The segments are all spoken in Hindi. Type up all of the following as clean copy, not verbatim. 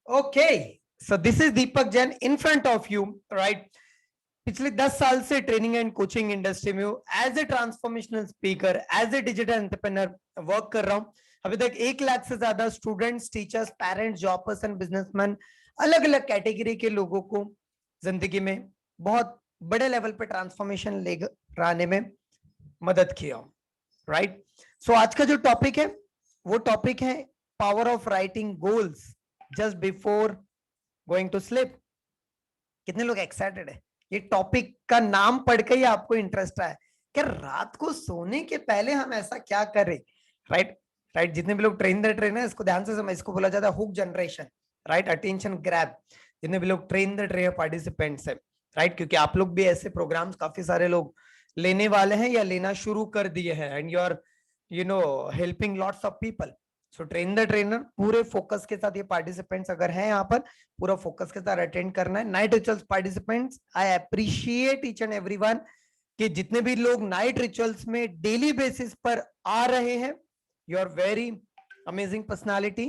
Okay, so this is Deepak Jain in front of you, right? पिछले 10 साल से ट्रेनिंग एंड कोचिंग इंडस्ट्री में हूँ, as a transformational speaker, as a digital entrepreneur work कर रहा हूँ। अभी तक 1 लाख से ज्यादा students, teachers, parents, jobbers and businessman, अलग अलग कैटेगरी के लोगों को जिंदगी में बहुत बड़े लेवल पे ट्रांसफॉर्मेशन लेकर आने में मदद किया, राइट? सो आज का जो टॉपिक है वो टॉपिक है power of writing goals just before going to sleep. कितने लोग एक्साइटेड है? ये टॉपिक का नाम पढ़ के ही आपको इंटरेस्ट आया कि रात को सोने के पहले हम ऐसा क्या करें, राइट? राइट, जितने भी लोग ट्रेन द ट्रेन है, इसको ध्यान से समझ, इसको बोला जाता है hook generation, right? Attention grab. जितने भी लोग ट्रेन द ट्रेन पार्टिसिपेंट्स है, राइट? क्योंकि आप लोग भी ऐसे प्रोग्राम्स काफी सारे लोग लेने वाले हैं या लेना शुरू कर दिए हैं, and you are helping lots of people. So train the trainer पूरे फोकस के साथ, ये पार्टिसिपेंट्स अगर हैं यहाँ पर, पूरा फोकस के साथ अटेंड करना है। Night rituals participants, I appreciate each and everyone कि जितने भी लोग नाइट रिचुअल्स में डेली बेसिस पर आ रहे हैं, you are very amazing personality,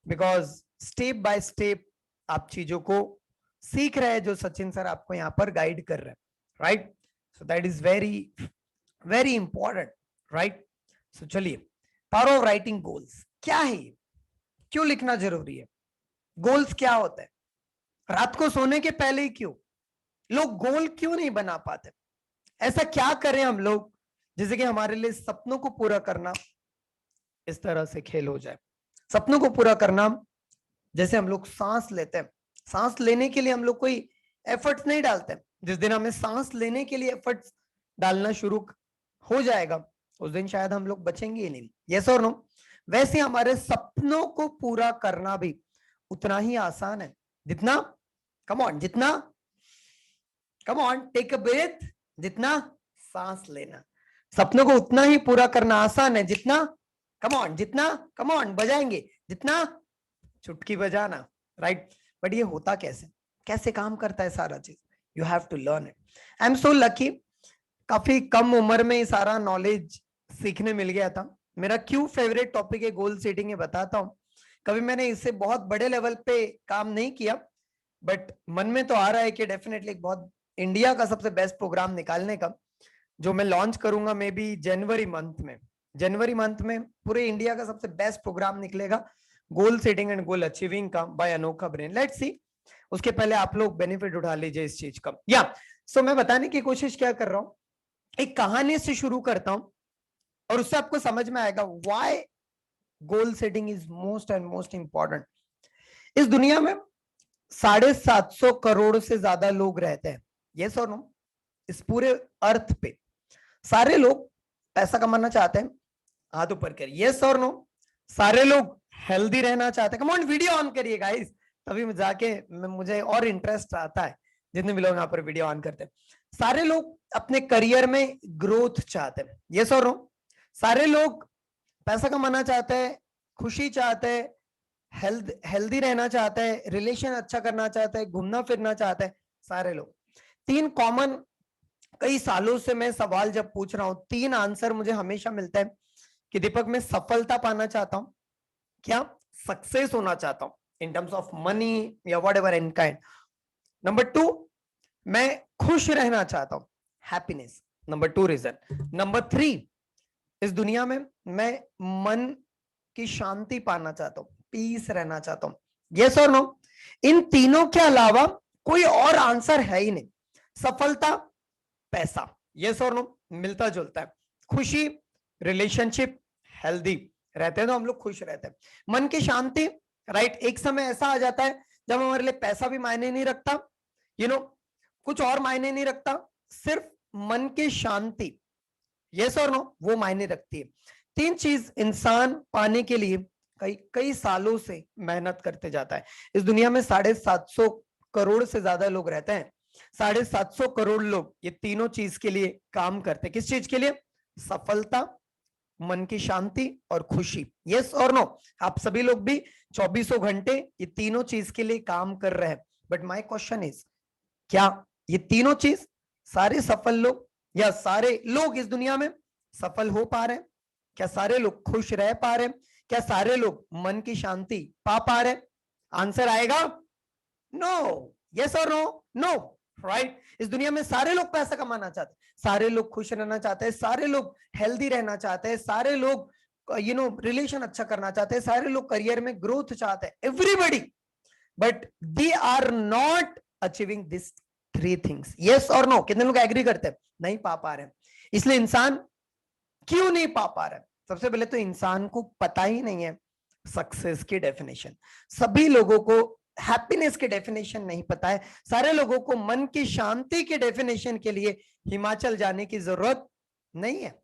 because step by step आप चीजों को सीख रहे हैं जो सचिन सर आपको यहाँ पर गाइड कर रहे हैं, right? So that is very very important, right? So चलिए, पावर ऑफ राइटिंग गोल्स क्या है, क्यों लिखना जरूरी है, गोल्स क्या होता है, रात को सोने के पहले ही क्यों लोग गोल क्यों नहीं बना पाते, ऐसा क्या करें हम लोग जिससे कि हमारे लिए सपनों को पूरा करना इस तरह से खेल हो जाए। सपनों को पूरा करना जैसे हम लोग सांस लेते हैं, सांस लेने के लिए हम लोग कोई एफर्ट्स नहीं डालते। जिस दिन हमें सांस लेने के लिए एफर्ट्स डालना शुरू हो जाएगा, उस दिन शायद हम लोग बचेंगे ही नहीं। यस और नो? वैसे हमारे सपनों को पूरा करना भी उतना ही आसान है जितना, कम ऑन, जितना, come on, take a breath, जितना सांस लेना। सपनों को उतना ही पूरा करना आसान है जितना, कम ऑन, जितना, कम ऑन, बजाएंगे, जितना चुटकी बजाना, राइट? बट ये होता कैसे, कैसे काम करता है सारा चीज? You have to learn it. I am so lucky, काफी कम उम्र में ये सारा नॉलेज सीखने मिल गया था। मेरा क्यों फेवरेट टॉपिक है गोल सेटिंग, है बताता हूँ। कभी मैंने इससे बहुत बड़े लेवल पे काम नहीं किया, बट मन में तो आ रहा है कि डेफिनेटली बहुत इंडिया का सबसे बेस्ट प्रोग्राम निकालने का, जो मैं लॉन्च करूंगा मे बी जनवरी मंथ में। जनवरी मंथ में पूरे इंडिया का सबसे बेस्ट प्रोग्राम निकलेगा goal setting and goal achieving का, bye Anokha brain. Let's see, उसके पहले आप लोग बेनिफिट उठा लीजिए इस चीज का। या सो मैं बताने की कोशिश क्या कर रहा हूं, एक कहानी से शुरू करता हूं और उससे आपको समझ में आएगा why goal setting is most and most important. इस दुनिया में 750 करोड़ से ज्यादा लोग रहते हैं, यस और नो? इस पूरे अर्थ पे सारे लोग पैसा कमाना चाहते हैं, हाथ ऊपर करिए, यस और नो? सारे लोग हेल्दी रहना चाहते हैं, कम ऑन वीडियो ऑन करिए गाइस, तभी जाके मुझे और इंटरेस्ट आता है जितने भी लोग यहाँ पर वीडियो ऑन करते हैं। सारे लोग अपने करियर में ग्रोथ चाहते हैं, यस और नो? सारे लोग पैसा कमाना चाहते हैं, खुशी चाहते हैं, हेल्दी रहना चाहते हैं, रिलेशन अच्छा करना चाहते हैं, घूमना फिरना चाहते हैं, सारे लोग। तीन कॉमन, कई सालों से मैं सवाल जब पूछ रहा हूं, 3 आंसर मुझे हमेशा मिलता है कि दीपक मैं सफलता पाना चाहता हूं, क्या सक्सेस होना चाहता हूं इन टर्म्स ऑफ मनी या what ever in kind. Number 2, मैं खुश रहना चाहता हूं, हैप्पीनेस, नंबर 2 रीजन। नंबर 3, इस दुनिया में मैं मन की शांति पाना चाहता हूं, पीस रहना चाहता हूं, यस और नो? इन तीनों के अलावा कोई और आंसर है ही नहीं। सफलता, पैसा, यस और नो, मिलता जुलता है। खुशी, रिलेशनशिप, हेल्दी रहते हैं तो हम लोग खुश रहते हैं। मन की शांति, राइट? एक समय ऐसा आ जाता है जब हमारे लिए पैसा भी मायने नहीं रखता, कुछ और मायने नहीं रखता, सिर्फ मन की शांति, यस और नो, वो मायने रखती है। 3 चीज इंसान पाने के लिए कई कई सालों से मेहनत करते जाता है। इस दुनिया में 750 करोड़ से ज्यादा लोग रहते हैं। 750 करोड़ लोग ये तीनों चीज के लिए काम करते हैं। किस चीज के लिए? सफलता, मन की शांति और खुशी, यस और नो? आप सभी लोग भी 24 घंटे ये तीनों चीज के लिए काम कर रहे हैं। बट माय क्वेश्चन इज, क्या ये तीनों चीज सारे सफल लोग या सारे लोग इस दुनिया में सफल हो पा रहे हैं? क्या सारे लोग खुश रह पा रहे हैं? क्या सारे लोग मन की शांति पा रहे हैं? आंसर आएगा नो, यस और नो, नो, राइट। इस दुनिया में सारे लोग पैसा कमाना चाहते हैं, सारे लोग खुश रहना चाहते हैं, सारे लोग हेल्दी रहना चाहते हैं, सारे लोग रिलेशन अच्छा करना चाहते हैं, सारे लोग करियर में ग्रोथ चाहते हैं, everybody, but they are not achieving this three things. Yes और नो, कितने लोग एग्री करते हैं? नहीं पा रहे हैं। इसलिए इंसान क्यों नहीं पा रहा है? सबसे पहले तो इंसान को पता ही नहीं है सक्सेस की डेफिनेशन। सभी लोगों को हैप्पीनेस की डेफिनेशन नहीं पता है। सारे लोगों को मन की शांति की डेफिनेशन के लिए हिमाचल जाने की जरूरत नहीं है।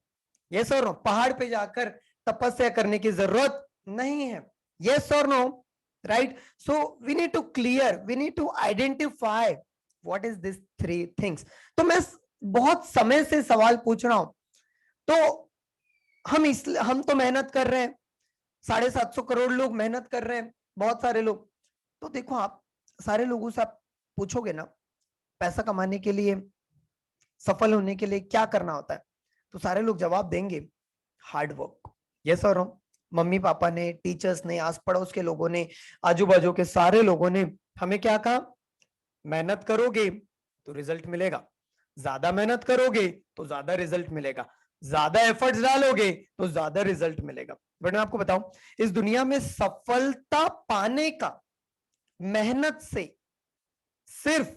यस और नो, पहाड़ पे जाकर तपस्या करने की जरूरत नहीं है। यस और no, right. So we need to clear, we need to identify what is this three things. तो मैं बहुत समय से सवाल पूछ रहा हूं, तो हम तो मेहनत कर रहे हैं, 750 करोड़ लोग मेहनत कर रहे हैं, बहुत सारे लोग। तो देखो, आप सारे लोगों से आप पूछोगे ना, पैसा कमाने के लिए, सफल होने के लिए क्या करना होता है, तो सारे लोग जवाब देंगे हार्ड वर्क। यस और नो? मम्मी पापा ने, टीचर्स ने, आस पड़ोस के लोगों ने, आजू बाजू के सारे लोगों ने हमें क्या कहा? मेहनत करोगे तो रिजल्ट मिलेगा, ज्यादा मेहनत करोगे तो ज्यादा रिजल्ट मिलेगा, ज्यादा एफर्ट्स डालोगे तो ज्यादा रिजल्ट मिलेगा। बट मैं आपको बताऊं, इस दुनिया में सफलता पाने का मेहनत से सिर्फ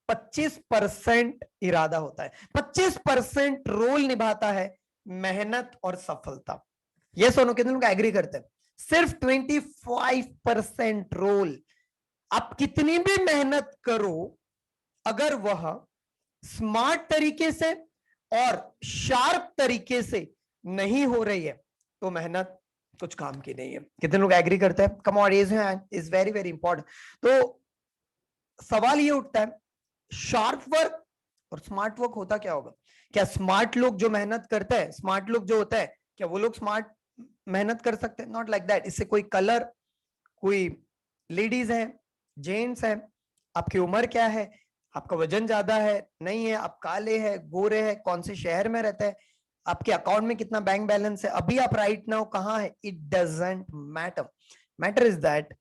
25% इरादा होता है, 25% रोल निभाता है मेहनत और सफलता। ये सोनो, कितने लोग एग्री करते हैं? सिर्फ 25% रोल। आप कितनी भी मेहनत करो, अगर वह स्मार्ट तरीके से और शार्प तरीके से नहीं हो रही है, तो मेहनत कुछ काम की नहीं है। कितने लोग एग्री करते हैं? Come on, raise your hand, is very very important. तो सवाल ये उठता है, शार्प वर्क और स्मार्ट वर्क होता क्या होगा? क्या स्मार्ट लोग जो मेहनत करते हैं, स्मार्ट लोग जो होता है, क्या वो लोग स्मार्ट मेहनत कर सकते हैं? Not like that. इससे कोई कलर, कोई लेडीज है, जेंट्स है, आपकी उम्र क्या है, आपका वजन ज्यादा है नहीं है, आप काले हैं, गोरे हैं, कौन से शहर में रहते हैं, आपके अकाउंट में कितना बैंक बैलेंस है, अभी आप राइट नाउ कहां है, it doesn't matter. Matter is that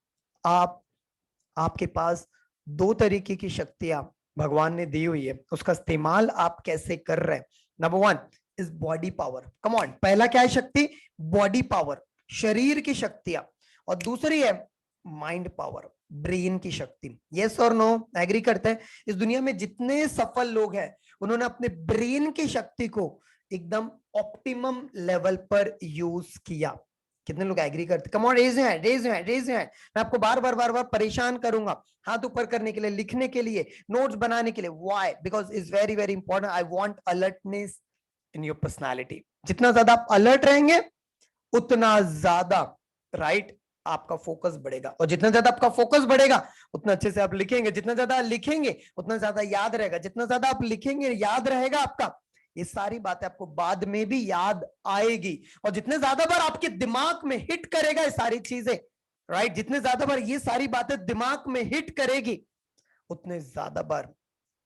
आपके पास दो तरीके की शक्तियां भगवान ने दी हुई है, उसका इस्तेमाल आप कैसे कर रहे हैं। Number one is body power. Come on, पहला क्या है शक्ति? बॉडी पावर, शरीर की शक्तियां। और दूसरी है माइंड पावर, ब्रेन की शक्ति। यस और नो, एग्री करते हैं? इस दुनिया में जितने सफल लोग हैं, उन्होंने अपने ब्रेन की शक्ति को एकदम ऑप्टिमम लेवल पर यूज किया। कितने लोग एग्री करते? Come on, raise your hand, raise your hand, raise your hand. मैं आपको बार बार परेशान करूंगा हाथ ऊपर करने के लिए, लिखने के लिए, नोट्स बनाने के लिए। Why? Because it's very very important. I want alertness in your personality. जितना ज्यादा आप अलर्ट रहेंगे, उतना ज्यादा राइट आपका फोकस बढ़ेगा, और जितना ज्यादा आपका फोकस बढ़ेगा, उतना अच्छे से आप लिखेंगे। जितना ज्यादा लिखेंगे, उतना ज्यादा याद रहेगा। जितना ज्यादा आप लिखेंगे, याद रहेगा आपका। ये सारी बातें आपको बाद में भी याद आएगी, और जितने ज्यादा बार आपके दिमाग में हिट करेगा ये सारी चीजें, राइट, जितने ज्यादा बार ये सारी बातें दिमाग में हिट करेगी, उतने ज्यादा बार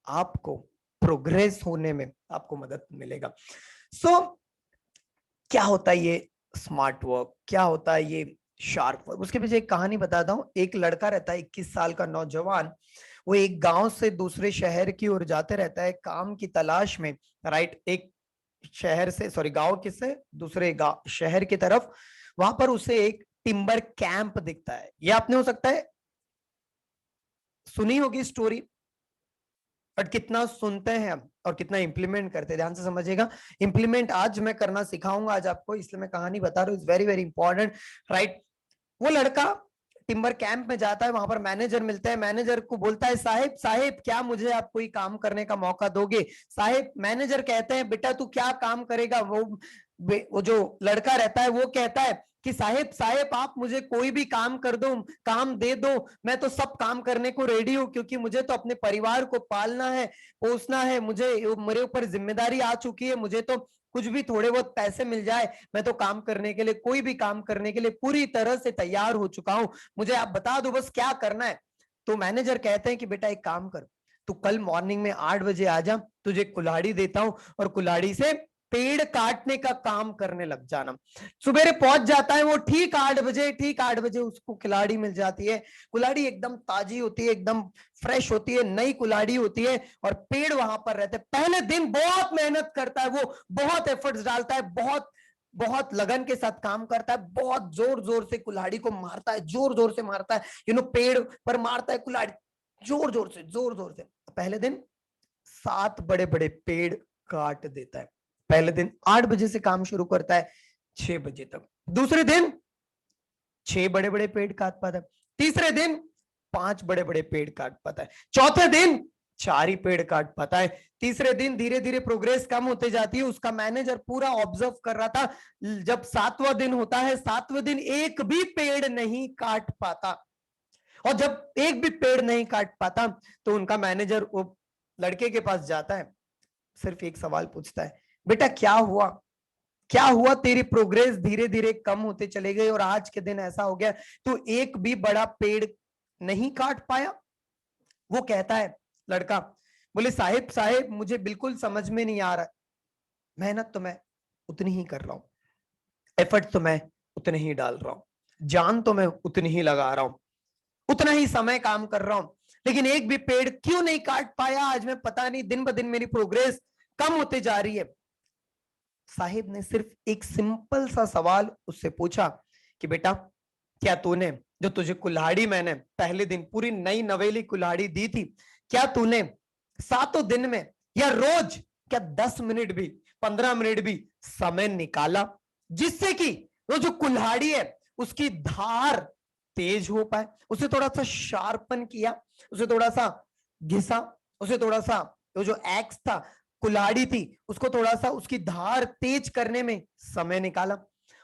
आपको प्रोग्रेस होने में आपको मदद मिलेगा। सो क्या होता है ये स्मार्ट वर्क, क्या होता है ये शार्प वर्क? उसके पीछे एक कहानी बताता हूँ। एक लड़का रहता है, 21 साल का नौजवान। वो एक गांव से दूसरे शहर की ओर जाते रहता है काम की तलाश में, राइट। एक शहर से, सॉरी, गांव के से दूसरे गांव शहर की तरफ। वहां पर उसे एक टिम्बर कैंप दिखता है। ये आपने हो सकता है सुनी होगी स्टोरी, बट कितना सुनते हैं हम और कितना इंप्लीमेंट करते हैं, ध्यान से समझिएगा। इंप्लीमेंट आज मैं करना सिखाऊंगा आज आपको, इसलिए मैं कहानी बता रहा हूँ। It's very very important, right. वो लड़का टिम्बर कैंप में जाता है, वहां पर मैनेजर मिलता है। मैनेजर को बोलता है, साहिब साहिब, क्या मुझे आप कोई काम करने का मौका दोगे? साहिब, मैनेजर कहते हैं, बेटा तू क्या काम करेगा? वो जो लड़का रहता है वो कहता है कि साहिब साहिब, आप मुझे कोई भी काम कर दो, काम दे दो, मैं तो सब काम करने को रेडी हूं, क्योंकि मुझे तो अपने परिवार को पालना है, पोसना है, मुझे मेरे ऊपर जिम्मेदारी आ चुकी है। मुझे तो कुछ भी थोड़े बहुत पैसे मिल जाए, मैं तो काम करने के लिए, कोई भी काम करने के लिए पूरी तरह से तैयार हो चुका हूं। मुझे आप बता दो बस क्या करना है। तो मैनेजर कहते हैं कि बेटा एक काम कर, तू कल मॉर्निंग में 8 बजे आ जा, तुझे कुल्हाड़ी देता हूं और कुल्हाड़ी से पेड़ काटने का काम करने लग जाना। सुबेरे पहुंच जाता है वो ठीक 8 बजे, ठीक 8 बजे उसको कुल्हाड़ी मिल जाती है। कुल्हाड़ी एकदम ताजी होती है, एकदम फ्रेश होती है, नई कुल्हाड़ी होती है, और पेड़ वहां पर रहते हैं। पहले दिन बहुत मेहनत करता है वो, बहुत एफर्ट्स डालता है, बहुत बहुत लगन के साथ काम करता है, बहुत जोर जोर से कुल्हाड़ी को मारता है, जोर जोर से मारता है, पेड़ पर मारता है कुल्हाड़ी, जोर जोर से, जोर जोर से। पहले दिन 7 बड़े बड़े पेड़ काट देता है। पहले दिन 8 बजे से काम शुरू करता है, 6 बजे तक। दूसरे दिन 6 बड़े बड़े पेड़ काट पाता है। तीसरे दिन 5 बड़े बड़े पेड़ काट पाता है। चौथे दिन 4 ही पेड़ काट पाता है। तीसरे दिन धीरे धीरे प्रोग्रेस कम होते जाती है। उसका मैनेजर पूरा ऑब्जर्व कर रहा था। जब 7वां दिन होता है, 7वें दिन एक भी पेड़ नहीं काट पाता। और जब एक भी पेड़ नहीं काट पाता तो उनका मैनेजर वो लड़के के पास जाता है, सिर्फ एक सवाल पूछता है, बेटा क्या हुआ, क्या हुआ, तेरी प्रोग्रेस धीरे धीरे कम होते चले गई और आज के दिन ऐसा हो गया तू एक भी बड़ा पेड़ नहीं काट पाया। वो कहता है, लड़का बोले, साहिब साहिब मुझे बिल्कुल समझ में नहीं आ रहा, मेहनत तो मैं उतनी ही कर रहा हूं, एफर्ट तो मैं उतने ही डाल रहा हूं, जान तो मैं उतनी ही लगा रहा हूं, उतना ही समय काम कर रहा हूं, लेकिन एक भी पेड़ क्यों नहीं काट पाया आज मैं, पता नहीं, दिन ब दिन मेरी प्रोग्रेस कम होते जा रही है। साहिब ने सिर्फ एक सिंपल सा सवाल उससे पूछा कि बेटा क्या तूने, जो तुझे कुल्हाड़ी मैंने पहले दिन पूरी नई नवेली कुल्हाड़ी दी थी, क्या तूने 7 दिन में या रोज क्या 10 मिनट भी 15 मिनट भी समय निकाला जिससे कि वो जो कुल्हाड़ी है उसकी धार तेज हो पाए, उसे थोड़ा सा शार्पन किया, उसे थोड़ा सा घिसा, उसे थोड़ा सा वो जो एक्स था, कुल्हाड़ी थी, उसको थोड़ा सा उसकी धार तेज करने में समय निकाला।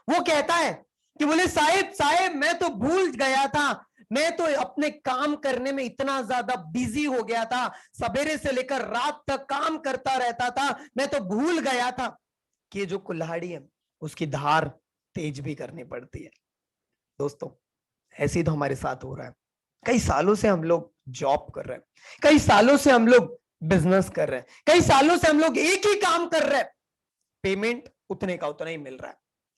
वो कहता है कि बोले साहिब साहिब मैं तो भूल गया था, मैं तो अपने काम करने में इतना ज्यादा बिजी हो गया था, सवेरे से लेकर रात तक काम करता रहता था, मैं तो भूल गया था कि जो कुल्हाड़ी है उसकी धार तेज भी करनी पड़ती है। दोस्तों ऐसे ही तो हमारे साथ हो रहा है। कई सालों से हम लोग जॉब कर रहे हैं, कई सालों से हम लोग बिजनेस कर रहे हैं, कई सालों से हम लोग एक ही काम कर रहे हैं, पेमेंट उतने का उतना ही मिल रहा है।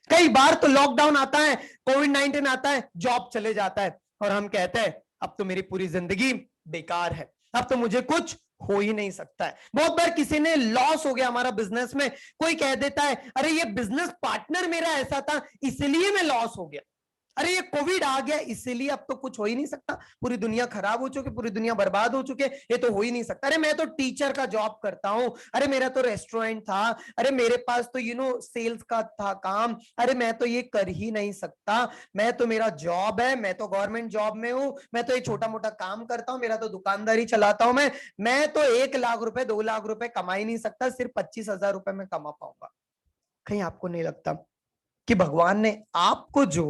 कई बार तो लॉकडाउन आता है, कोविड-19 आता है, जॉब चले जाता है और हम कहते हैं अब तो मेरी पूरी जिंदगी बेकार है, अब तो मुझे कुछ हो ही नहीं सकता है। बहुत बार किसी ने लॉस हो गया हमारा बिजनेस में, कोई कह देता है अरे ये बिजनेस पार्टनर मेरा ऐसा था इसलिए मैं लॉस हो गया, अरे ये कोविड आ गया इसीलिए अब तो कुछ हो ही नहीं सकता, पूरी दुनिया खराब हो चुकी, पूरी दुनिया बर्बाद हो चुके, ये तो हो ही नहीं सकता, अरे मैं तो टीचर का जॉब करता हूं, अरे मेरा तो रेस्टोरेंट था, अरे मेरे पास तो सेल्स का था काम, अरे मैं तो ये कर ही नहीं सकता, मैं तो, मेरा जॉब है, मैं तो गवर्नमेंट जॉब में हूं, मैं तो ये छोटा मोटा काम करता हूं, मेरा तो दुकानदारी चलाता हूं, मैं तो 1 लाख रुपए 2 लाख रुपए कमा ही नहीं सकता, सिर्फ 25,000 रुपए में कमा पाऊंगा। कहीं आपको नहीं लगता कि भगवान ने आपको जो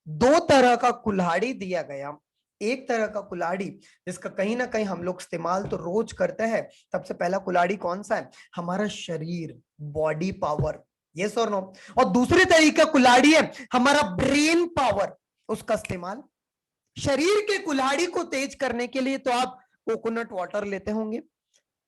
2 तरह का कुल्हाड़ी दिया गया, एक तरह का कुल्हाड़ी जिसका कहीं ना कहीं हम लोग इस्तेमाल तो रोज करते हैं, सबसे पहला कुल्हाड़ी कौन सा है, हमारा शरीर, बॉडी पावर, यस और नो, और दूसरे तरीके का कुल्हाड़ी है हमारा ब्रेन पावर, उसका इस्तेमाल। शरीर के कुल्हाड़ी को तेज करने के लिए तो आप कोकोनट वाटर लेते होंगे,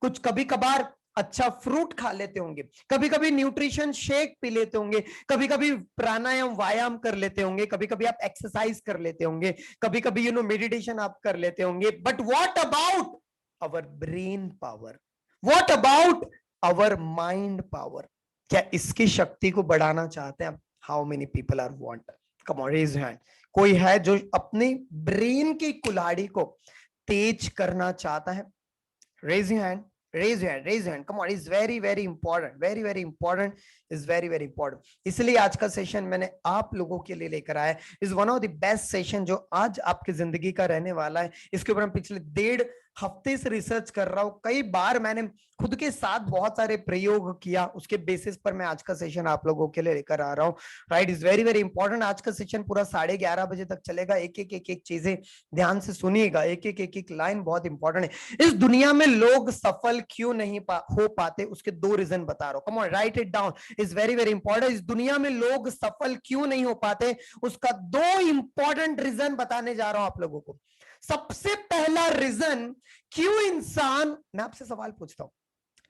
कुछ कभी कभार अच्छा फ्रूट खा लेते होंगे, कभी कभी न्यूट्रिशन शेक पी लेते होंगे, कभी कभी प्राणायाम व्यायाम कर लेते होंगे, कभी कभी आप एक्सरसाइज कर लेते होंगे, कभी कभी मेडिटेशन आप कर लेते होंगे, but what about our brain power, what about our mind power, क्या इसकी शक्ति को बढ़ाना चाहते हैं आप? How many people are want, come on raise hand, कोई है जो अपनी ब्रेन की कुल्हाड़ी को तेज करना चाहता है? Raise your hand, raise your hand, raise your hand, come on, it's very very important, very very important, is very very important। इसलिए आज का सेशन मैंने आप लोगों के लिए लेकर आया, is one of the best session जो आज आपकी जिंदगी का रहने वाला है। इसके ऊपर हम पिछले 1.5 हफ्ते से रिसर्च कर रहा हूं, कई बार मैंने खुद के साथ बहुत सारे प्रयोग किया, उसके बेसिस पर मैं आज का सेशन आप लोगों के लिए लेकर आ रहा हूं, right, is very very important. आज का सेशन पूरा 11:30 बजे तक चलेगा, एक एक चीजें ध्यान से सुनिएगा, एक एक लाइन बहुत इंपॉर्टेंट है। इस दुनिया में लोग सफल क्यों नहीं हो पाते, उसके 2 रीजन बता रहा हूं, come on right it down, is very very important. इस दुनिया में लोग सफल क्यों नहीं हो पाते, उसका 2 इंपॉर्टेंट रीजन बताने जा रहा हूं आप लोगों को। सबसे पहला रीजन, क्यों इंसान, मैं आपसे सवाल पूछता हूं,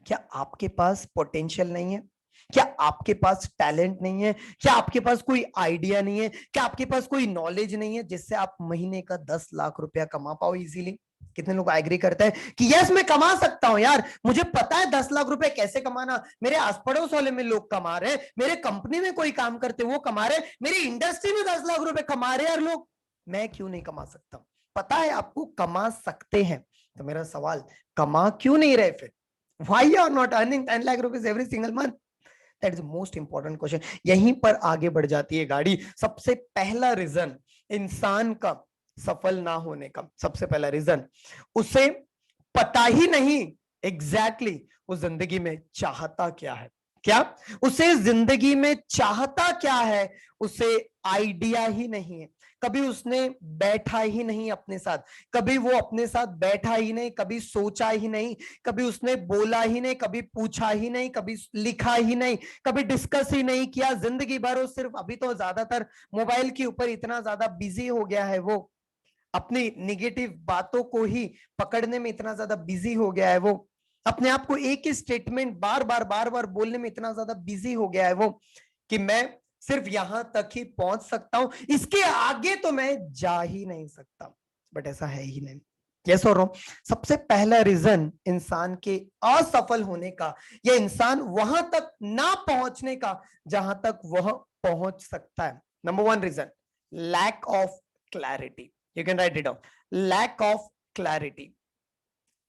क्या आपके पास पोटेंशियल नहीं है? क्या आपके पास टैलेंट नहीं है? क्या आपके पास कोई आइडिया नहीं है? क्या आपके पास कोई नॉलेज नहीं है जिससे आप महीने का 10 लाख रुपया कमा पाओ इजीली? कितने लोग एग्री करते हैं कि यस मैं कमा सकता हूं यार, मुझे पता है 10 लाख रुपए कैसे कमाना, मेरे आस पड़ोस वाले में लोग कमा रहे हैं, मेरे कंपनी में कोई काम करते वो कमा रहे, मेरी इंडस्ट्री में 10 लाख रुपए कमा रहे यार लोग, मैं क्यों नहीं कमा सकता? पता है आपको कमा सकते हैं, तो मेरा सवाल, कमा क्यों नहीं रहे फिर? Why you are not earning 10 lakh rupees every single month? That is the most important question. यहीं पर आगे बढ़ जाती है गाड़ी। सबसे पहला रीजन इंसान का सफल ना होने का, सबसे पहला रीजन, उसे पता ही नहीं एग्जैक्टली वो जिंदगी में चाहता क्या है। क्या उसे जिंदगी में चाहता क्या है, उसे आइडिया ही नहीं है। कभी उसने बैठा ही नहीं अपने साथ, कभी वो अपने साथ बैठा ही नहीं, कभी सोचा ही नहीं, कभी उसने बोला ही नहीं, कभी पूछा ही नहीं, कभी लिखा ही नहीं, कभी डिस्कस ही नहीं किया। जिंदगी भर वो सिर्फ, अभी तो ज्यादातर मोबाइल के ऊपर इतना ज्यादा बिजी हो गया है, वो अपनी निगेटिव बातों को ही पकड़ने में इतना ज्यादा बिजी हो गया है, वो अपने आप को एक ही स्टेटमेंट बार बार बोलने में इतना ज्यादा बिजी हो गया है वो, कि मैं सिर्फ यहां तक ही पहुंच सकता हूं, इसके आगे तो मैं जा ही नहीं सकता। बट ऐसा है ही नहीं। यस और नो? सबसे पहला रीजन इंसान के असफल होने का, या इंसान वहां तक ना पहुंचने का जहां तक वह पहुंच सकता है, number one reason, lack of clarity. You can write it down, lack of clarity.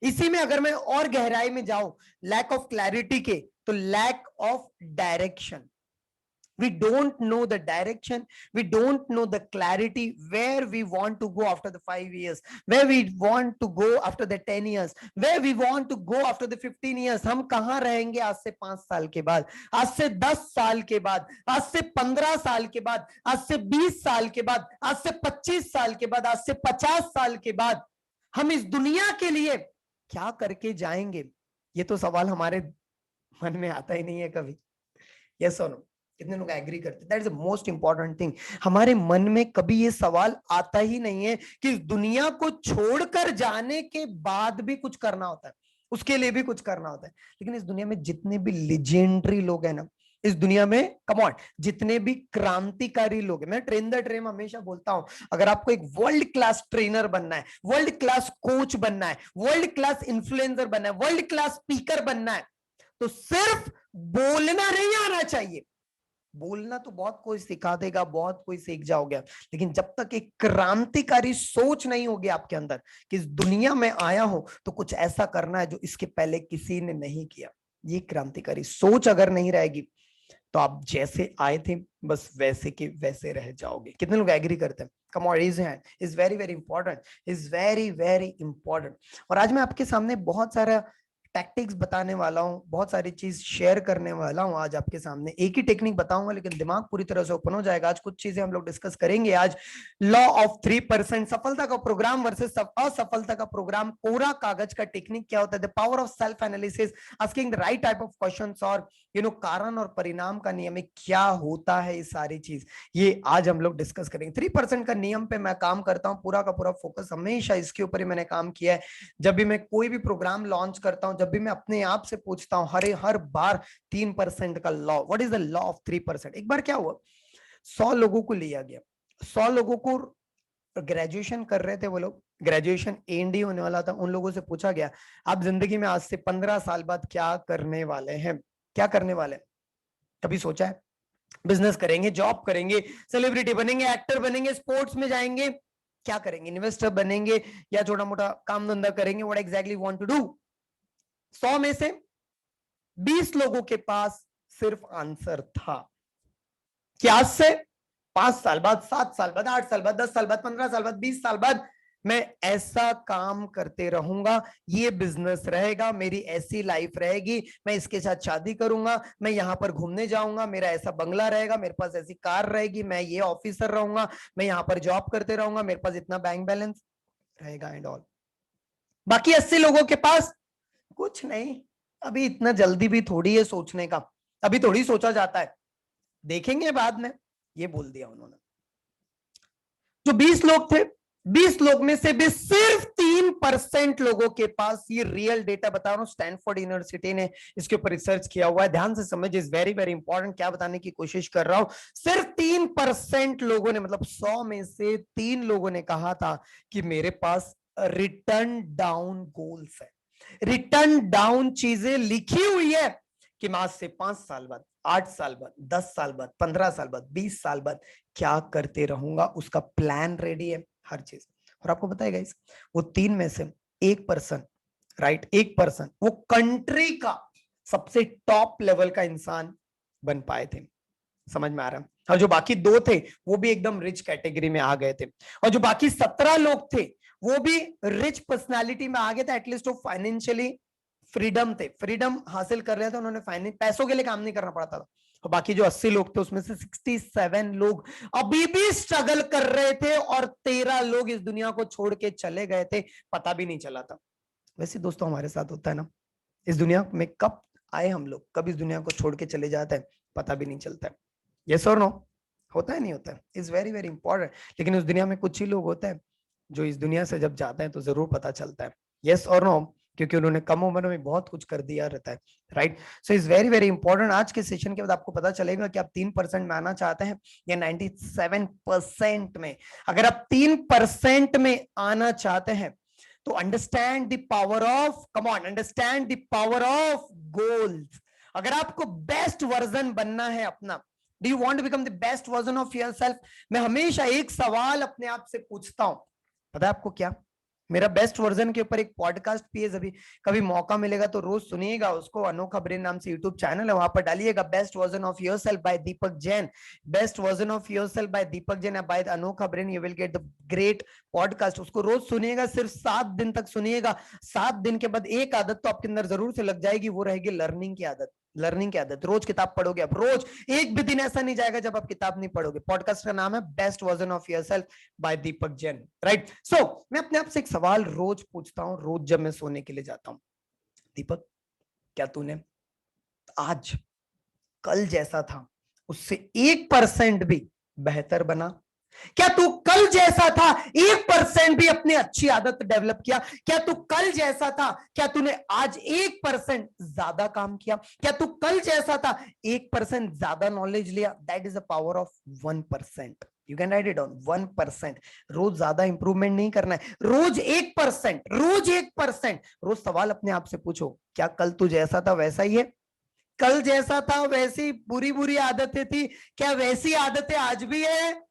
इसी में अगर मैं और गहराई में जाऊं लैक ऑफ क्लैरिटी के, तो lack of direction. We don't know the direction, we don't know the clarity, where we want to go after the 5 years, where we want to go after the 10 years, where we want to go after the 15 years। हम कहां रहेंगे आज से 5 साल के बाद, आज से 10 साल के बाद, आज से 15 साल के बाद, आज से 20 साल के बाद, आज से 25 साल के बाद, आज से 50 साल के बाद हम इस दुनिया के लिए क्या करके जाएंगे? ये तो सवाल हमारे मन में आता ही नहीं है कभी। यस और नो? कितने लोग एग्री करते हैं? That is the most important thing. हमारे मन में कभी ये सवाल आता ही नहीं है कि इस दुनिया को छोड़कर जाने के बाद भी कुछ करना होता है, उसके लिए भी कुछ करना होता है। लेकिन इस दुनिया में जितने भी लेजेंडरी लोग हैं ना, इस दुनिया में कम ऑन जितने भी क्रांतिकारी लोग हैं, मैं ट्रेन द ट्रेन हमेशा बोलता हूं, अगर आपको एक वर्ल्ड क्लास ट्रेनर बनना है, वर्ल्ड क्लास कोच बनना है, वर्ल्ड क्लास इन्फ्लुएंसर बनना है, वर्ल्ड क्लास स्पीकर बनना है, तो सिर्फ बोलना नहीं आना चाहिए। बोलना तो बहुत कोई सिखा देगा, बहुत कोई सीख जाओगे, लेकिन जब तक एक क्रांतिकारी सोच नहीं होगी आपके अंदर कि इस दुनिया में आया हूं तो कुछ ऐसा करना है जो इसके पहले किसी ने नहीं किया, ये क्रांतिकारी सोच अगर नहीं रहेगी तो आप जैसे आए थे बस वैसे के वैसे रह जाओगे। कितने लोग एग्री करते हैं? Come on raise hand. Is very very important, is very very important. और आज मैं आपके सामने बहुत सारा टैक्टिक्स बताने वाला हूं, बहुत सारी चीज शेयर करने वाला हूं आज आपके सामने। एक ही टेक्निक बताऊंगा लेकिन दिमाग पूरी तरह से ओपन हो जाएगा। आज कुछ चीजें हम लोग डिस्कस करेंगे। आज लॉ ऑफ 3%, सफलता का प्रोग्राम वर्सेस असफलता का प्रोग्राम, कोरा कागज का टेक्निक क्या होता है, the power of self analysis, asking the right type of questions, और कारण और परिणाम का नियम क्या होता है, ये सारी चीज ये आज हम लोग डिस्कस करेंगे। 3% का नियम पे मैं काम करता हूं, पूरा का पूरा फोकस हमेशा इसके ऊपर ही मैंने काम किया है। जब भी मैं कोई भी प्रोग्राम लॉन्च करता हूं, जब भी मैं अपने आप से पूछता हूं हर बार 3% का law, what is the law of 3%। एक बार क्या हुआ, 100 लोगों को लिया गया, 100 लोगों को ग्रेजुएशन कर रहे थे, वो लोग ग्रेजुएशन एंड ही होने वाला था, उन लोगों से पूछा गया आप जिंदगी में आज से 15 साल बाद क्या करने वाले हैं, क्या करने वाले? कभी सोचा है? बिजनेस करेंगे, जॉब करेंगे, सेलिब्रिटी बनेंगे, एक्टर बनेंगे, स्पोर्ट्स में जाएंगे, क्या करेंगे? इन्वेस्टर बनेंगे या छोटा मोटा काम धंधा करेंगे? What exactly want to do? 100 में से 20 लोगों के पास सिर्फ आंसर था कि आज से 5 साल बाद, 7 साल बाद, 8 साल बाद, 10 साल बाद, 15 साल बाद, 20 साल बाद मैं ऐसा काम करते रहूंगा, ये बिजनेस रहेगा, मेरी ऐसी लाइफ रहेगी, मैं इसके साथ शादी करूंगा, मैं यहां पर घूमने जाऊंगा, मेरा ऐसा बंगला रहेगा, मेरे पास ऐसी कार रहेगी, मैं ये ऑफिसर रहूंगा, मैं यहां पर जॉब करते रहूंगा, मेरे पास इतना बैंक बैलेंस रहेगा एंड ऑल। बाकी 80 लोगों के पास कुछ नहीं, अभी इतना जल्दी भी थोड़ी है सोचने का, अभी थोड़ी सोचा जाता है, देखेंगे बाद में, ये बोल दिया उन्होंने। जो 20 लोग थे, 20 लोग में से भी सिर्फ 3% लोगों के पास, ये रियल डेटा बता रहा हूं, स्टैनफोर्ड यूनिवर्सिटी ने इसके ऊपर रिसर्च किया हुआ है, ध्यान से समझ, इज वेरी वेरी इंपॉर्टेंट, क्या बताने की कोशिश कर रहा हूं। सिर्फ 3% लोगों ने, मतलब 100 में से 3 लोगों ने कहा था कि मेरे पास रिटर्न डाउन गोल्स है, रिटर्न डाउन चीजें लिखी हुई है कि मैं आज से 5 साल बाद, 8 साल बाद, 10 साल बाद, 15 साल बाद, 20 साल बाद क्या करते रहूंगा, उसका प्लान रेडी है, हर चीज। और आपको पता है गाइस, वो 3 में से 1%, राइट, 1% वो कंट्री का सबसे टॉप लेवल का इंसान बन पाए थे। समझ में आ रहा है? और जो बाकी 2 थे वो भी एकदम रिच कैटेगरी में आ गए थे, और जो बाकी 17 लोग थे वो भी रिच पर्सनालिटी में आ गए थे, एटलीस्ट वो फाइनेंशियली फ्रीडम थे, फ्रीडम हासिल कर रहे थे, उन्होंने पैसों के लिए काम नहीं करना पड़ता था। और बाकी जो 80 लोग थे उसमें से 67 लोग अभी भी स्ट्रगल कर रहे थे, और 13 लोग इस दुनिया को छोड़ के चले गए थे, पता भी नहीं चला था। वैसे दोस्तों हमारे साथ होता है ना, इस दुनिया में कब आए हम लोग, कब इस दुनिया को छोड़ के चले जाते हैं, पता भी नहीं चलता है। यस और नो? होता है नहीं होता है? Is very very important. लेकिन उस दुनिया में कुछ ही लोग होते हैं जो इस दुनिया से जब जाते हैं तो जरूर पता चलता है। यस और नो? क्योंकि उन्होंने कम उम्र में बहुत कुछ कर दिया रहता है, right? So is very very important. आज के सेशन के बाद आपको पता चलेगा कि आप 3% में आना चाहते हैं या 97% में। अगर आप 3% में आना चाहते हैं तो understand the power of, come on, understand the power of goals. अगर आपको बेस्ट वर्जन बनना है अपना, do you want to become the best version of yourself, मैं हमेशा एक सवाल अपने आप से पूछता हूं, पता है आपको क्या? मेरा बेस्ट वर्जन के ऊपर एक पॉडकास्ट भी है, अभी कभी मौका मिलेगा तो रोज सुनिएगा उसको, अनोखा ब्रेन नाम से यूट्यूब चैनल है, वहां पर डालिएगा best version of yourself by Deepak Jain, best version of yourself by Deepak Jain by Anokha brain, you will get the great podcast. उसको रोज सुनिएगा, सिर्फ 7 दिन तक सुनिएगा। 7 दिन के बाद एक आदत तो आपके अंदर जरूर से लग जाएगी, वो रहेगी लर्निंग की आदत। लर्निंग की आदत, रोज किताब पढ़ोगे, अब रोज, एक भी दिन ऐसा नहीं जाएगा जब आप किताब नहीं पढ़ोगे। पॉडकास्ट का नाम है best version of yourself by Deepak Jain, right? So मैं अपने आप से एक सवाल रोज पूछता हूं, रोज जब मैं सोने के लिए जाता हूं, दीपक क्या तूने आज कल जैसा था उससे 1% भी बेहतर बना? क्या तू कल जैसा था 1% भी अपनी अच्छी आदत डेवलप किया? क्या तू कल जैसा था, क्या तूने आज 1% ज्यादा काम किया? क्या तू कल जैसा था 1% ज्यादा नॉलेज लिया? That is the power of 1%। You can write it down, 1%। रोज ज्यादा इंप्रूवमेंट नहीं करना है, रोज 1%, रोज 1%। रोज सवाल अपने आप से पूछो, क्या कल तू जैसा था वैसा ही है? कल जैसा था वैसी बुरी बुरी आदतें थी, क्या वैसी आदतें आज भी है?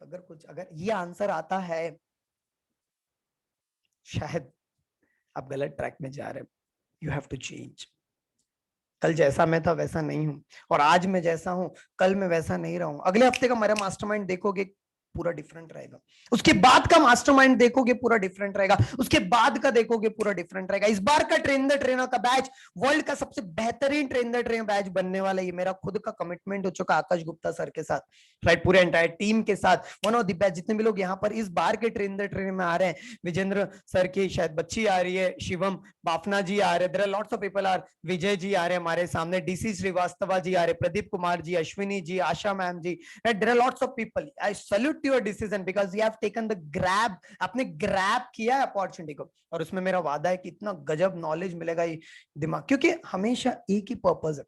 अगर ये आंसर आता है, शायद आप गलत ट्रैक में जा रहे हो। You have to change. कल जैसा मैं था वैसा नहीं हूं, और आज मैं जैसा हूं कल मैं वैसा नहीं रहूं। अगले हफ्ते का मेरा मास्टरमाइंड देखोगे पूरा डिफरेंट रहेगा, उसके बाद का मास्टरमाइंड देखोगे पूरा डिफरेंट रहेगा, उसके बाद का देखोगे पूरा डिफरेंट रहेगा। इस बार का ट्रेन द ट्रेनर का बैच वर्ल्ड का सबसे बेहतरीन ट्रेन द ट्रेनर बैच बनने वाला है। ये मेरा खुद का कमिटमेंट हो चुका आकाश गुप्ता सर के साथ, राइट, पूरे एंटायर टीम के साथ। वन ऑफ द बेस्ट, जितने भी लोग यहाँ पर इस बार के ट्रेन द ट्रेनर में आ रहे हैं, विजेंद्र सर की शायद बच्ची आ रही है, शिवम बाफना जी आ रहे, there are lots of people are, Vijay ji आ रहे हमारे सामने, डीसी श्रीवास्तवा जी आ रहे, Pradeep Kumar ji, Ashwini ji, Asha ma'am ji, right? There are lots of people. I salute your decision because you have taken the grab, आपने grab किया है अपॉर्चुनिटी को, और उसमें मेरा वादा है कि इतना गजब नॉलेज मिलेगा ये दिमाग, क्योंकि हमेशा एक ही पर्पस है,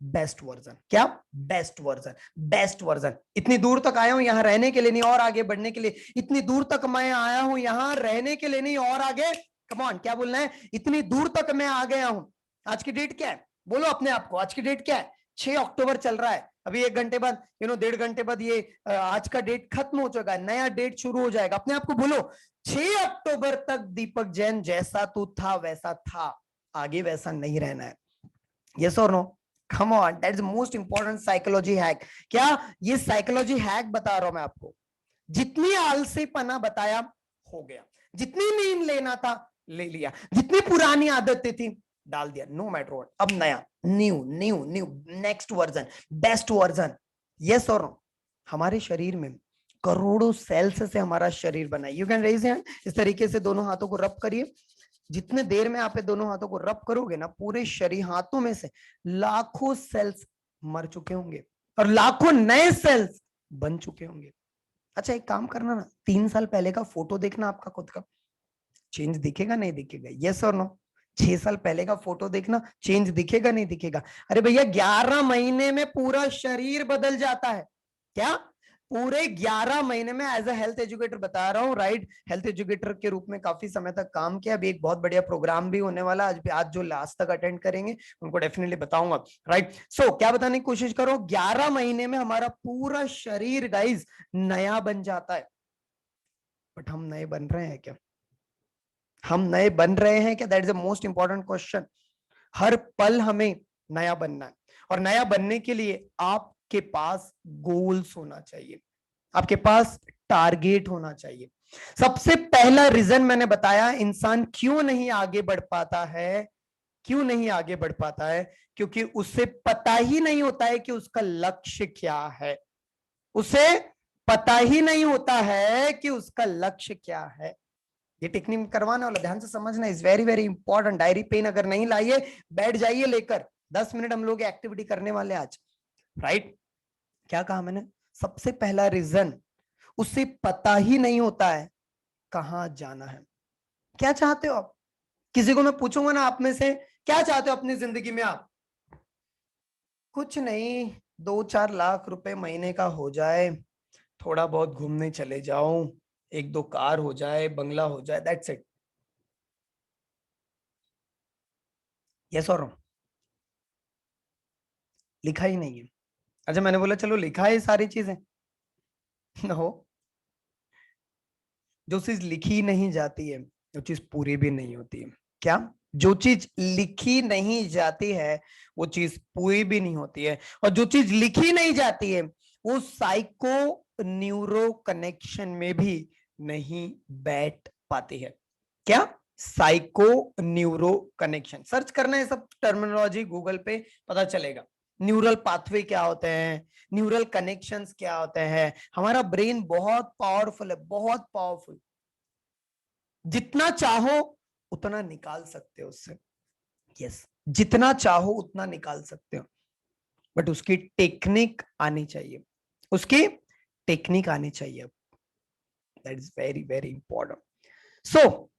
बेस्ट वर्जन। क्या? Best version, best version. इतनी दूर तक आया हूं यहाँ रहने के लिए नहीं, और आगे बढ़ने के लिए। इतनी दूर तक मैं आया हूं यहाँ रहने के लिए नहीं, और आगे, कम ऑन, क्या बोलना है? इतनी दूर तक मैं आ गया हूं। आज की डेट क्या है? बोलो अपने आप को, आज की डेट क्या है? 6 अक्टूबर चल रहा है। अभी 1 घंटे बाद, 1.5 घंटे बाद ये आज का डेट खत्म हो चुका है, नया डेट शुरू हो जाएगा। अपने आप को बोलो, 6 अक्टूबर तक दीपक जैन जैसा तू था वैसा था, आगे वैसा नहीं रहना है। यस और no? Come on, that is most important psychology hack. क्या? ये साइकोलॉजी हैक बता रहा हूं मैं आपको। जितनी आलसीपना बताया, हो गया। जितनी नींद लेना था, ले लिया। जितनी पुरानी आदतें थी, डाल दिया। नो मैटर व्हाट, अब नया, new new new, next version, best version. Yes और नो? हमारे शरीर में करोड़ों सेल्स से हमारा शरीर बना है। यू कैन रेज हैंड, इस तरीके से दोनों हाथों को रब करिए। जितने देर में आप दोनों हाथों को रब करोगे ना, पूरे शरीर, हाथों में से लाखों सेल्स मर चुके होंगे और लाखों नए सेल्स बन चुके होंगे। अच्छा, एक काम करना ना, 3 साल पहले का फोटो देखना आपका खुद का, चेंज दिखेगा नहीं दिखेगा? यस और नो? 6 साल पहले का फोटो देखना, चेंज दिखेगा नहीं दिखेगा? अरे भैया 11 महीने में पूरा शरीर बदल जाता है। क्या? पूरे 11 महीने में। एज अ हेल्थ एजुकेटर बता रहा हूँ, राइट? हेल्थ एजुकेटर के रूप में काफी समय तक काम किया। अभी एक बहुत बढ़िया प्रोग्राम भी होने वाला, आज जो लास्ट तक अटेंड करेंगे उनको डेफिनेटली बताऊंगा, राइट? सो क्या बताने की कोशिश करो, 11 महीने में हमारा पूरा शरीर गाइस नया बन जाता है। बट हम नए बन रहे हैं क्या? हम नए बन रहे हैं क्या? That is the most important question. हर पल हमें नया बनना है, और नया बनने के लिए आपके पास गोल्स होना चाहिए, आपके पास टारगेट होना चाहिए। सबसे पहला रीजन मैंने बताया, इंसान क्यों नहीं आगे बढ़ पाता है? क्यों नहीं आगे बढ़ पाता है? क्योंकि उसे पता ही नहीं होता है कि उसका लक्ष्य क्या है। उसे पता ही नहीं होता है कि उसका लक्ष्य क्या है। ये टेक्निक करवाने वाला, ध्यान से समझना, is very very important. Diary pen अगर नहीं लाइए, बैठ जाइए लेकर, 10 मिनट हम लोग एक्टिविटी करने वाले आज, राइट? क्या कहा मैंने? सबसे पहला रीजन, उसे पता ही नहीं होता है कहां जाना है। क्या चाहते हो आप? किसी को मैं पूछूंगा ना आप में से, क्या चाहते हो अपनी जिंदगी में आप? कुछ नहीं, 2-4 लाख रुपए महीने का हो जाए, थोड़ा बहुत घूमने चले जाऊं, 1-2 कार हो जाए, बंगला हो जाए, दैट्स इट। यस और नो? लिखा ही नहीं है। अच्छा, मैंने बोला चलो लिखा है सारी चीजें। नो, जो चीज लिखी नहीं जाती है वो चीज पूरी भी नहीं होती है। क्या? जो चीज लिखी नहीं जाती है वो चीज पूरी भी नहीं होती है, और जो चीज लिखी नहीं जाती है वो साइको न्यूरो कनेक्शन में भी नहीं बैठ पाती है। क्या? साइको न्यूरो कनेक्शन, सर्च करना है सब टर्मिनोलॉजी गूगल पे, पता चलेगा। न्यूरल पाथवे क्या होते हैं, न्यूरल कनेक्शंस क्या होते हैं। हमारा ब्रेन बहुत पावरफुल है, बहुत पावरफुल। जितना चाहो उतना निकाल सकते हो उससे। यस, जितना चाहो उतना निकाल सकते हो, बट उसकी टेक्निक आनी चाहिए, उसकी टेक्निक आनी चाहिए। That is very very important. So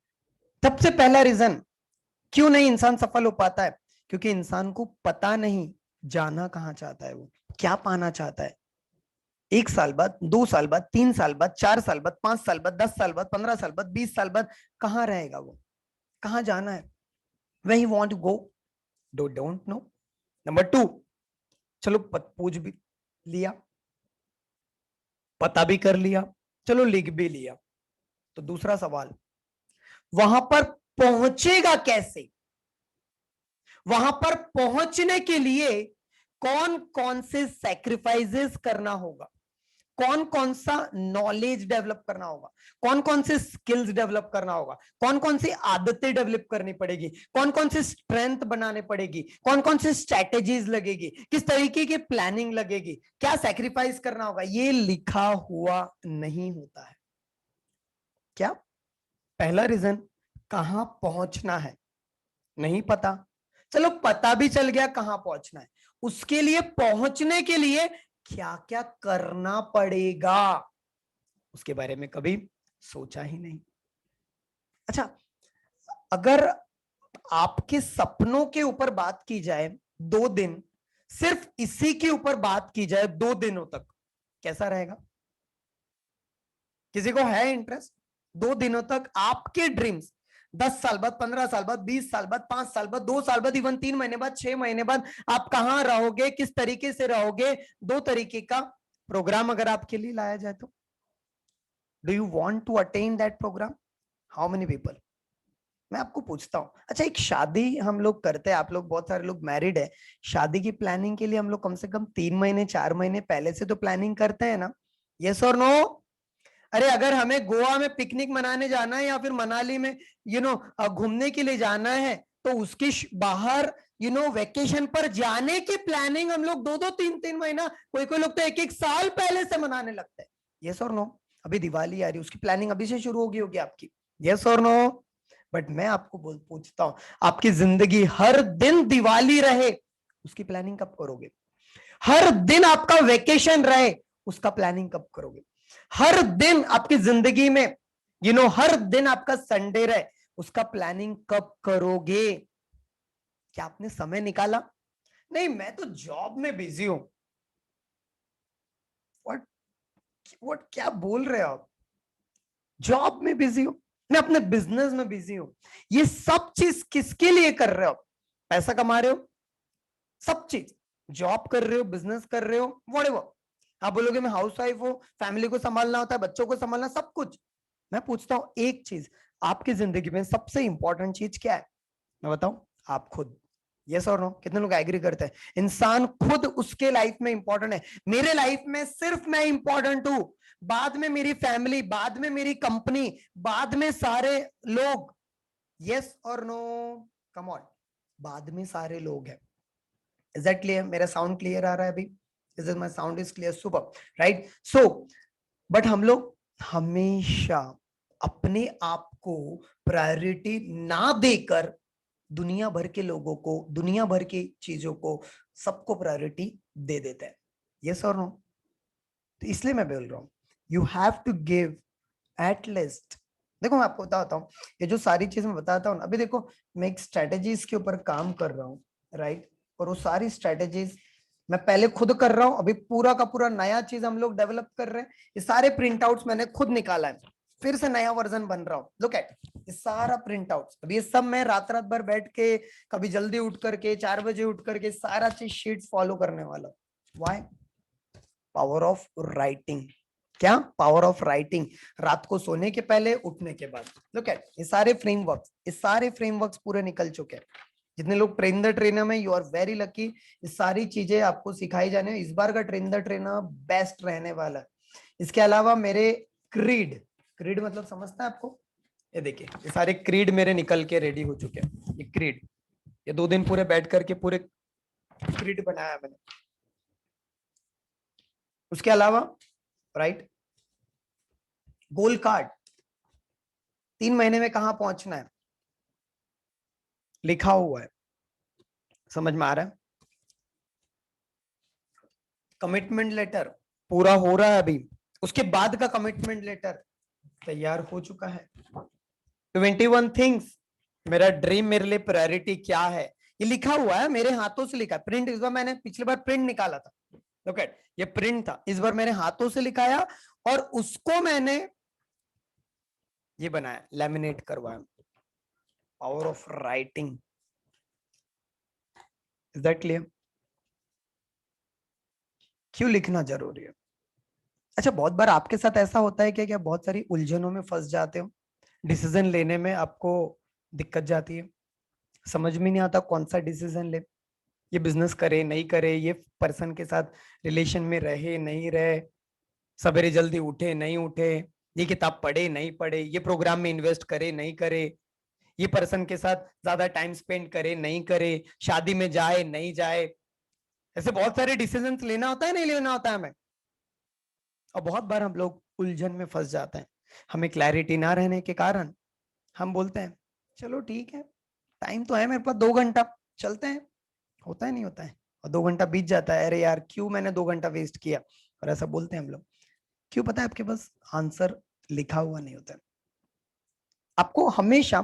सबसे पहला रीजन क्यों नहीं इंसान सफल हो पाता है, क्योंकि इंसान को पता नहीं जाना कहां चाहता है, वो क्या पाना चाहता है। 1 साल बाद, 2 साल बाद, 3 साल बाद, 4 साल बाद, 5 साल बाद, 10 साल बाद, 15 साल बाद, 20 साल बाद कहां रहेगा वो? कहां जाना है? where he want to go? Don't know. Number 2, चलो पूछ भी लिया, पता भी कर लिया, चलो लिख भी लिया, तो दूसरा सवाल, वहां पर पहुंचेगा कैसे? वहां पर पहुंचने के लिए कौन कौन से सैक्रिफाइसेस करना होगा, कौन कौन सा नॉलेज डेवलप करना होगा, कौन कौन से स्किल्स डेवलप करना होगा, कौन कौन सी आदतें डेवलप करनी पड़ेगी, कौन कौन से स्ट्रेंथ बनाने पड़ेगी, कौन कौन से स्ट्रैटेजीज लगेगी, किस तरीके की प्लानिंग लगेगी, क्या सैक्रिफाइस करना होगा, ये लिखा हुआ नहीं होता है। क्या? पहला रीजन, कहां पहुंचना है नहीं पता। चलो पता भी चल गया कहां पहुंचना है, उसके लिए पहुंचने के लिए क्या क्या करना पड़ेगा उसके बारे में कभी सोचा ही नहीं। अच्छा, अगर आपके सपनों के ऊपर बात की जाए 2 दिन, सिर्फ इसी के ऊपर बात की जाए 2 दिनों तक, कैसा रहेगा? किसी को है इंटरेस्ट? 2 दिनों तक आपके ड्रीम्स, 10 साल बाद, 15 साल बाद, 20 साल बाद, 5 साल बाद, 2 साल बाद, इवन 3 महीने बाद, 6 महीने बाद आप कहां रहोगे, किस तरीके से रहोगे, 2 तरीके का प्रोग्राम अगर आपके लिए लाया जाए तो do you want to attain that program? How many people? मैं आपको पूछता हूँ, अच्छा एक शादी हम लोग करते हैं, आप लोग बहुत सारे लोग मैरिड है, शादी की प्लानिंग के लिए हम लोग कम से कम 3 महीने 4 महीने पहले से तो प्लानिंग करते हैं ना? यस और नो? अरे अगर हमें गोवा में पिकनिक मनाने जाना है या फिर मनाली में घूमने के लिए जाना है, तो उसके बाहर वेकेशन पर जाने की प्लानिंग हम लोग 2-2 3-3 महीना, कोई कोई लोग तो 1-1 साल पहले से मनाने लगते हैं। यस और नो? अभी दिवाली आ रही है, उसकी प्लानिंग अभी से शुरू होगी आपकी। यस और नो? बट मैं आपको पूछता हूं, आपकी जिंदगी हर दिन दिवाली रहे उसकी प्लानिंग कब करोगे? हर दिन आपका वेकेशन रहे उसका प्लानिंग कब करोगे? हर दिन आपकी जिंदगी में हर दिन आपका संडे रहे उसका प्लानिंग कब करोगे? क्या आपने समय निकाला? नहीं, मैं तो जॉब में बिजी हूं। व्हाट व्हाट क्या बोल रहे हो आप? जॉब में बिजी हूं, मैं अपने बिजनेस में बिजी हूं। ये सब चीज किसके लिए कर रहे हो? पैसा कमा रहे हो, सब चीज, जॉब कर रहे हो, बिजनेस कर रहे हो, व्हाटएवर। आप बोलोगे मैं हाउस वाइफ हूं, फैमिली को संभालना होता है, बच्चों को संभालना, सब कुछ। मैं पूछता हूं एक चीज, आपकी जिंदगी में सबसे इंपॉर्टेंट चीज क्या है? मैं बताऊं, आप खुद। यस और नो? कितने लोग एग्री करते हैं? इंसान खुद उसके लाइफ में इंपॉर्टेंट है। मेरे लाइफ में सिर्फ मैं इंपॉर्टेंट हूं, बाद में मेरी फैमिली, बाद में मेरी कंपनी, बाद में सारे लोग। यस और नो? कम ऑन, बाद में सारे लोग हैं। Is that clear? मेरा साउंड क्लियर आ रहा है अभी? Is it my sound is clear? Super, right? So but हम लोग हमेशा अपने आप को प्रायोरिटी ना देकर दुनिया भर के लोगों को, दुनिया भर की चीजों को, सबको प्रायोरिटी दे देते हैं। यस और नो? तो इसलिए मैं बोल रहा हूं, you have to give at least. देखो मैं आपको बताता हूँ, ये जो सारी चीज मैं बताता हूँ, अभी देखो मैं एक स्ट्रेटेजीज के ऊपर काम कर रहा हूँ, राइट? और वो सारी स्ट्रेटेजीज मैं पहले खुद कर रहा हूँ, अभी पूरा का पूरा नया चीज हम लोग डेवलप कर रहे हैं। ये सारे प्रिंट आउट्स मैंने खुद निकाला है, फिर से नया वर्जन बन रहा हूँ। लुक एट, ये सारा प्रिंट आउट्स, अभी ये सब मैं रात रात भर बैठ के, कभी जल्दी उठ करके 4 बजे उठ करके सारा चीज शीट्स फॉलो करने वाला। व्हाई? Power of writing. क्या? Power of writing. रात को सोने के पहले, उठने के बाद। लुक एट, ये सारे फ्रेमवर्क्स, ये सारे फ्रेमवर्क्स पूरे निकल चुके हैं। जितने लोग ट्रेन द ट्रेनर में, यू आर वेरी लकी। ये सारी चीजें आपको सिखाई जाने, इस बार का ट्रेन द ट्रेनर बेस्ट रहने वाला है। इसके अलावा मेरे क्रीड, क्रीड मतलब समझता है आपको? ये देखिए, ये सारे क्रीड मेरे निकल के रेडी हो चुके हैं। ये क्रीड, ये 2 दिन पूरे बैठ करके पूरे क्रीड बनाया मैंने। उसके अलावा राइट, गोल कार्ड, 3 महीने में कहां पहुंचना है लिखा हुआ है। समझ में आ रहा है? कमिटमेंट लेटर पूरा हो रहा है अभी, उसके बाद का कमिटमेंट लेटर तैयार हो चुका है। 21 थिंग्स, मेरा ड्रीम, मेरे लिए प्रायोरिटी क्या है, ये लिखा हुआ है, मेरे हाथों से लिखा। प्रिंट इस बार मैंने, पिछली बार प्रिंट निकाला था, ओके, ये प्रिंट था, इस बार मेरे हाथों से लिखाया और उसको मैंने ये बनाया, लैमिनेट करवाया। Power of writing. Is that clear? क्यों लिखना जरूरी है? अच्छा, बहुत बार आपके साथ ऐसा होता है क्या, बहुत सारी उलझनों में फंस जाते हो, डिसीजन लेने में आपको दिक्कत जाती है, समझ में नहीं आता कौन सा डिसीजन ले, ये बिजनेस करे नहीं करे, ये पर्सन के साथ रिलेशन में रहे नहीं रहे, सवेरे जल्दी उठे नहीं उठे, ये किताब पढ़े नहीं पढ़े, ये प्रोग्राम में इन्वेस्ट करे नहीं करे, ये पर्सन के साथ ज्यादा टाइम स्पेंड करे नहीं करे, शादी में जाए नहीं जाए। ऐसे बहुत सारे डिसीजंस लेना होता है, नहीं लेना होता है हमें। और बहुत बार हम लोग उलझन में फंस जाते हैं, हमें क्लैरिटी ना रहने के कारण हम बोलते हैं चलो ठीक है, टाइम तो है मेरे पास 2 घंटा, चलते हैं। होता है नहीं होता है, और 2 घंटा बीत जाता है, अरे यार क्यों मैंने 2 घंटा वेस्ट किया। और ऐसा बोलते हैं हम लोग, क्यों? पता है आपके पास आंसर लिखा हुआ नहीं होता है। आपको हमेशा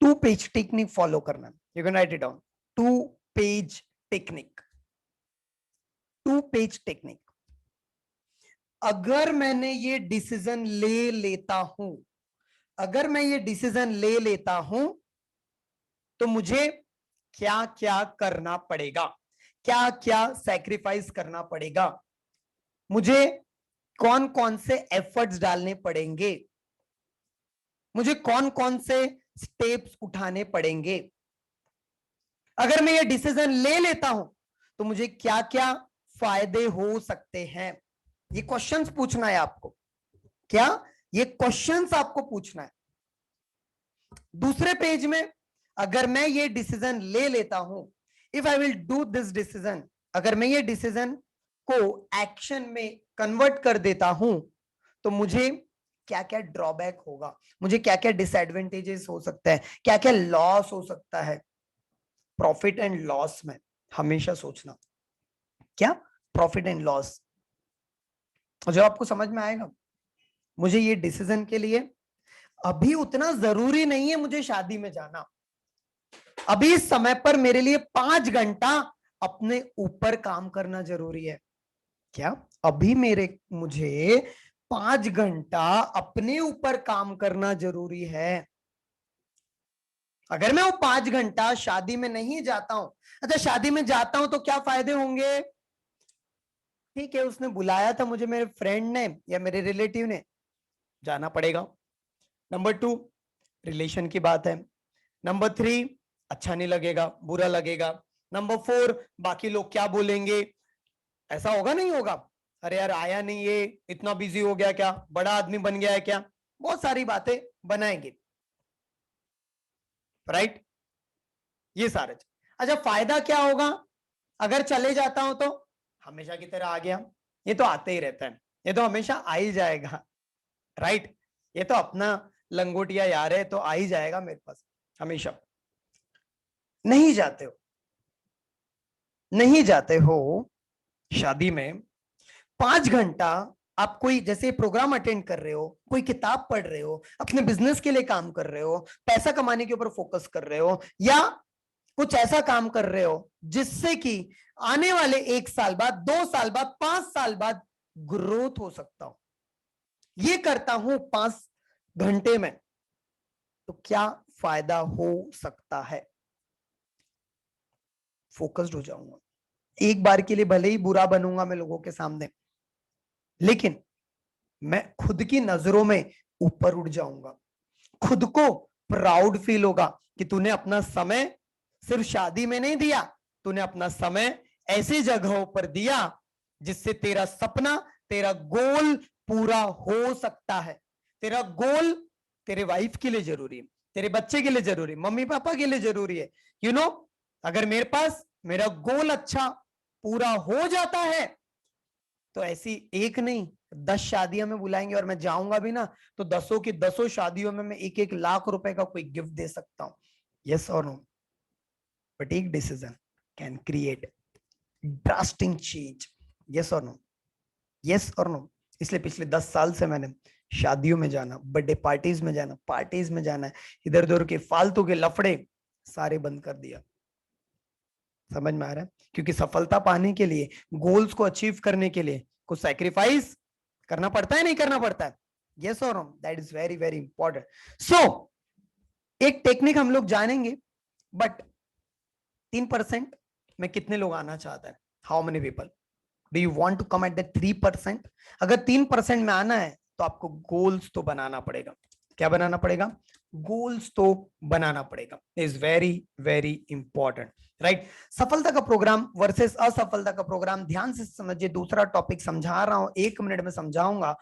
2 पेज टेक्निक फॉलो करना है। You can write it down, 2 page technique. 2 page technique. अगर मैंने ये डिसीजन ले लेता हूं, अगर मैं ये डिसीजन ले लेता हूं, तो मुझे क्या क्या करना पड़ेगा, क्या क्या सैक्रिफाइस करना पड़ेगा, मुझे कौन कौन से एफर्ट्स डालने पड़ेंगे, मुझे कौन कौन से स्टेप्स उठाने पड़ेंगे। अगर मैं ये डिसीजन ले लेता हूं तो मुझे क्या क्या फायदे हो सकते हैं। ये क्वेश्चंस पूछना है आपको। क्या? ये क्वेश्चंस आपको पूछना है। दूसरे पेज में, अगर मैं ये डिसीजन ले लेता हूं, if I will do this decision, अगर मैं ये डिसीजन को एक्शन में कन्वर्ट कर देता हूं, तो मुझे क्या क्या ड्रॉबैक होगा, मुझे क्या क्या डिसएडवांटेजेस हो सकता है, क्या क्या लॉस हो सकता है। प्रॉफिट एंड लॉस में हमेशा सोचना, क्या प्रॉफिट एंड लॉस। और जब आपको समझ में आएगा मुझे ये डिसीजन के लिए अभी उतना जरूरी नहीं है मुझे शादी में जाना, अभी इस समय पर मेरे लिए 5 घंटा अपने ऊपर काम करना जरूरी है। क्या अभी मुझे 5 घंटा अपने ऊपर काम करना जरूरी है। अगर मैं वो 5 घंटा शादी में नहीं जाता हूं, अच्छा शादी में जाता हूं तो क्या फायदे होंगे? ठीक है, उसने बुलाया था मुझे, मेरे फ्रेंड ने या मेरे रिलेटिव ने, जाना पड़ेगा। नंबर 2, रिलेशन की बात है। नंबर 3, अच्छा नहीं लगेगा, बुरा लगेगा। नंबर 4, बाकी लोग क्या बोलेंगे, ऐसा होगा नहीं होगा, अरे यार आया नहीं, ये इतना बिजी हो गया क्या, बड़ा आदमी बन गया है क्या, बहुत सारी बातें बनाएंगे, राइट? ये सारे। अच्छा फायदा क्या होगा अगर चले जाता हूं तो? हमेशा की तरह आ गया, ये तो आते ही रहता है, ये तो हमेशा आ ही जाएगा, राइट? ये तो अपना लंगोटिया यार है, तो आ ही जाएगा मेरे पास हमेशा। नहीं जाते हो, नहीं जाते हो शादी में, 5 घंटा आप कोई जैसे प्रोग्राम अटेंड कर रहे हो, कोई किताब पढ़ रहे हो, अपने बिजनेस के लिए काम कर रहे हो, पैसा कमाने के ऊपर फोकस कर रहे हो, या कुछ ऐसा काम कर रहे हो जिससे कि आने वाले 1 साल बाद, 2 साल बाद, 5 साल बाद ग्रोथ हो सकता हो, ये करता हूं 5 घंटे में, तो क्या फायदा हो सकता है? फोकस्ड हो जाऊंगा, एक बार के लिए भले ही बुरा बनूंगा मैं लोगों के सामने, लेकिन मैं खुद की नजरों में ऊपर उठ जाऊंगा, खुद को प्राउड फील होगा कि तूने अपना समय सिर्फ शादी में नहीं दिया, तूने अपना समय ऐसी जगहों पर दिया जिससे तेरा सपना, तेरा गोल पूरा हो सकता है। तेरा गोल तेरे वाइफ के लिए जरूरी है, तेरे बच्चे के लिए जरूरी है, मम्मी पापा के लिए जरूरी है। यू नो, अगर मेरे पास मेरा गोल अच्छा पूरा हो जाता है तो ऐसी एक नहीं 10 शादियां में बुलाएंगे और मैं जाऊंगा भी ना, तो 10 की 10 शादियों में मैं 1-1 लाख रुपए का कोई गिफ्ट दे सकता हूं। यस और नो? बट एक decision can create drastic change. Yes और नो? यस और नो? इसलिए पिछले 10 साल से मैंने शादियों में जाना, बर्थडे पार्टीज में जाना, पार्टीज में जाना है, इधर उधर के फालतू के लफड़े सारे बंद कर दिया। समझ में आ रहा है? क्योंकि सफलता पाने के लिए, गोल्स को अचीव करने के लिए कुछ सैक्रिफाइस करना पड़ता है, नहीं करना पड़ता है? यस और no? That is very very important. So एक टेक्निक हम लोग जानेंगे, बट 3% में कितने लोग आना चाहते हैं? How many people do you want to come at the 3%? अगर 3% में आना है तो आपको गोल्स तो बनाना पड़ेगा। क्या बनाना पड़ेगा? गोल्स तो बनाना पड़ेगा। Is very very important, right? सफलता का प्रोग्राम वर्सेस असफलता का प्रोग्राम, ध्यान से समझिए, दूसरा टॉपिक समझा रहा हूं, 1 मिनट में समझाऊंगा।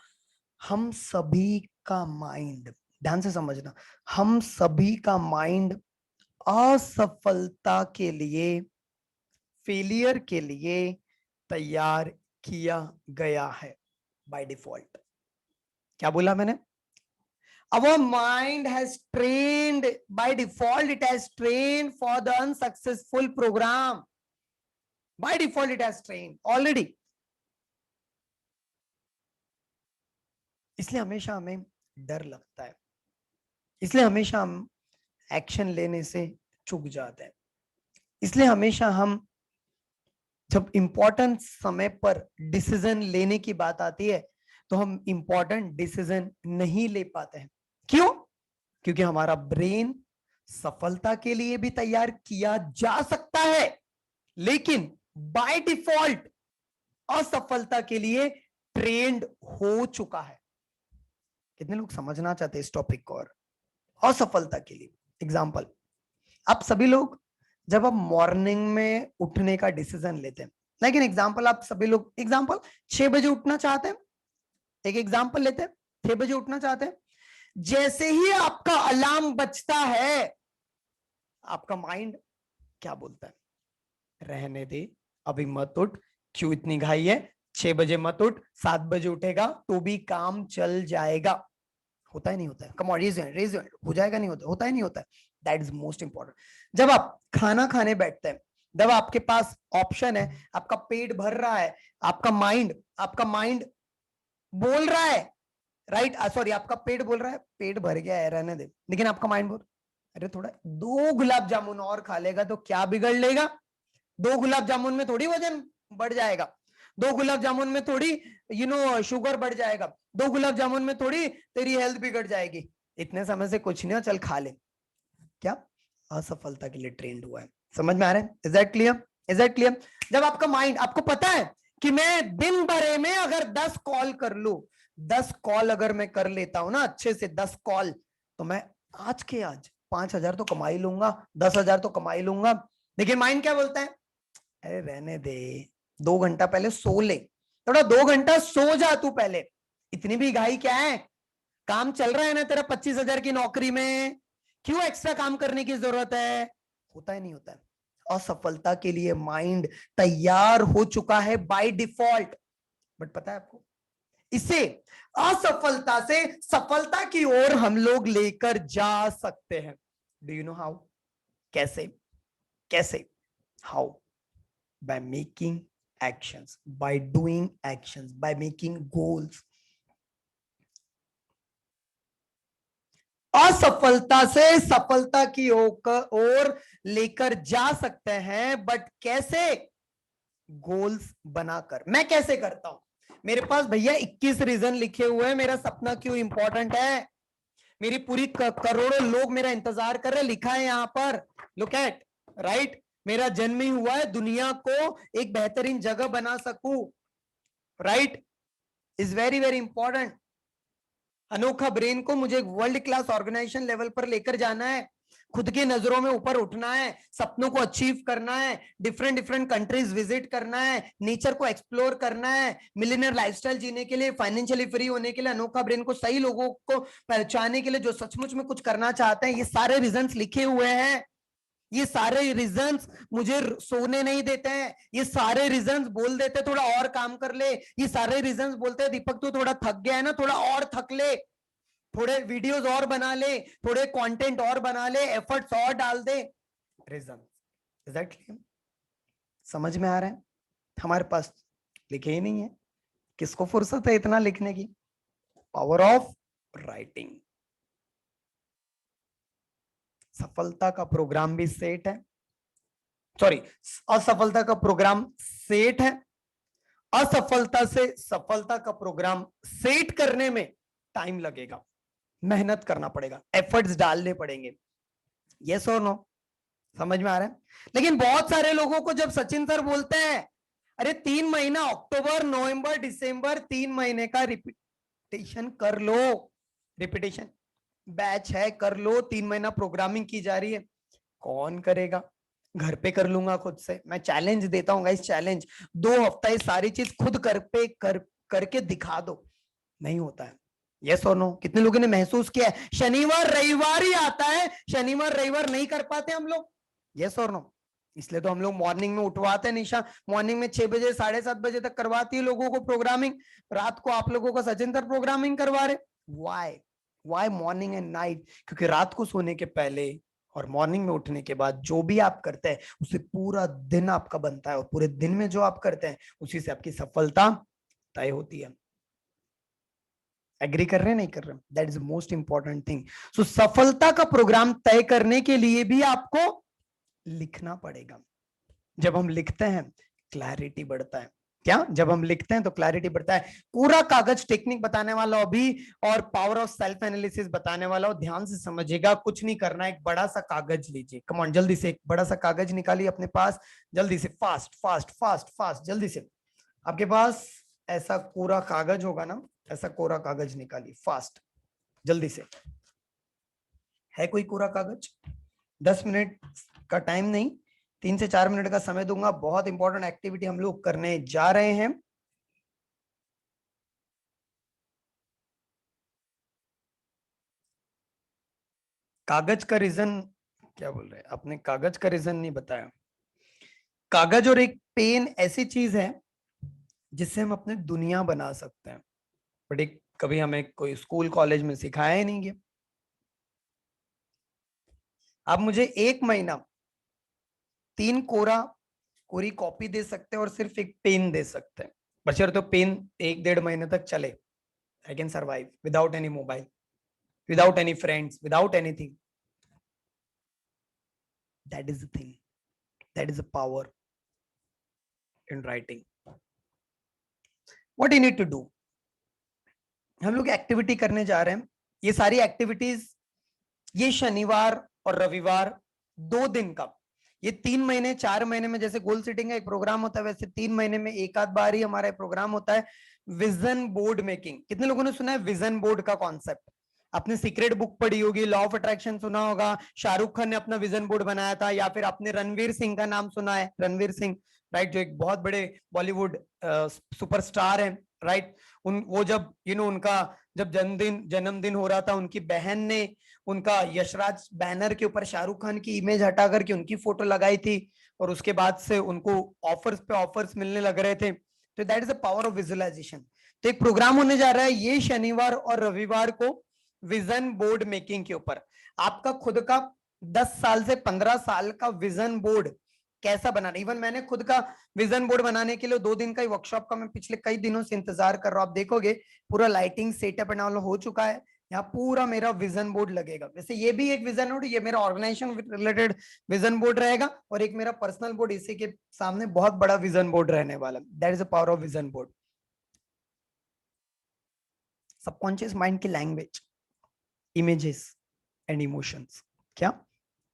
हम सभी का माइंड, ध्यान से समझना, हम सभी का माइंड असफलता के लिए, फेलियर के लिए तैयार किया गया है बाय डिफॉल्ट। क्या बोला मैंने? Our mind has trained by default, it has trained for the unsuccessful program. By default it has trained already. इसलिए हमेशा हमें डर लगता है, इसलिए हमेशा हम एक्शन लेने से चूक जाते हैं, इसलिए हमेशा हम जब इंपॉर्टेंट समय पर डिसीजन लेने की बात आती है तो हम इंपॉर्टेंट डिसीजन नहीं ले पाते हैं। क्यों? क्योंकि हमारा ब्रेन सफलता के लिए भी तैयार किया जा सकता है, लेकिन बाय डिफॉल्ट असफलता के लिए ट्रेंड हो चुका है। कितने लोग समझना चाहते हैं इस टॉपिक को? और असफलता के लिए एग्जाम्पल, आप सभी लोग जब आप मॉर्निंग में उठने का डिसीजन लेते हैं, लेकिन एग्जाम्पल, आप सभी लोग एग्जाम्पल 6 बजे उठना चाहते हैं, एक एग्जाम्पल लेते हैं, 6 बजे उठना चाहते हैं, जैसे ही आपका अलार्म बजता है आपका माइंड क्या बोलता है? रहने दे, अभी मत उठ, क्यों इतनी घाई है, 6 बजे मत उठ, 7 बजे उठेगा तो भी काम चल जाएगा। होता है नहीं होता है? कम ऑन रेज हैंड, हो जाएगा नहीं होता? होता है नहीं होता है? That is most important. जब आप खाना खाने बैठते हैं, जब आपके पास ऑप्शन है, आपका पेट भर रहा है, आपका माइंड बोल रहा है राइट, सॉरी आपका पेट बोल रहा है पेट भर गया है रहने दे, लेकिन आपका माइंड बोल अरे थोड़ा 2 गुलाब जामुन और खा लेगा तो क्या बिगड़ लेगा, 2 गुलाब जामुन में थोड़ी वजन बढ़ जाएगा, 2 गुलाब जामुन में थोड़ी शुगर बढ़ जाएगा, 2 गुलाब जामुन में थोड़ी तेरी हेल्थ बिगड़ जाएगी, इतने समय से कुछ नहीं हो, चल खा ले। क्या असफलता के लिए ट्रेंड हुआ है। समझ में आ रहा है? Is that clear? Is that clear? जब आपका माइंड, आपको पता है कि मैं दिन भर में अगर 10 कॉल कर लू, 10 कॉल अगर मैं कर लेता हूं ना अच्छे से 10 कॉल, तो मैं आज के आज 5,000 तो कमा ही लूंगा, 10,000 तो कमा ही लूंगा। लेकिन माइंड क्या बोलता है, अरे रहने दे, 2 घंटा पहले सो ले, थोड़ा 2 घंटा सो जा तू पहले, इतनी भी घाई क्या है, काम चल रहा है ना तेरा 25,000 की नौकरी में, क्यों एक्स्ट्रा काम करने की जरूरत है। होता ही नहीं होता है। असफलता के लिए माइंड तैयार हो चुका है बाय डिफॉल्ट। बट पता है आपको, इसे असफलता से सफलता की ओर हम लोग लेकर जा सकते हैं। Do you know how? कैसे? कैसे? How? By making actions, by doing actions, by making goals. असफलता से सफलता की ओर लेकर जा सकते हैं, बट कैसे? गोल्स बनाकर। मैं कैसे करता हूं? मेरे पास भैया 21 रीजन लिखे हुए हैं मेरा सपना क्यों इंपॉर्टेंट है, मेरी पूरी करोड़ों लोग मेरा इंतजार कर रहे हैं, लिखा है यहां पर, लुक एट, राइट। मेरा जन्म ही हुआ है दुनिया को एक बेहतरीन जगह बना सकूं, right, is very very important. अनोखा ब्रेन को मुझे वर्ल्ड क्लास ऑर्गेनाइजेशन लेवल पर लेकर जाना है, खुद की नजरों में ऊपर उठना है, सपनों को अचीव करना है, डिफरेंट डिफरेंट कंट्रीज विजिट करना है, नेचर को एक्सप्लोर करना है, मिलियनर लाइफस्टाइल जीने के लिए, फाइनेंशियली फ्री होने के लिए, अनोखा ब्रेन को सही लोगों को पहचानने के लिए जो सचमुच में कुछ करना चाहते हैं। ये सारे रीजंस लिखे हुए हैं, ये सारे रीजंस मुझे सोने नहीं देते हैं, ये सारे रीजंस बोल देते थोड़ा और काम कर ले, ये सारे रीजंस बोलते हैं दीपक तू थोड़ा थक गया है ना, थोड़ा और थक ले, थोड़े वीडियोस और बना ले, थोड़े कंटेंट और बना ले, एफर्ट्स और डाल दे। Reason, is that clear? समझ में आ रहा है? हमारे पास लिखे ही नहीं है, किसको फुर्सत है इतना लिखने की? Power of writing. सफलता का प्रोग्राम भी सेट है, सॉरी, असफलता का प्रोग्राम सेट है, असफलता से सफलता का प्रोग्राम सेट करने में टाइम लगेगा, मेहनत करना पड़ेगा, एफर्ट्स डालने पड़ेंगे। यस और नो? समझ में आ रहा है? लेकिन बहुत सारे लोगों को जब सचिन सर बोलते हैं अरे 3 महीना अक्टूबर नवंबर दिसंबर 3 महीने का रिपीटेशन कर लो, रिपीटेशन बैच है कर लो, 3 महीना प्रोग्रामिंग की जा रही है, कौन करेगा? घर पे कर लूंगा खुद से। मैं चैलेंज देता हूँ गाइस, चैलेंज, 2 हफ्ता ये सारी चीज खुद करके दिखा दो। नहीं होता है। यस और नो? कितने लोगों ने महसूस किया है शनिवार रविवार ही आता है, शनिवार रविवार नहीं कर पाते हम लोग? यस और नो? इसलिए तो हम लोग मॉर्निंग में उठवाते हैं, निशा मॉर्निंग में 6 बजे 7:30 बजे तक करवाती है लोगों को प्रोग्रामिंग, रात को आप लोगों को सचिन सर प्रोग्रामिंग करवा रहे। Why morning and night? क्योंकि रात को सोने के पहले और मॉर्निंग में उठने के बाद जो भी आप करते हैं उससे पूरा दिन आपका बनता है, और पूरे दिन में जो आप करते हैं उसी से आपकी सफलता तय होती है। एग्री कर रहे हैं? नहीं कर रहे? That is most important thing. So सफलता का प्रोग्राम तय करने के लिए भी आपको लिखना पड़ेगा। जब हम लिखते हैं क्लैरिटी बढ़ता है। क्या? जब हम लिखते हैं तो क्लैरिटी बढ़ता है। पूरा कागज टेक्निक बताने वाला अभी, और पावर ऑफ सेल्फ एनालिसिस बताने वाला हो, ध्यान से समझिएगा। कुछ नहीं करना, एक बड़ा सा कागज लीजिए, कम ऑन जल्दी से एक बड़ा सा कागज निकालिए अपने पास, जल्दी से, फास्ट फास्ट फास्ट फास्ट, जल्दी से। आपके पास ऐसा कोरा कागज होगा ना, ऐसा कोरा कागज निकालिए फास्ट, जल्दी से। है कोई कोरा कागज? 10 मिनट का टाइम नहीं, 3 से 4 मिनट का समय दूंगा। बहुत इंपॉर्टेंट एक्टिविटी हम लोग करने जा रहे हैं। कागज का रीजन क्या बोल रहे हैं? आपने कागज का रीजन नहीं बताया। कागज और एक पेन ऐसी चीज है जिससे हम अपने दुनिया बना सकते हैं, बट एक कभी हमें कोई स्कूल कॉलेज में सिखाया ही नहीं गया। आप मुझे 1 महीना 3 कोरी कॉपी दे सकते हैं और सिर्फ एक पेन दे सकते हैं, बशर्ते तो पेन 1-1.5 महीने तक चले। I can survive without any mobile, without any friends, without anything. That is the thing. That is the power in writing. What you need to do? हम लोग एक्टिविटी करने जा रहे हैं. ये सारी एक्टिविटीज ये शनिवार और रविवार 2 दिन का, ये 3 महीने 4 महीने में जैसे गोल सेटिंग का एक प्रोग्राम होता है, वैसे 3 महीने में एक आध बार ही हमारा प्रोग्राम होता है विजन बोर्ड मेकिंग. कितने लोगों ने सुना है विजन बोर्ड का कॉन्सेप्ट? आपने सीक्रेट बुक पढ़ी होगी, लॉ ऑफ अट्रैक्शन सुना होगा, शाहरुख खान ने अपना विजन बोर्ड बनाया था, या फिर आपने रणवीर सिंह का नाम सुना है, रणवीर सिंह, राइट, जो एक बहुत बड़े बॉलीवुड सुपरस्टार है, राइट. वो जब उनका जब जन्मदिन हो रहा था, उनकी बहन ने उनका यशराज बैनर के ऊपर शाहरुख खान की इमेज हटा करके उनकी फोटो लगाई थी, और उसके बाद से उनको ऑफर्स पे ऑफर्स मिलने लग रहे थे. तो that is the power of visualization. तो एक प्रोग्राम होने जा रहा है ये शनिवार और रविवार को विजन बोर्ड मेकिंग के ऊपर. आपका खुद का 10 साल से 15 साल का विजन बोर्ड कैसा बनाना. इवन मैंने खुद का विजन बोर्ड बनाने के लिए 2 दिन का ही वर्कशॉप का मैं पिछले कई दिनों से इंतजार कर रहा हूं. आप देखोगे पूरा लाइटिंग सेटअप एंड ऑल हो चुका है. यहाँ पूरा मेरा विजन बोर्ड लगेगा. वैसे ये भी एक विजन बोर्ड, ये मेरा ऑर्गेनाइजेशन रिलेटेड विजन बोर्ड रहेगा, और एक मेरा पर्सनल बोर्ड इसी के सामने बहुत बड़ा विजन बोर्ड रहने वाला. That is the power of vision board. Subconscious mind की लैंग्वेज, इमेजेस एंड इमोशंस. क्या?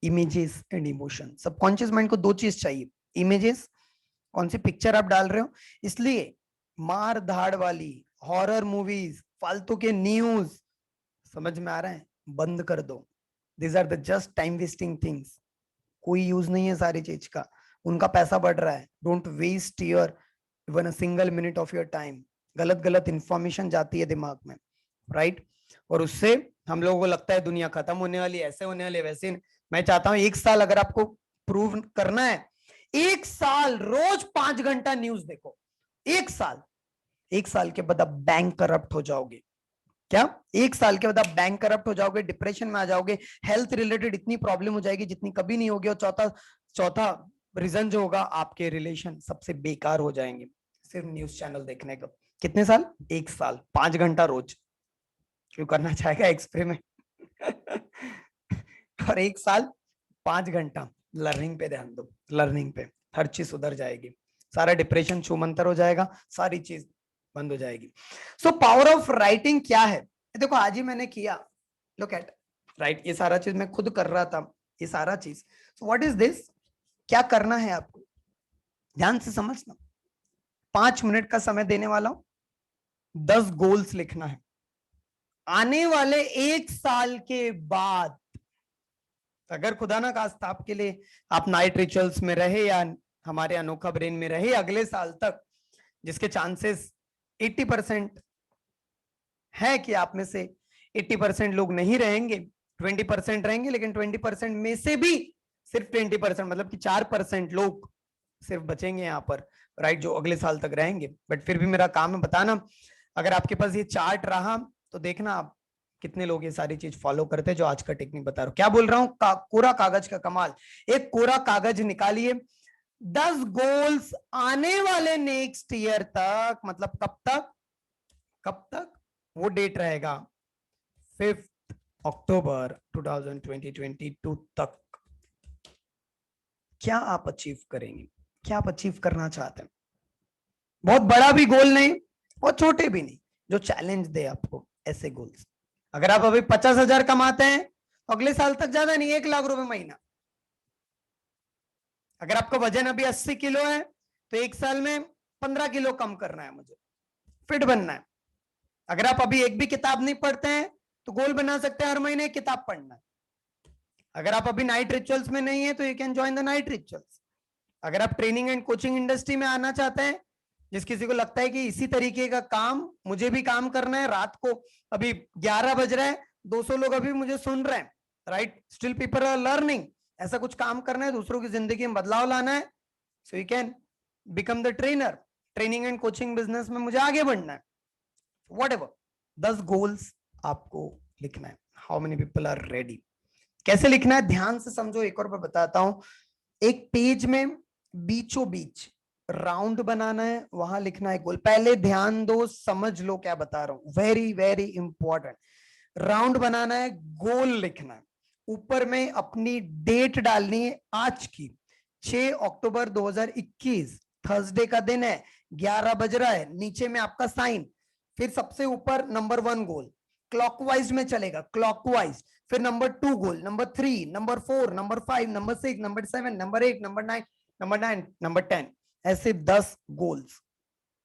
Images and emotion. Subconscious mind को 2 चीज चाहिए. इमेजेस, कौन सी पिक्चर आप डाल रहे हो, इसलिए मार धाड़ वाली हॉरर मूवीज, फालतू के न्यूज, समझ में आ रहा है, बंद कर दो. This are the just time wasting things. कोई यूज नहीं है सारी चीज का. उनका पैसा बढ़ रहा है. Don't waste your even a single minute of your time. गलत गलत इंफॉर्मेशन जाती है दिमाग में, राइट. और उससे हम लोगों को लगता है दुनिया खत्म होने वाली, ऐसे होने वाली, वैसे. मैं चाहता हूं 1 साल अगर आपको प्रूव करना है, 1 साल रोज 5 घंटा न्यूज देखो. 1 साल. 1 साल के बाद आप बैंक करप्ट हो जाओगे. क्या? 1 साल के बाद आप बैंक करप्ट हो जाओगे, डिप्रेशन में आ जाओगे, हेल्थ रिलेटेड इतनी प्रॉब्लम हो जाएगी जितनी कभी नहीं होगी. और चौथा रीजन जो होगा, आपके रिलेशन सबसे बेकार हो जाएंगे सिर्फ न्यूज चैनल देखने का. कितने साल? 1 साल, 5 घंटा रोज. क्यों करना चाहेगा एक्सपेरिमेंट? और 1 साल 5 घंटा लर्निंग पे ध्यान दो. लर्निंग पे हर चीज सुधर जाएगी. सारा डिप्रेशन छूमंतर हो जाएगा, सारी चीज बंद हो जाएगी. सो पावर ऑफ राइटिंग क्या है? देखो आज ही मैंने किया. लुक एट, राइट, ये सारा चीज मैं खुद कर रहा था, ये सारा चीज. So what is this? क्या करना है आपको? ध्यान से समझना. 5 मिनट का समय देने वाला हूं. 10 गोल्स लिखना है. आने वाले 1 साल के बाद, अगर खुदा ना खास्ता आपके लिए आप नाइट रिचुअल्स में रहे या हमारे अनोखा ब्रेन में रहे अगले साल तक, जिसके चांसेस 80% है कि आप में से 80% लोग नहीं रहेंगे, 20% रहेंगे, लेकिन 20% में से भी सिर्फ 20%, मतलब कि 4% लोग सिर्फ बचेंगे यहाँ पर, राइट, जो अगले साल तक रहेंगे. बट फिर भी मेरा काम है बताना. अगर आपके पास ये चार्ट रहा तो देखना आप कितने लोग ये सारी चीज फॉलो करते हैं जो आज का टेक्निक बता रहा हूं. क्या बोल रहा हूं? कोरा कागज का कमाल. एक कोरा कागज निकालिए. 10 गोल्स आने वाले नेक्स्ट ईयर तक, मतलब कब तक? कब तक? वो डेट रहेगा 5 अक्टूबर 2022 तक. क्या आप अचीव करेंगे? क्या आप अचीव करना चाहते हैं? बहुत बड़ा भी गोल नहीं, बहुत छोटे भी नहीं, जो चैलेंज दे आपको, ऐसे गोल्स. अगर आप अभी 50,000 कमाते हैं तो अगले साल तक ज्यादा नहीं, 1 लाख रुपए महीना. अगर आपका वजन अभी 80 किलो है तो 1 साल में 15 किलो कम करना है, मुझे फिट बनना है. अगर आप अभी एक भी किताब नहीं पढ़ते हैं तो गोल बना सकते हैं हर महीने किताब पढ़ना है. अगर आप अभी नाइट रिचुअल्स में नहीं है तो you can join the night rituals. अगर आप ट्रेनिंग एंड कोचिंग इंडस्ट्री में आना चाहते हैं, जिस किसी को लगता है कि इसी तरीके का काम मुझे भी काम करना है, रात को अभी 11 बज रहा है, 200 लोग अभी मुझे सुन रहे हैं, right, still people are learning, ऐसा कुछ काम करना है, दूसरों की जिंदगी में बदलाव लाना है, so you can become the trainer. Training and coaching business में मुझे आगे बढ़ना है, व्हाटएवर. 10 गोल्स आपको लिखना है. How many people are ready? कैसे लिखना है ध्यान से समझो. एक और बार बताता हूं. एक पेज में बीचों बीच राउंड बनाना है वहां लिखना है गोल। पहले ध्यान दो, समझ लो क्या बता रहा हूं, वेरी वेरी इंपॉर्टेंट। राउंड बनाना है, गोल लिखना है, ऊपर में अपनी डेट डालनी है आज की, 6 अक्टूबर 2021, थर्सडे का दिन है, 11 बज रहा है, नीचे में आपका साइन, फिर सबसे ऊपर नंबर 1 गोल, क्लॉकवाइज में चलेगा, क्लॉकवाइज, फिर number 2 goal, number 3, number 4, number 5, number 6, number 7, number 8, number 9, number 10, ऐसे 10 गोल्स।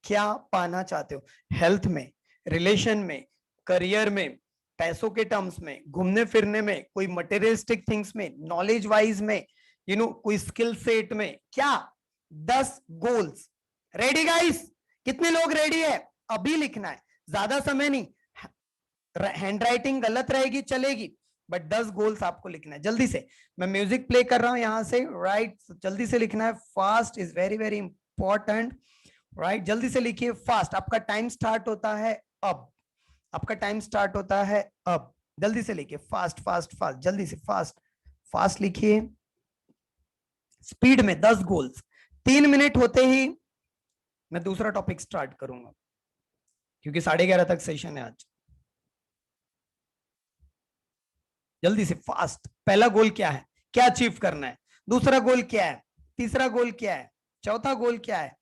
क्या पाना चाहते हो हेल्थ में, रिलेशन में, करियर में, पैसों के टर्म्स में, घूमने फिरने में, कोई मटेरियलिस्टिक थिंग्स में, नॉलेज वाइज में, कोई स्किल सेट में, क्या 10 गोल्स। Ready guys? कितने लोग रेडी है? अभी लिखना है, ज्यादा समय नहीं, हैंड राइटिंग गलत रहेगी चलेगी, बट 10 गोल्स आपको लिखना है जल्दी से। मैं म्यूजिक प्ले कर रहा हूं यहां से, राइट? जल्दी से लिखना है, fast is very very important, right? जल्दी से लिखिए फास्ट, आपका टाइम स्टार्ट होता है अब, आपका टाइम स्टार्ट होता है अब। जल्दी से लिखिए, फास्ट फास्ट फास्ट, जल्दी से फास्ट फास्ट लिखिए, स्पीड में 10 गोल्स। 3 मिनट होते ही मैं दूसरा टॉपिक स्टार्ट करूंगा, क्योंकि 11:30 तक सेशन है आज। जल्दी से फास्ट। पहला गोल क्या है, क्या अचीव करना है? दूसरा गोल क्या है? तीसरा गोल क्या है? चौथा गोल क्या है?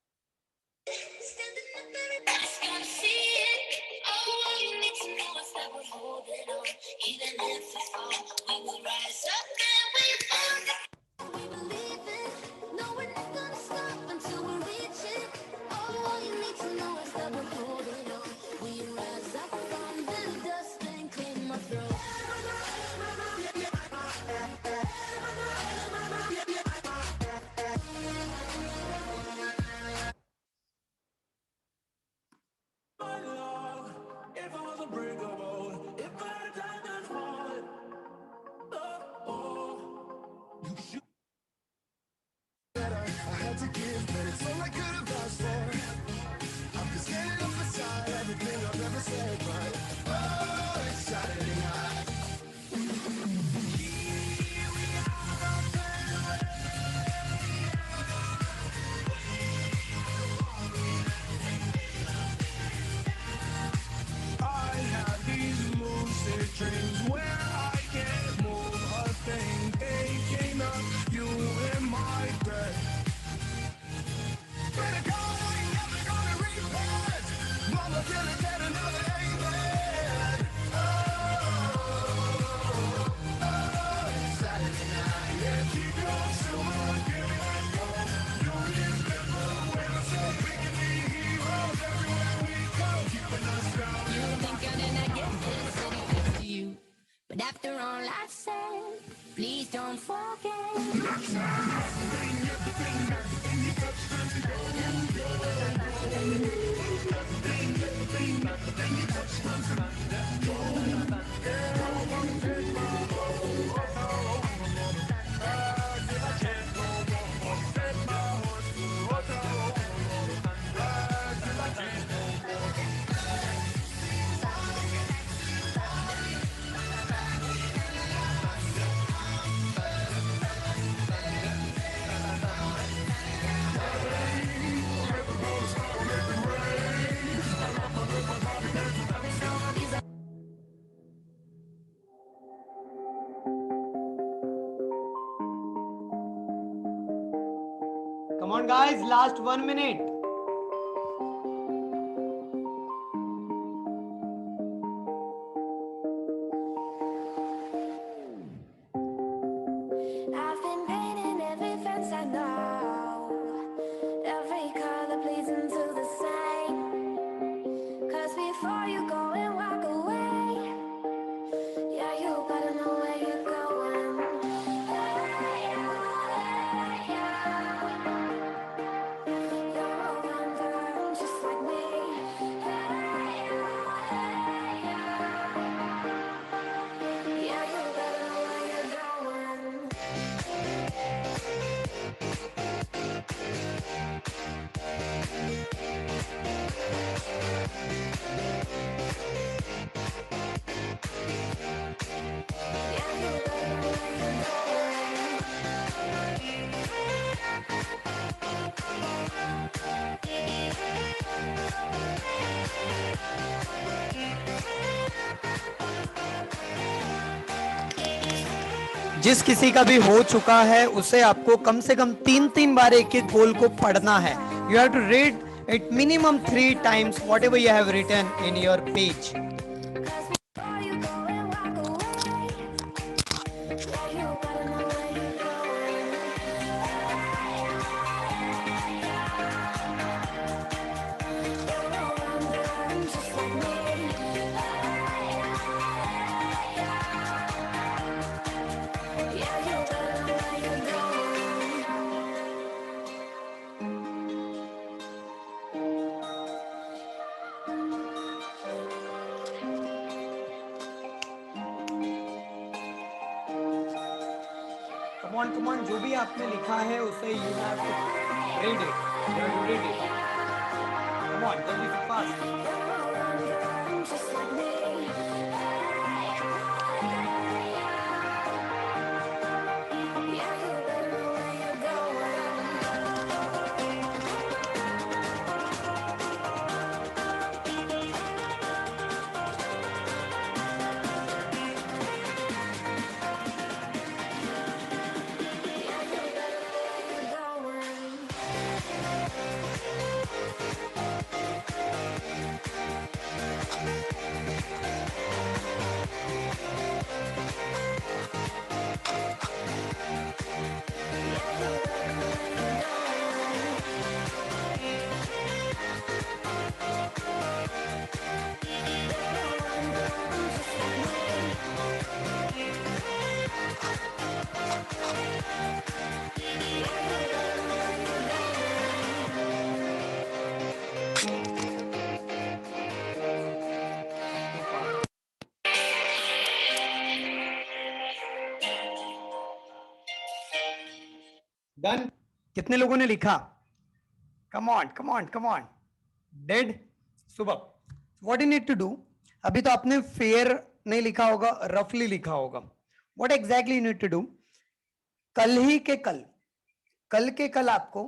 But after all I've said, please don't forget. Come on guys, last 1 minute. I've been painting every fence I know, every color pleasing to the same. 'Cause before you go and walk away, yeah, you better know where you're going. Hey, yeah, you're a wanderer just like me. Hey, yeah, you better know where you're going. जिस किसी का भी हो चुका है उसे आपको कम से कम 3 बार एक एक गोल को पढ़ना है. You have to read it minimum 3 times whatever you have written in your page. Before you go and walk away, yeah, you better know where you're going. You're a wanderer just like me. Yeah, you better know where you're going. Come on, जो भी आपने लिखा है उसे you have to read it. You have to read it. Come on, जल्दी से fast. Just like me. Yeah, you better know where you're going. Yeah, you better know where you're going. Done. कितने लोगों ने लिखा? Come on, come on, come on. Dead. सुबह. What you need to do? अभी तो आपने fair नहीं लिखा होगा, roughly लिखा होगा. What exactly you need to do? कल ही के कल आपको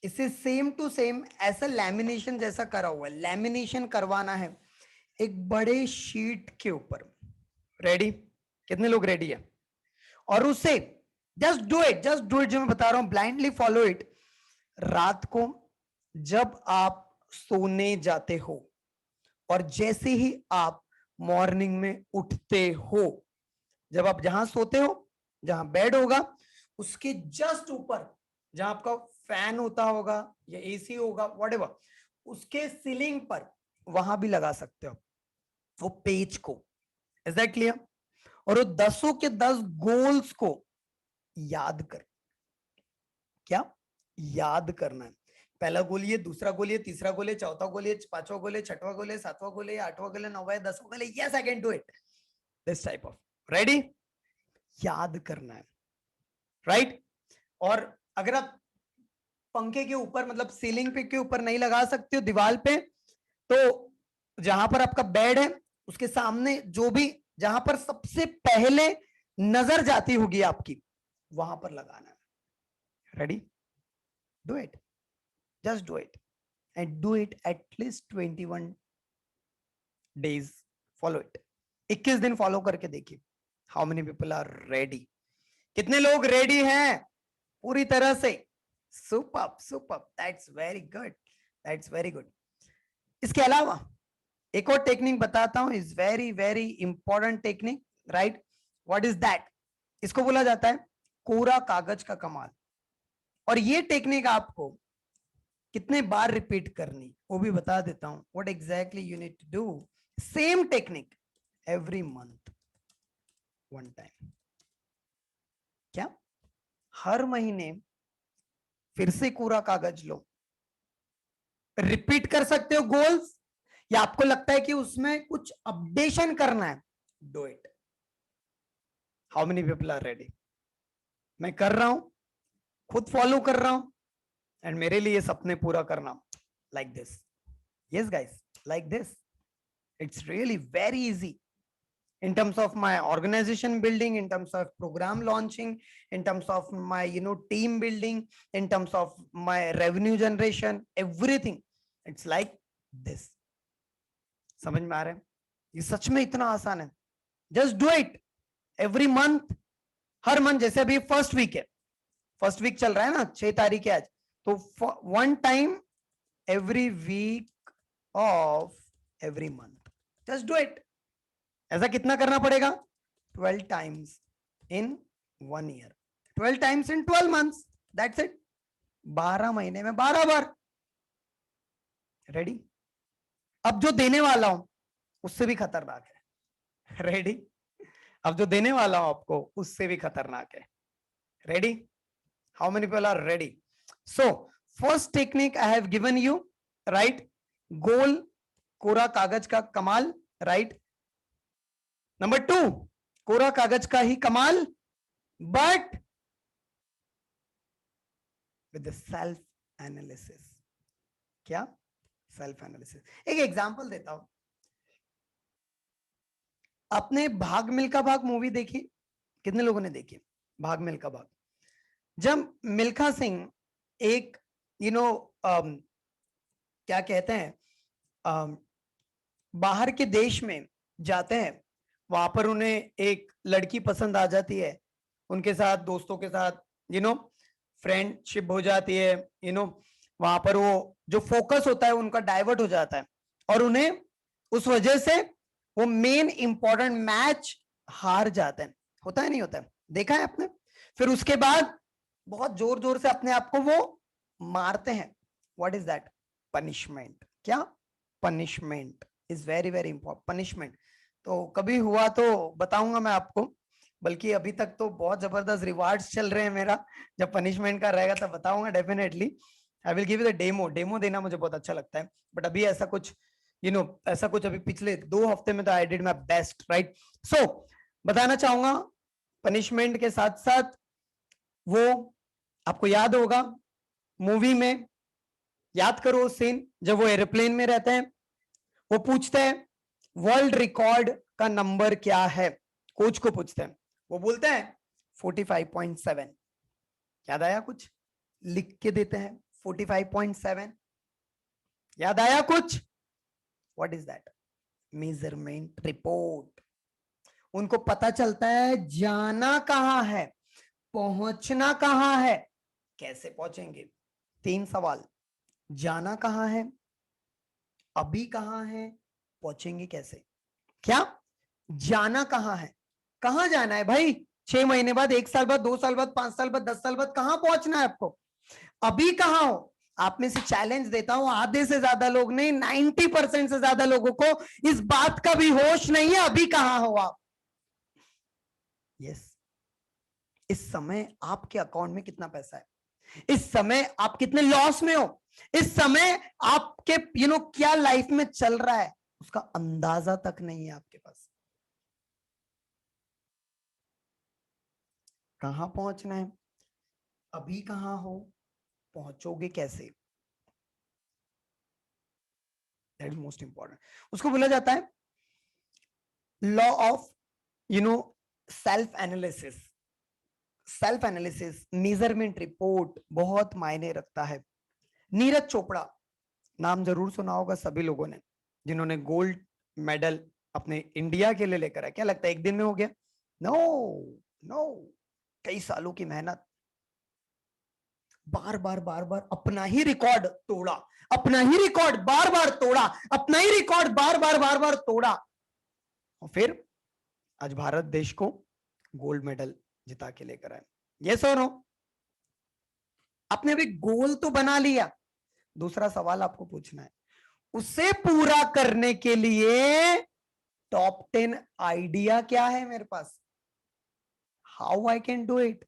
इसे सेम टू सेम ऐसा लैमिनेशन जैसा करा हुआ है, लैमिनेशन करवाना है एक बड़े शीट के ऊपर. रेडी? कितने लोग रेडी है? और उसे जस्ट डू इट जो मैं बता रहा हूं, ब्लाइंडली फॉलो इट. रात को जब आप सोने जाते हो और जैसे ही आप मॉर्निंग में उठते हो, जब आप जहां सोते हो, जहां बेड होगा, उसके जस्ट ऊपर जहां आपका फैन होता होगा या एसी होगा, व्हाटएवर, उसके सीलिंग पर वहां भी लगा सकते हो वो पेज को. Is that clear? और वो 10 के 10 गोल्स को याद कर. क्या याद करना है? पहला गोल ये, दूसरा गोल ये, तीसरा गोल ये, चौथा गोल ये, पांचवा गोल ये, छठवां गोल ये, सातवां गोल ये, आठवां गोल ये, नौवां ये, 10वां गोल ये. Yes, I can do it. This type of. Ready? याद करना है. राइट? और अगर आप पंखे के ऊपर मतलब सीलिंग पे के ऊपर नहीं लगा सकते हो, दीवार पे, तो जहां पर आपका बेड है उसके सामने जो भी, जहां पर सबसे पहले नजर जाती होगी आपकी, वहां पर लगाना है. Ready? Do it. Just do it and do it at least 21 days. Follow it. 21 दिन फॉलो करके देखिए. How many people are ready? कितने लोग रेडी हैं पूरी तरह से? Super super. That's very good. That's very good. इसके अलावा एक और टेक्निक बताता हूं, is very very important technique. Right? What is that? इसको बोला जाता है कोरा कागज का कमाल. और ये टेक्निक आपको कितने बार रिपीट करनी वो भी बता देता हूं. What exactly you need to do. Same technique every month, one time. क्या? हर महीने फिर से कोरा कागज लो. रिपीट कर सकते हो गोल्स, या आपको लगता है कि उसमें कुछ अपडेशन करना है, do it. How many people are ready? मैं कर रहा हूं, खुद फॉलो कर रहा हूं, एंड मेरे लिए सपने पूरा करना like this. Yes guys, like this. It's really very easy in terms of my organization building, in terms of program launching, in terms of my team building, in terms of my revenue generation, everything. It's like this. समझ में आ रहा है? ये सच में इतना आसान है. Just do it every month. Her month, जैसे अभी फर्स्ट वीक है, फर्स्ट वीक चल रहा है ना, 6 तारीख है आज, तो 1 time every week of every month, just do it. ऐसा कितना करना पड़ेगा? 12 times in 1 year, 12 times in 12 months, that's it. 12 महीने में 12 बार। रेडी? अब जो देने वाला हूं उससे भी खतरनाक है। रेडी? अब जो देने वाला हूं आपको उससे भी खतरनाक है। Ready? How many people are ready? So first technique I have given you, right? Goal, कोरा कागज का कमाल, राइट? नंबर 2, कोरा कागज का ही कमाल, but with the self analysis. क्या? Self analysis. एक एग्जांपल देता हूं। आपने भाग मिल्खा भाग मूवी देखी? कितने लोगों ने देखी भाग मिल्खा भाग? जब मिल्खा सिंह एक क्या कहते हैं, बाहर के देश में जाते हैं, वहां पर उन्हें एक लड़की पसंद आ जाती है, उनके साथ, दोस्तों के साथ फ्रेंडशिप हो जाती है, वहां पर वो जो फोकस होता है उनका डाइवर्ट हो जाता है, और उन्हें उस वजह से वो मेन इंपॉर्टेंट मैच हार जाते हैं। होता है नहीं होता है? देखा है आपने? फिर उसके बाद बहुत जोर जोर से अपने आप को वो मारते हैं। What is that? पनिशमेंट। क्या? Punishment is very very important. Punishment तो कभी हुआ तो बताऊंगा मैं आपको, बल्कि अभी तक तो बहुत जबरदस्त रिवार्ड्स चल रहे हैं मेरा, जब पनिशमेंट का रहेगा तब बताऊंगा definitely. I will give you the demo. Demo देना मुझे बहुत अच्छा लगता है, बट अभी ऐसा कुछ ऐसा कुछ अभी पिछले 2 हफ्ते में तो I did my best, right? So बताना चाहूंगा, पनिशमेंट के साथ साथ वो आपको याद होगा मूवी में, याद करो सीन जब वो एरोप्लेन में रहते हैं, वो पूछते हैं वर्ल्ड रिकॉर्ड का नंबर क्या है, कोच को पूछते हैं, वो बोलते हैं 45.7। याद आया कुछ? लिख के देते हैं 45.7। याद आया कुछ? What is that? Measurement report. उनको पता चलता है जाना कहां है, पहुंचना कहां है। कैसे पहुंचेंगे? 3 सवाल। जाना कहां है, अभी कहां है, पहुंचेंगे कैसे? क्या? जाना कहां है? कहां जाना है भाई? 6 महीने बाद, 1 साल बाद, 2 साल बाद, 5 साल बाद, 10 साल बाद, कहां पहुंचना है आपको? अभी कहां हो? आप में से चैलेंज देता हूं, आधे से ज्यादा लोग नहीं, 90% से ज्यादा लोगों को इस बात का भी होश नहीं है अभी कहां हो आप। यस। इस समय आपके अकाउंट में कितना पैसा है, इस समय आप कितने लॉस में हो, इस समय आपके क्या लाइफ में चल रहा है, उसका अंदाजा तक नहीं है आपके पास। कहां पहुंचना है, अभी कहां हो, पहुंचोगे कैसे? That is most important. उसको बोला जाता है law of self analysis. Self analysis, measurement report बहुत मायने रखता है। नीरज चोपड़ा नाम जरूर सुना होगा सभी लोगों ने, जिन्होंने गोल्ड मेडल अपने इंडिया के लिए लेकर आया। क्या लगता है एक दिन में हो गया? नो नो, कई सालों की मेहनत, बार बार बार बार अपना ही रिकॉर्ड तोड़ा, अपना ही रिकॉर्ड बार बार तोड़ा, अपना ही रिकॉर्ड बार बार बार बार तोड़ा, और फिर आज भारत देश को गोल्ड मेडल जिता के लेकर आए। यस और नो? आपने अभी गोल तो बना लिया, दूसरा सवाल आपको पूछना है, उसे पूरा करने के लिए टॉप 10 आइडिया क्या है मेरे पास? How I can do it?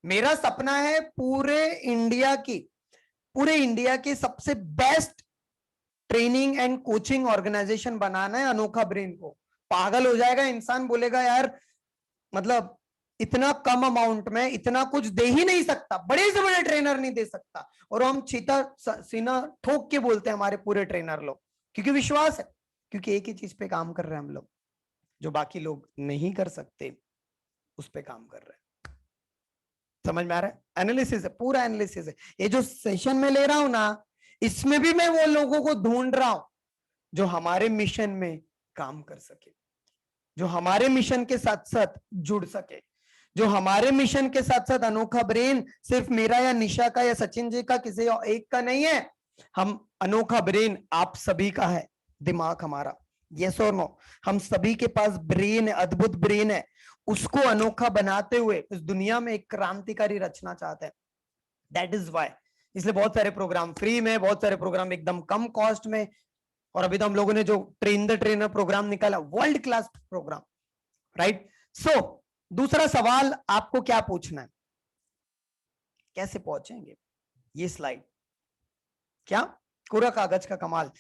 मेरा सपना है पूरे इंडिया की सबसे best training and coaching organisation बनाना है अनोखा ब्रेन को। पागल हो जाएगा इंसान, बोलेगा यार मतलब इतना कम अमाउंट में इतना कुछ दे ही नहीं सकता, बड़े से बड़े ट्रेनर नहीं दे सकता। और हम सीना ठोक के बोलते हैं हमारे पूरे ट्रेनर लोग, क्योंकि विश्वास है, क्योंकि एक ही चीज पे काम कर रहे हैं हम लोग, जो बाकी लोग नहीं कर सकते उस पे काम कर रहे हैं। समझ में आ रहा है? एनालिसिस है, पूरा एनालिसिस है। ये जो सेशन में ले रहा हूं ना, इसमें भी मैं वो लोगों को ढूंढ रहा हूं जो हमारे मिशन में काम कर सके, जो हमारे मिशन के साथ साथ जुड़ सके, जो हमारे मिशन के साथ साथ अनोखा ब्रेन सिर्फ मेरा या निशा का या सचिन जी का किसी और एक का नहीं है, हम अनोखा ब्रेन आप सभी का है, दिमाग हमारा, यस और नो, हम सभी के पास ब्रेन है, अद्भुत ब्रेन है, उसको अनोखा बनाते हुए इस दुनिया में एक क्रांतिकारी रचना चाहते हैं। दैट इज वाई, इसलिए बहुत सारे प्रोग्राम फ्री में, बहुत सारे प्रोग्राम एकदम कम कॉस्ट में, और अभी तो हम लोगों ने जो ट्रेन द ट्रेनर प्रोग्राम निकाला, वर्ल्ड क्लास प्रोग्राम, राइट। सो दूसरा सवाल आपको क्या पूछना है, कैसे पहुंचेंगे, ये स्लाइड क्या, पूरा कागज का कमाल।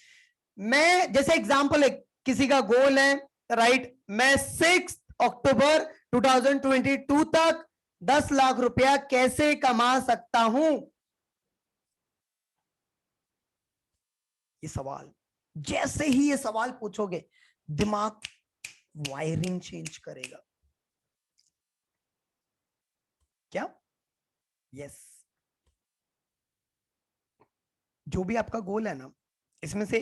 मैं जैसे एग्जांपल है, किसी का गोल है, राइट, मैं 6 अक्टूबर 2022 तक 10 लाख रुपया कैसे कमा सकता हूं, ये सवाल, जैसे ही ये सवाल पूछोगे दिमाग वायरिंग चेंज करेगा, क्या, यस। जो भी आपका गोल है ना, इसमें से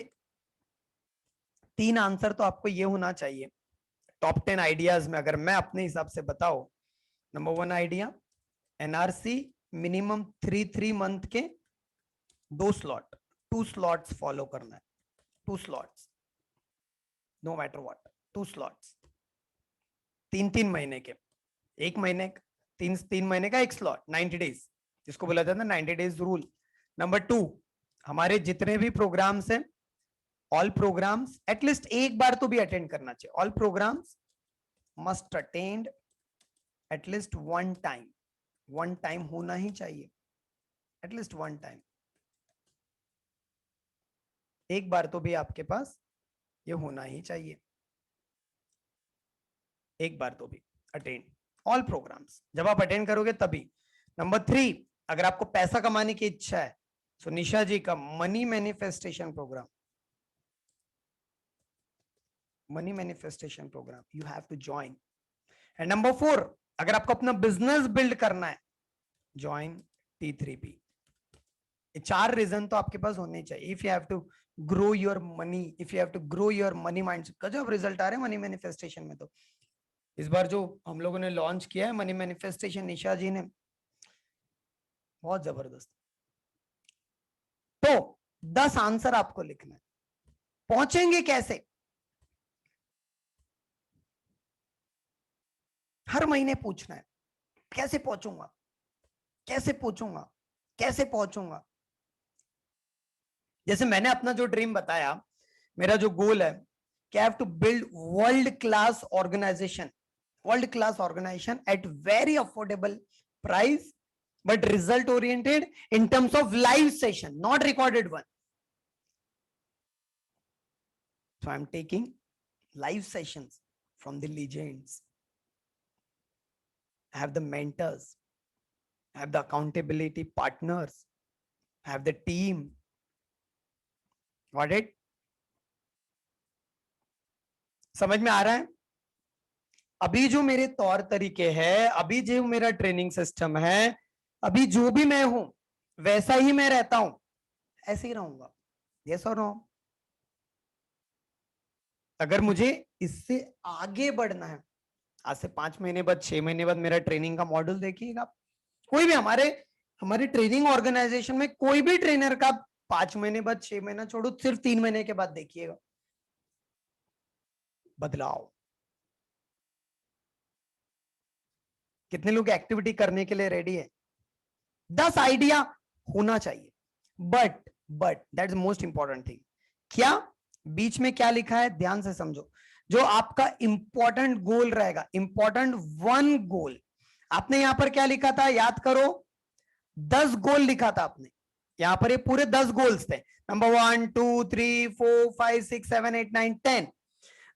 3 आंसर तो आपको ये होना चाहिए टॉप 10 आइडियाज में, अगर मैं अपने हिसाब से बताऊं। Number 1 idea, NRC minimum 3 month के 2 स्लॉट, 2 स्लॉट्स फॉलो करना है, 2 slots, no matter what, 2 slots, 3 महीने के, 1 महीने, 3 महीने का 1 स्लॉट, 90 डेज, जिसको बोला जाता है 90 डेज रूल। नंबर 2, हमारे जितने भी प्रोग्राम्स हैं, ऑल प्रोग्राम्स एटलीस्ट एक बार तो भी अटेंड करना चाहिए, all programmes must attend at least 1 time होना ही चाहिए, एटलीस्ट 1 टाइम, एक बार तो भी आपके पास ये होना ही चाहिए, एक बार तो भी अटेंड ऑल प्रोग्राम्स, जब आप अटेंड करोगे तभी। नंबर 3, अगर आपको पैसा कमाने की इच्छा है, सो निशा जी का money manifestation program, money manifestation program you have to join. And number 4, अगर आपको अपना बिजनेस बिल्ड करना है, ज्वाइन T3P। ये 4 रीजन तो आपके पास होने चाहिए। If you have to grow your money, if you have to grow your money mindset, गजब रिजल्ट आ रहे हैं मनी मैनिफेस्टेशन में। तो इस बार जो हम लोगों ने लॉन्च किया है मनी मैनिफेस्टेशन, निशा जी ने, बहुत जबरदस्त। तो 10 आंसर आपको लिखना है, पहुंचेंगे कैसे, हर महीने पूछना है, कैसे पहुंचूंगा, कैसे पहुंचूंगा, कैसे पहुंचूंगा। जैसे मैंने अपना जो ड्रीम बताया, मेरा जो गोल है कि I have to build world class organization, world class organization at very affordable price, but result oriented in terms of live session, not recorded one. So I'm taking live sessions from the legends. I have the mentors, I have the accountability partners, I have the team. Got it? समझ में आ रहा है? अभी जो मेरे तौर तरीके हैं, अभी जो मेरा ट्रेनिंग सिस्टम है, अभी जो भी मैं हूं वैसा ही मैं रहता हूं, ऐसे ही रहूंगा, यस और नो। अगर मुझे इससे आगे बढ़ना है, आज से 5 महीने बाद, 6 महीने बाद मेरा ट्रेनिंग का मॉडल देखिएगा, कोई भी हमारे ट्रेनिंग ऑर्गेनाइजेशन में कोई भी ट्रेनर का 5 महीने बाद, 6 महीना छोड़ो, सिर्फ 3 महीने के बाद देखिएगा बदलाव। कितने लोग एक्टिविटी करने के लिए रेडी है? 10 आइडिया होना चाहिए, but that is most important thing. क्या बीच में क्या लिखा है, ध्यान से समझो। जो आपका इंपॉर्टेंट गोल रहेगा, इंपॉर्टेंट 1 गोल, आपने यहां पर क्या लिखा था, याद करो, 10 गोल लिखा था आपने यहां पर, ये पूरे 10 गोल्स थे। नंबर 1 2 3 4 5 6 7 8 9 10,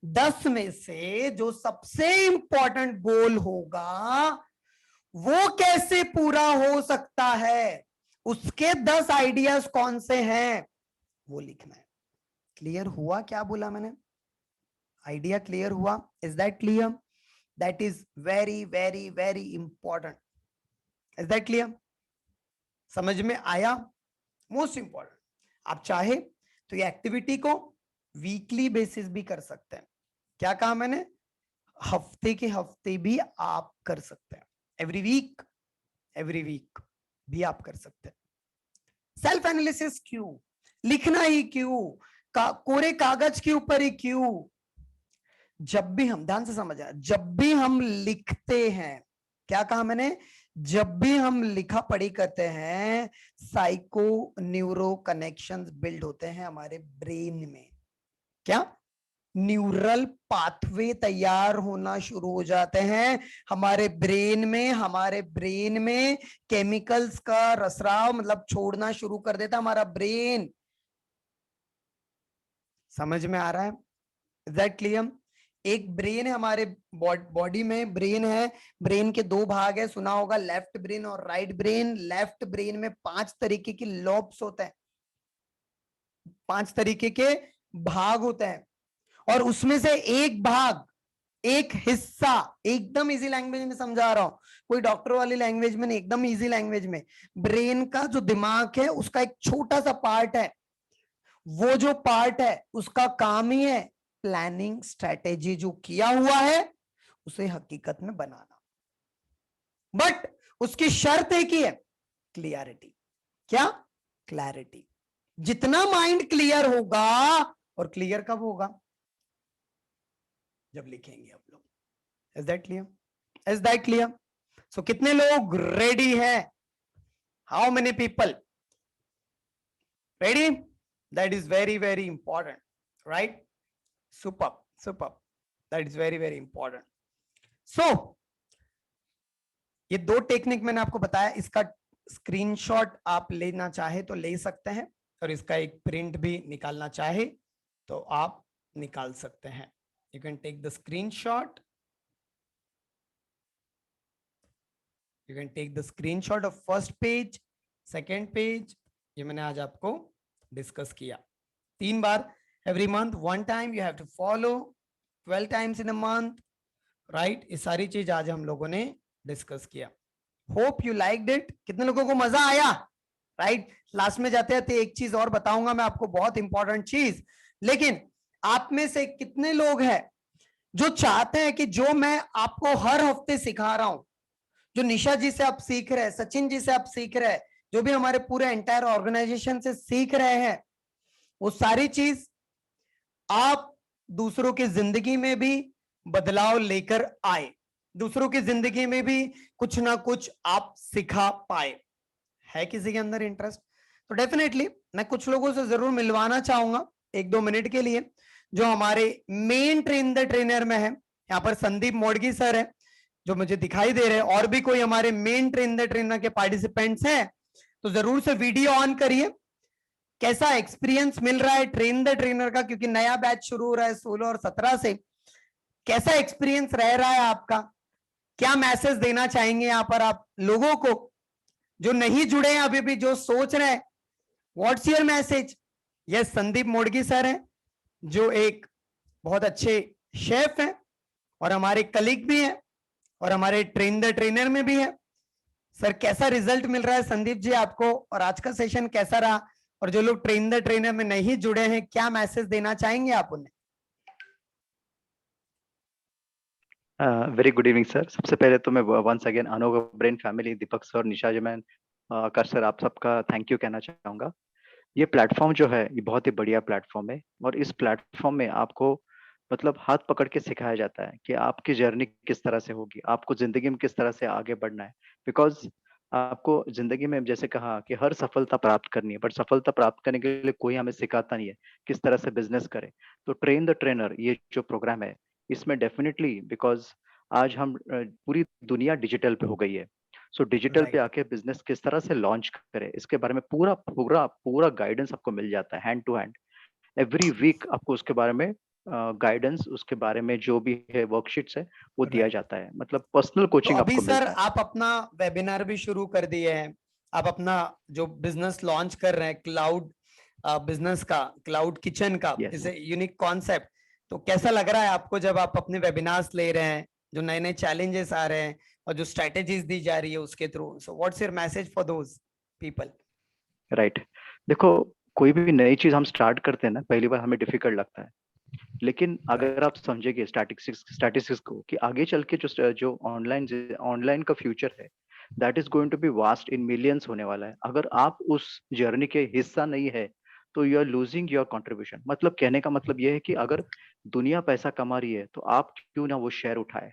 10 में से जो सबसे इंपॉर्टेंट गोल होगा वो कैसे पूरा हो सकता है, उसके 10 आइडियाज कौन से हैं, वो लिखना है। क्लियर हुआ क्या बोला मैंने? आइडिया क्लियर हुआ? Is that clear? That is very very very important. Is that clear? समझ में आया? Most important. आप चाहे तो ये एक्टिविटी को वीकली बेसिस भी कर सकते हैं। क्या कहा मैंने? हफ्ते के हफ्ते भी आप कर सकते हैं, एवरी वीक भी आप कर सकते हैं। सेल्फ एनालिसिस क्यों, लिखना ही क्यों, कोरे कागज के ऊपर ही क्यों? जब भी हम, ध्यान से समझा, जब भी हम लिखते हैं, क्या कहा मैंने, जब भी हम लिखा पढ़ी करते हैं, साइको न्यूरो कनेक्शंस बिल्ड होते हैं हमारे ब्रेन में। क्या? न्यूरल पाथवे तैयार होना शुरू हो जाते हैं हमारे ब्रेन में केमिकल्स का रसराव मतलब छोड़ना शुरू कर देता हमारा ब्रेन। समझ में आ रहा है? Is that clear? एक ब्रेन है हमारे बॉडी में, ब्रेन है, ब्रेन के दो भाग है, सुना होगा, लेफ्ट ब्रेन और राइट ब्रेन। लेफ्ट ब्रेन में 5 तरीके की लॉब्स होते हैं, 5 तरीके के भाग होते हैं, और उसमें से एक भाग, एक हिस्सा, एकदम इजी लैंग्वेज में समझा रहा हूं, कोई डॉक्टर वाली लैंग्वेज में नहीं, एकदम इजी लैंग्वेज में, ब्रेन का जो दिमाग है उसका एक छोटा सा पार्ट है, वो जो पार्ट है उसका काम ही है प्लानिंग, स्ट्रेटेजी जो किया हुआ है उसे हकीकत में बनाना। बट उसकी शर्त एक ही है, क्लियरिटी। क्या? क्लैरिटी। जितना माइंड क्लियर होगा, और क्लियर कब होगा? जब लिखेंगे आप लोग। Is that clear? Is that clear? So कितने लोग रेडी है? How many people ready? That is very very important, right? Super, that is very very important. So ये 2 टेक्निक मैंने आपको बताया, इसका स्क्रीनशॉट आप लेना चाहे तो ले सकते हैं, और इसका एक प्रिंट भी निकालना चाहे तो आप निकाल सकते हैं। You can take the screenshot, you can take the screenshot of first page, second page. ये मैंने आज आपको डिस्कस किया 3 बार, every month 1 time, you have to follow 12 times in a month, right? ये सारी चीज आज हम लोगों ने डिस्कस किया। Hope you liked it. कितने लोगों को मजा आया? राइट? लास्ट में जाते जाते एक चीज और बताऊंगा मैं आपको, बहुत इंपॉर्टेंट चीज। लेकिन आप में से कितने लोग हैं जो चाहते हैं कि जो मैं आपको हर हफ्ते सिखा रहा हूं, जो निशा जी से आप सीख रहे हैं, सचिन जी से आप सीख रहे हैं, जो भी हमारे पूरे एंटायर ऑर्गेनाइजेशन से सीख रहे हैं, वो सारी चीज आप दूसरों की जिंदगी में भी बदलाव लेकर आए, दूसरों की जिंदगी में भी कुछ ना कुछ आप सिखा पाए। है किसी के अंदर इंटरेस्ट? तो डेफिनेटली मैं कुछ लोगों से जरूर मिलवाना चाहूंगा 1-2 मिनट के लिए, जो हमारे मेन ट्रेन द ट्रेनर में है। यहाँ पर संदीप मोडगी सर है जो मुझे दिखाई दे रहे हैं, और भी कोई हमारे मेन ट्रेन द ट्रेनर के पार्टिसिपेंट्स हैं तो जरूर से वीडियो ऑन करिए। कैसा एक्सपीरियंस मिल रहा है ट्रेन द ट्रेनर का, क्योंकि नया बैच शुरू हो रहा है 16 और 17 से। कैसा एक्सपीरियंस रह रहा है आपका? क्या मैसेज देना चाहेंगे यहाँ पर आप लोगों को जो नहीं जुड़े हैं अभी भी, जो सोच रहे हैं? What's your message? Yes, Sandeep Modgi sir हैं जो एक बहुत अच्छे शेफ हैं और हमारे कलीग भी हैं और हमारे ट्रेन द ट्रेनर में भी है। सर कैसा रिजल्ट मिल रहा है संदीप जी आपको, और आज का सेशन कैसा रहा? और जो लोग ट्रेन द ट्रेनर में नहीं जुड़े हैं, क्या मैसेज देना चाहेंगे आप उन्हें? Very good evening sir. सबसे पहले तो मैं वंस अगेन अनोगा ब्रेन फैमिली, दीपक सर, निशा जमैन, आकाश सर, आप सबका थैंक यू कहना चाहूँगा। ये प्लेटफॉर्म जो है ये बहुत ही बढ़िया प्लेटफॉर्म है, और इस प्लेटफॉर्म में आपको मतलब हाथ पकड़ के सिखाया जाता है कि आपकी जर्नी किस तरह से होगी, आपको जिंदगी में किस तरह से आगे बढ़ना है। बिकॉज आपको जिंदगी में जैसे कहा कि हर सफलता प्राप्त करनी है, बट सफलता प्राप्त करने के लिए कोई हमें सिखाता नहीं है किस तरह से बिजनेस करें। तो ट्रेन द ट्रेनर ये जो प्रोग्राम है इसमें डेफिनेटली, बिकॉज आज हम पूरी दुनिया डिजिटल पे हो गई है, सो डिजिटल पे आके बिजनेस किस तरह से लॉन्च करें इसके बारे में पूरा पूरा पूरा गाइडेंस आपको मिल जाता है hand to hand. Every week आपको उसके बारे में गाइडेंस, उसके बारे में जो भी है वर्कशीट्स है वो दिया जाता है, मतलब पर्सनल तो कोचिंग अभी आपको सर मिलता है। आप अपना वेबिनार भी शुरू कर दिए हैं, आप अपना जो बिजनेस लॉन्च कर रहे हैं क्लाउड बिजनेस का, क्लाउड किचन का, Yes. Is a unique concept. तो कैसा लग रहा है आपको जब आप अपने वेबिनार्स ले रहे हैं, जो नए नए चैलेंजेस आ रहे हैं और जो स्ट्रेटेजीज दी जा रही है उसके through? So what's your message for those people? Right. देखो, कोई भी नई चीज हम स्टार्ट करते हैं ना, पहली बार हमें डिफिकल्ट लगता है, लेकिन अगर आप समझेंगे स्टैटिस्टिक्स को कि आगे चल के जो ऑनलाइन का फ्यूचर है, that is going to be vast in millions होने वाला है। अगर आप उस जर्नी के हिस्सा नहीं है तो you are losing your contribution. मतलब कहने का मतलब ये है कि अगर दुनिया पैसा कमा रही है तो आप क्यों ना वो शेयर उठाए।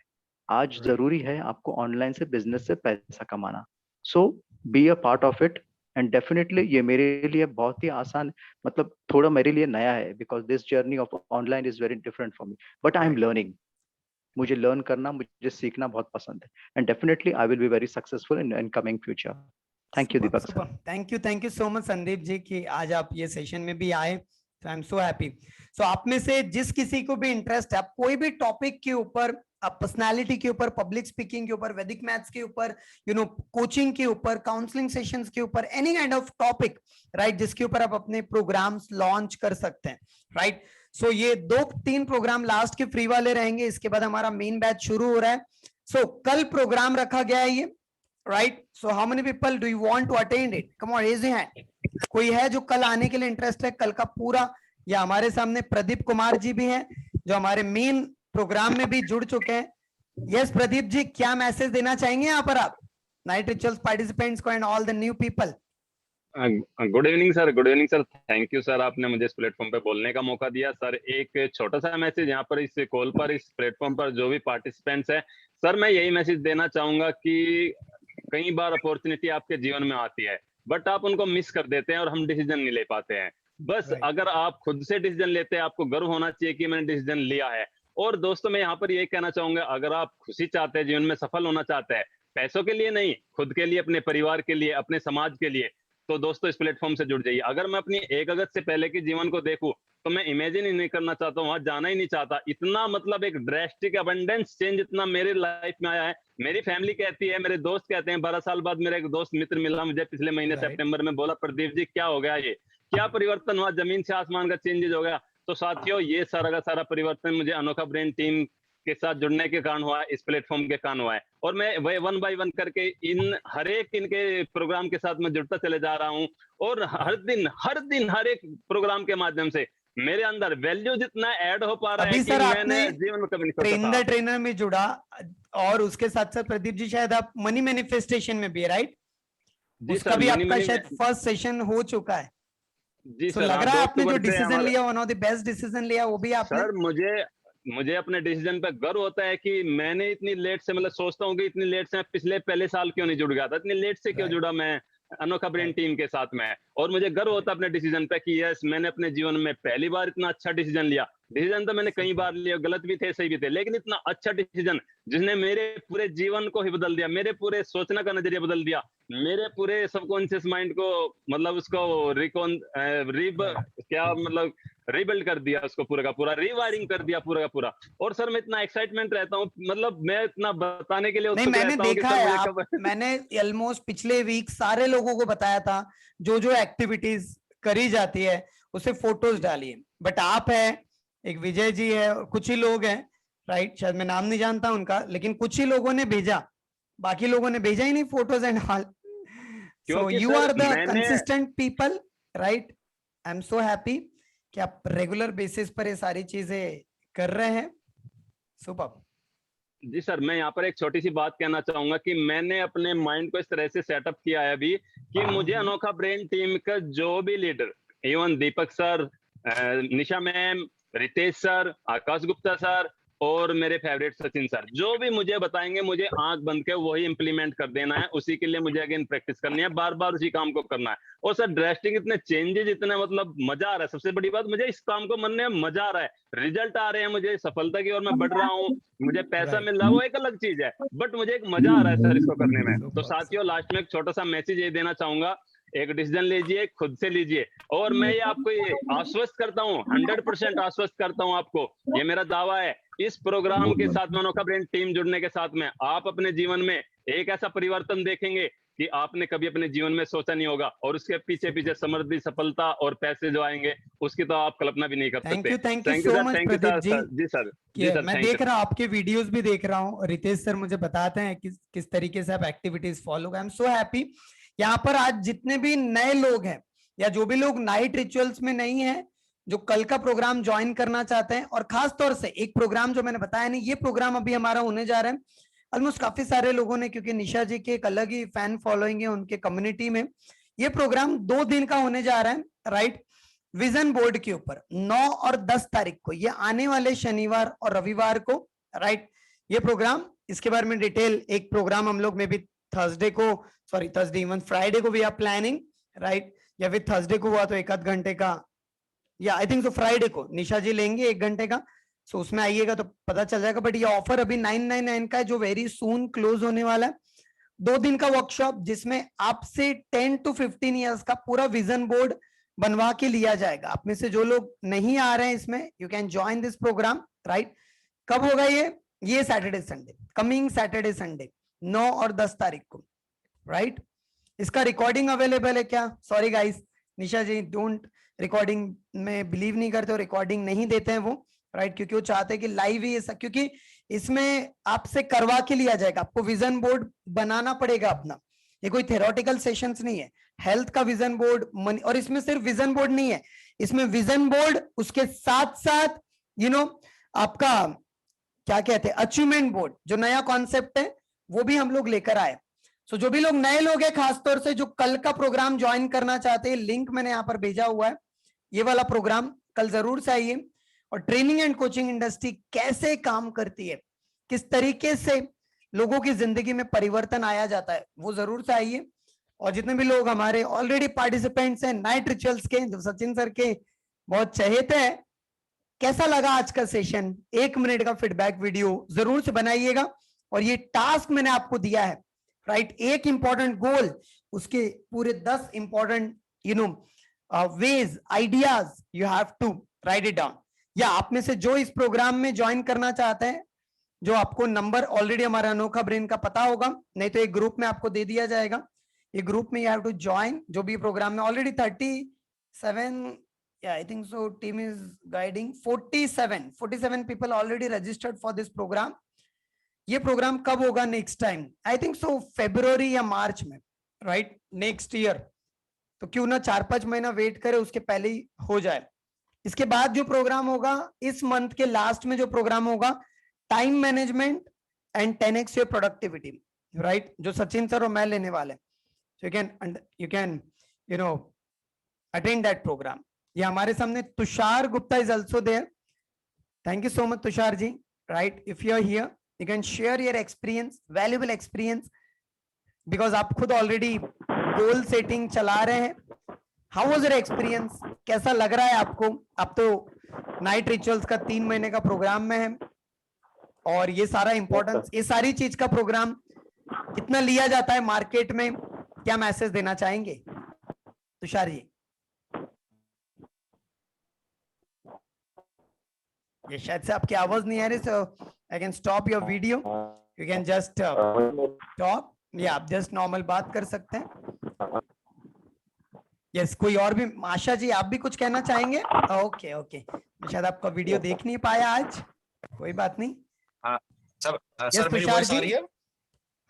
आज जरूरी है आपको ऑनलाइन से बिजनेस से पैसा कमाना। So be a part of it. And definitely ये मेरे लिए बहुत ही आसान, मतलब थोड़ा मेरे लिए नया है, because this journey of online is very different for me, but I am learning. मुझे लर्न करना, मुझे सीखना बहुत पसंद है। And definitely I will be very successful in coming future. Thank you Deepak sir. Thank you so much Sandeep ji कि आज आप ये सेशन में भी आए। आई एम सो हैप्पी। सो आप में से जिस किसी को भी इंटरेस्ट है, आप कोई भी टॉपिक के ऊपर, पर्सनालिटी के ऊपर, पब्लिक स्पीकिंग के ऊपर, वैदिक मैथ्स के ऊपर, कोचिंग के ऊपर, काउंसलिंग सेशंस के ऊपर, any kind of topic, right, जिसके ऊपर आप अपने प्रोग्राम्स लॉन्च कर सकते हैं, राइट। सो ये 2-3 प्रोग्राम लास्ट के फ्री वाले रहेंगे, इसके बाद हमारा मेन बैच शुरू हो रहा है। सो कल प्रोग्राम रखा गया है ये, right? So how many people do you want to attend it? Come on, raise your hand. कोई है जो कल आने के लिए इंटरेस्ट है? कल का पूरा, या हमारे सामने प्रदीप कुमार जी भी हैं जो हमारे मेन प्रोग्राम में भी जुड़ चुके हैं। यस प्रदीप जी, क्या मैसेज देना चाहेंगे यहाँ पर आप नाइट रिचुअल्स पार्टिसिपेंट्स को and all the new people? Good evening sir. Good evening sir. Thank you sir, आपने मुझे इस प्लेटफॉर्म पे बोलने का मौका दिया। सर एक छोटा सा मैसेज यहाँ पर इस कॉल पर, इस प्लेटफॉर्म पर जो भी पार्टिसिपेंट्स है, सर मैं यही मैसेज देना चाहूंगा कि कई बार अपॉर्चुनिटी आपके जीवन में आती है, बट आप उनको मिस कर देते हैं और हम डिसीजन नहीं ले पाते हैं। बस अगर आप खुद से डिसीजन लेते हैं, आपको गर्व होना चाहिए कि मैंने डिसीजन लिया है। और दोस्तों मैं यहाँ पर यही कहना चाहूंगा, अगर आप खुशी चाहते हैं, जीवन में सफल होना चाहते हैं, पैसों के लिए नहीं, खुद के लिए, अपने परिवार के लिए, अपने समाज के लिए, तो दोस्तों इस प्लेटफॉर्म से जुड़ जाइए। अगर मैं अपनी 1 अगस्त से पहले के जीवन को देखूं तो मैं इमेजिन ही नहीं करना चाहता, वहां जाना ही नहीं चाहता। इतना मतलब एक ड्रेस्टिक अबंडेंस चेंज इतना मेरे लाइफ में आया है। मेरी फैमिली कहती है, मेरे दोस्त कहते हैं, 12 साल बाद मेरा एक दोस्त मित्र मिला मुझे पिछले महीने सितंबर में, बोला प्रदीप जी क्या हो गया, ये क्या परिवर्तन हुआ, जमीन से आसमान का चेंजेस हो गया। तो साथियों ये सारा का सारा परिवर्तन मुझे अनोखा ब्रेन टीम के साथ जुड़ने के कारण हुआ है, इस प्लेटफॉर्म के कारण हुआ है। और मैं वह 1 बाय 1 करके इन हर एक इनके प्रोग्राम के साथ मैं जुड़ता चले जा रहा हूं। और हर दिन हर एक प्रोग्राम के माध्यम से मेरे अंदर वैल्यू जितना ऐड हो पा रहा है कि मैंने जीवन में कभी नहीं सोचा था। ट्रेनर में जुड़ा, और उसके साथ साथ प्रदीप जी शायद आप मनी मैनिफेस्टेशन में भी है, राइट? उसका भी आपका शायद फर्स्ट सेशन हो चुका है जी सर। लग रहा है आपने जो डिसीजन लिया, one of the best decision लिया, वो भी आपने। सर मुझे अपने डिसीजन पे गर्व होता है कि मैंने इतनी लेट से, मतलब सोचता हूँ कि इतनी लेट से पहले साल क्यों नहीं जुड़ गया था, इतनी लेट से क्यों जुड़ा मैं अनोखा ब्रेन टीम के साथ में। और मुझे गर्व होता है अपने डिसीजन पे कि यस मैंने अपने जीवन में पहली बार इतना अच्छा डिसीजन लिया। डिसीजन तो मैंने कई बार लिया, गलत भी थे सही भी थे, लेकिन इतना अच्छा डिसीजन जिसने मेरे पूरे जीवन को ही बदल दिया, मेरे पूरे सोचने का नजरिया बदल दिया, मेरे पूरे सबकॉन्शियस माइंड को, मतलब उसको रिबिल्ड कर दिया, उसको पूरा का पूरा रिवायरिंग कर दिया पूरा का पूरा। और सर मैं इतना एक्साइटमेंट रहता हूँ, मतलब मैं इतना बताने के लिए नहीं, मैंने देखा है मैंने ऑलमोस्ट पिछले वीक सारे लोगों को बताया था जो जो एक्टिविटीज करी जाती है उसे फोटोज डालिए, बट आप है, एक विजय जी है और कुछ ही लोग हैं, राइट, शायद मैं नाम नहीं जानता उनका, लेकिन कुछ ही लोगों ने भेजा, बाकी लोगों ने भेजा ही नहीं photos and all. So you are the consistent people, right. I am so happy कि आप रेगुलर बेसिस पर ये सारी चीजें कर रहे हैं। सुपर जी सर। मैं यहाँ पर एक छोटी सी बात कहना चाहूंगा कि मैंने अपने माइंड को इस तरह से सेटअप किया है अभी कि मुझे अनोखा ब्रेन टीम का जो भी लीडर, इवन दीपक सर, निशा मैम, रितेश सर, आकाश गुप्ता सर और मेरे फेवरेट सचिन सर, जो भी मुझे बताएंगे मुझे आंख बंद के वही इंप्लीमेंट कर देना है। उसी के लिए मुझे अगेन प्रैक्टिस करनी है, बार बार उसी काम को करना है। और सर ड्रेस्टिंग इतने चेंजेस, इतने मतलब मजा आ रहा है। सबसे बड़ी बात, मुझे इस काम को करने में मजा आ रहा है, रिजल्ट आ रहे हैं मुझे सफलता की, और मैं बढ़ रहा हूँ, मुझे पैसा मिल रहा है, वो एक अलग चीज है, बट मुझे एक मजा आ रहा है सर इसको करने में। तो साथियों लास्ट में एक छोटा सा मैसेज ये देना चाहूंगा, एक डिसीजन लीजिए, खुद से लीजिए। और मैं ये आपको ये आश्वस्त करता हूँ, 100% आश्वस्त करता हूँ आपको, ये मेरा दावा है, इस प्रोग्राम के साथ में, अनोखा ब्रेन टीम जुड़ने के साथ में, आप अपने जीवन में एक ऐसा परिवर्तन देखेंगे कि आपने कभी अपने जीवन में सोचा नहीं होगा। और उसके पीछे पीछे समृद्धि, सफलता और पैसे जो आएंगे उसकी तो आप कल्पना भी नहीं कर सकते। Thank you so much Pradeep ji. जी सर। मैं देख रहा हूँ आपके वीडियोस भी देख रहा हूँ, रितेश सर मुझे बताते हैं किस तरीके से आप activities follow. I am so happy. यहाँ पर आज जितने भी नए लोग हैं या जो भी लोग नाइट रिचुअल्स में नहीं है, जो कल का प्रोग्राम ज्वाइन करना चाहते हैं, और खास तौर से एक प्रोग्राम जो मैंने बताया नहीं, ये प्रोग्राम अभी हमारा होने जा रहा है ऑलमोस्ट काफी सारे लोगों ने, क्योंकि निशा जी के एक अलग ही फैन फॉलोइंग है उनके कम्युनिटी में। ये प्रोग्राम 2 दिन का होने जा रहा है, राइट, विजन बोर्ड के ऊपर 9 और 10 तारीख को, ये आने वाले शनिवार और रविवार को, राइट, ये प्रोग्राम, इसके बारे में डिटेल एक प्रोग्राम हम लोग में भी थर्सडे को, सॉरी थर्सडे इवन फ्राइडे को भी आप प्लानिंग, राइट, या फिर थर्सडे को हुआ तो 1 आध घंटे का, या आई थिंक सो फ्राइडे को निशा जी लेंगे 1 घंटे का, सो उसमें आइएगा तो पता चल जाएगा। बट ये ऑफर अभी 999 का है जो वेरी सून क्लोज होने वाला है। 2 दिन का वर्कशॉप जिसमें आपसे 10 to 15 ईयर्स का पूरा विजन बोर्ड बनवा के लिया जाएगा। आप में से जो लोग नहीं आ रहे हैं इसमें, you can join this program, right. कब होगा ये Saturday Sunday, coming Saturday Sunday 9 और 10 तारीख को, राइट। इसका रिकॉर्डिंग अवेलेबल है क्या? Sorry guys, Nisha ji don't, recording में बिलीव नहीं करते, रिकॉर्डिंग नहीं देते हैं वो, राइट, क्योंकि वो चाहते हैं कि लाइव ही ऐसा, क्योंकि इसमें आपसे करवा के लिया जाएगा, आपको विजन बोर्ड बनाना पड़ेगा अपना, ये कोई थेरोटिकल सेशंस नहीं है, हेल्थ का विजन बोर्ड, मनी, और इसमें सिर्फ विजन बोर्ड नहीं है, इसमें विजन बोर्ड उसके साथ साथ आपका क्या कहते हैं अचीवमेंट बोर्ड, जो नया कॉन्सेप्ट है वो भी हम लोग लेकर आए। सो जो भी लोग नए लोग हैं, खासतौर से जो कल का प्रोग्राम ज्वाइन करना चाहते हैं, लिंक मैंने यहाँ पर भेजा हुआ है, ये वाला प्रोग्राम कल जरूर से आइए। और ट्रेनिंग एंड कोचिंग इंडस्ट्री कैसे काम करती है, किस तरीके से लोगों की जिंदगी में परिवर्तन आया जाता है, वो जरूर से आइए। और जितने भी लोग हमारे ऑलरेडी पार्टिसिपेंट्स हैं नाइट रिचुअल्स के, जो सचिन सर के बहुत चहेते हैं, कैसा लगा आज का सेशन? 1 मिनट का फीडबैक वीडियो जरूर से बनाइएगा। और ये टास्क मैंने आपको दिया है, राइट, एक इंपॉर्टेंट गोल, उसके पूरे 10 important ways, ideas, you have to write it down. या आप में से जो इस प्रोग्राम में ज्वाइन करना चाहते हैं, जो आपको नंबर ऑलरेडी हमारा अनोखा ब्रेन का पता होगा, नहीं तो एक ग्रुप में आपको दे दिया जाएगा, ये ग्रुप में यू हैव टू ज्वाइन। जो भी प्रोग्राम में already 37, I think so team is guiding 47 people already registered for this program. ये प्रोग्राम कब होगा next time? I think so फरवरी या मार्च में, राइट, नेक्स्ट ईयर। तो क्यों ना 4-5 महीना वेट करे, उसके पहले ही हो जाए। इसके बाद जो प्रोग्राम होगा इस मंथ के लास्ट में, जो प्रोग्राम होगा time management and 10x your productivity, right, जो सचिन सर और मैं लेने वाले हैं। So you can attend that program. ये हमारे सामने Tushar Gupta is also there. Thank you so much Tushar ji, right? If you are here, you can share your experience, valuable experience, because आप खुद already goal setting चला रहे हैं। How was your experience? कैसा लग रहा है आपको? आप तो नाइट रिचुअल्स का 3 महीने का प्रोग्राम में है, और ये सारा इंपॉर्टेंस, ये सारी चीज का प्रोग्राम कितना लिया जाता है मार्केट में, क्या मैसेज देना चाहेंगे तुषार जी? ये शायद से आपकी आवाज नहीं आ रही, so I can stop your video, you can just stop, या आप जस्ट नॉर्मल बात कर सकते हैं। यस, कोई और भी? आशा जी आप भी कुछ कहना चाहेंगे? ओके ओके, शायद आपका वीडियो देख नहीं पाया आज, कोई बात नहीं। सर मेरी वॉइस आ रही है?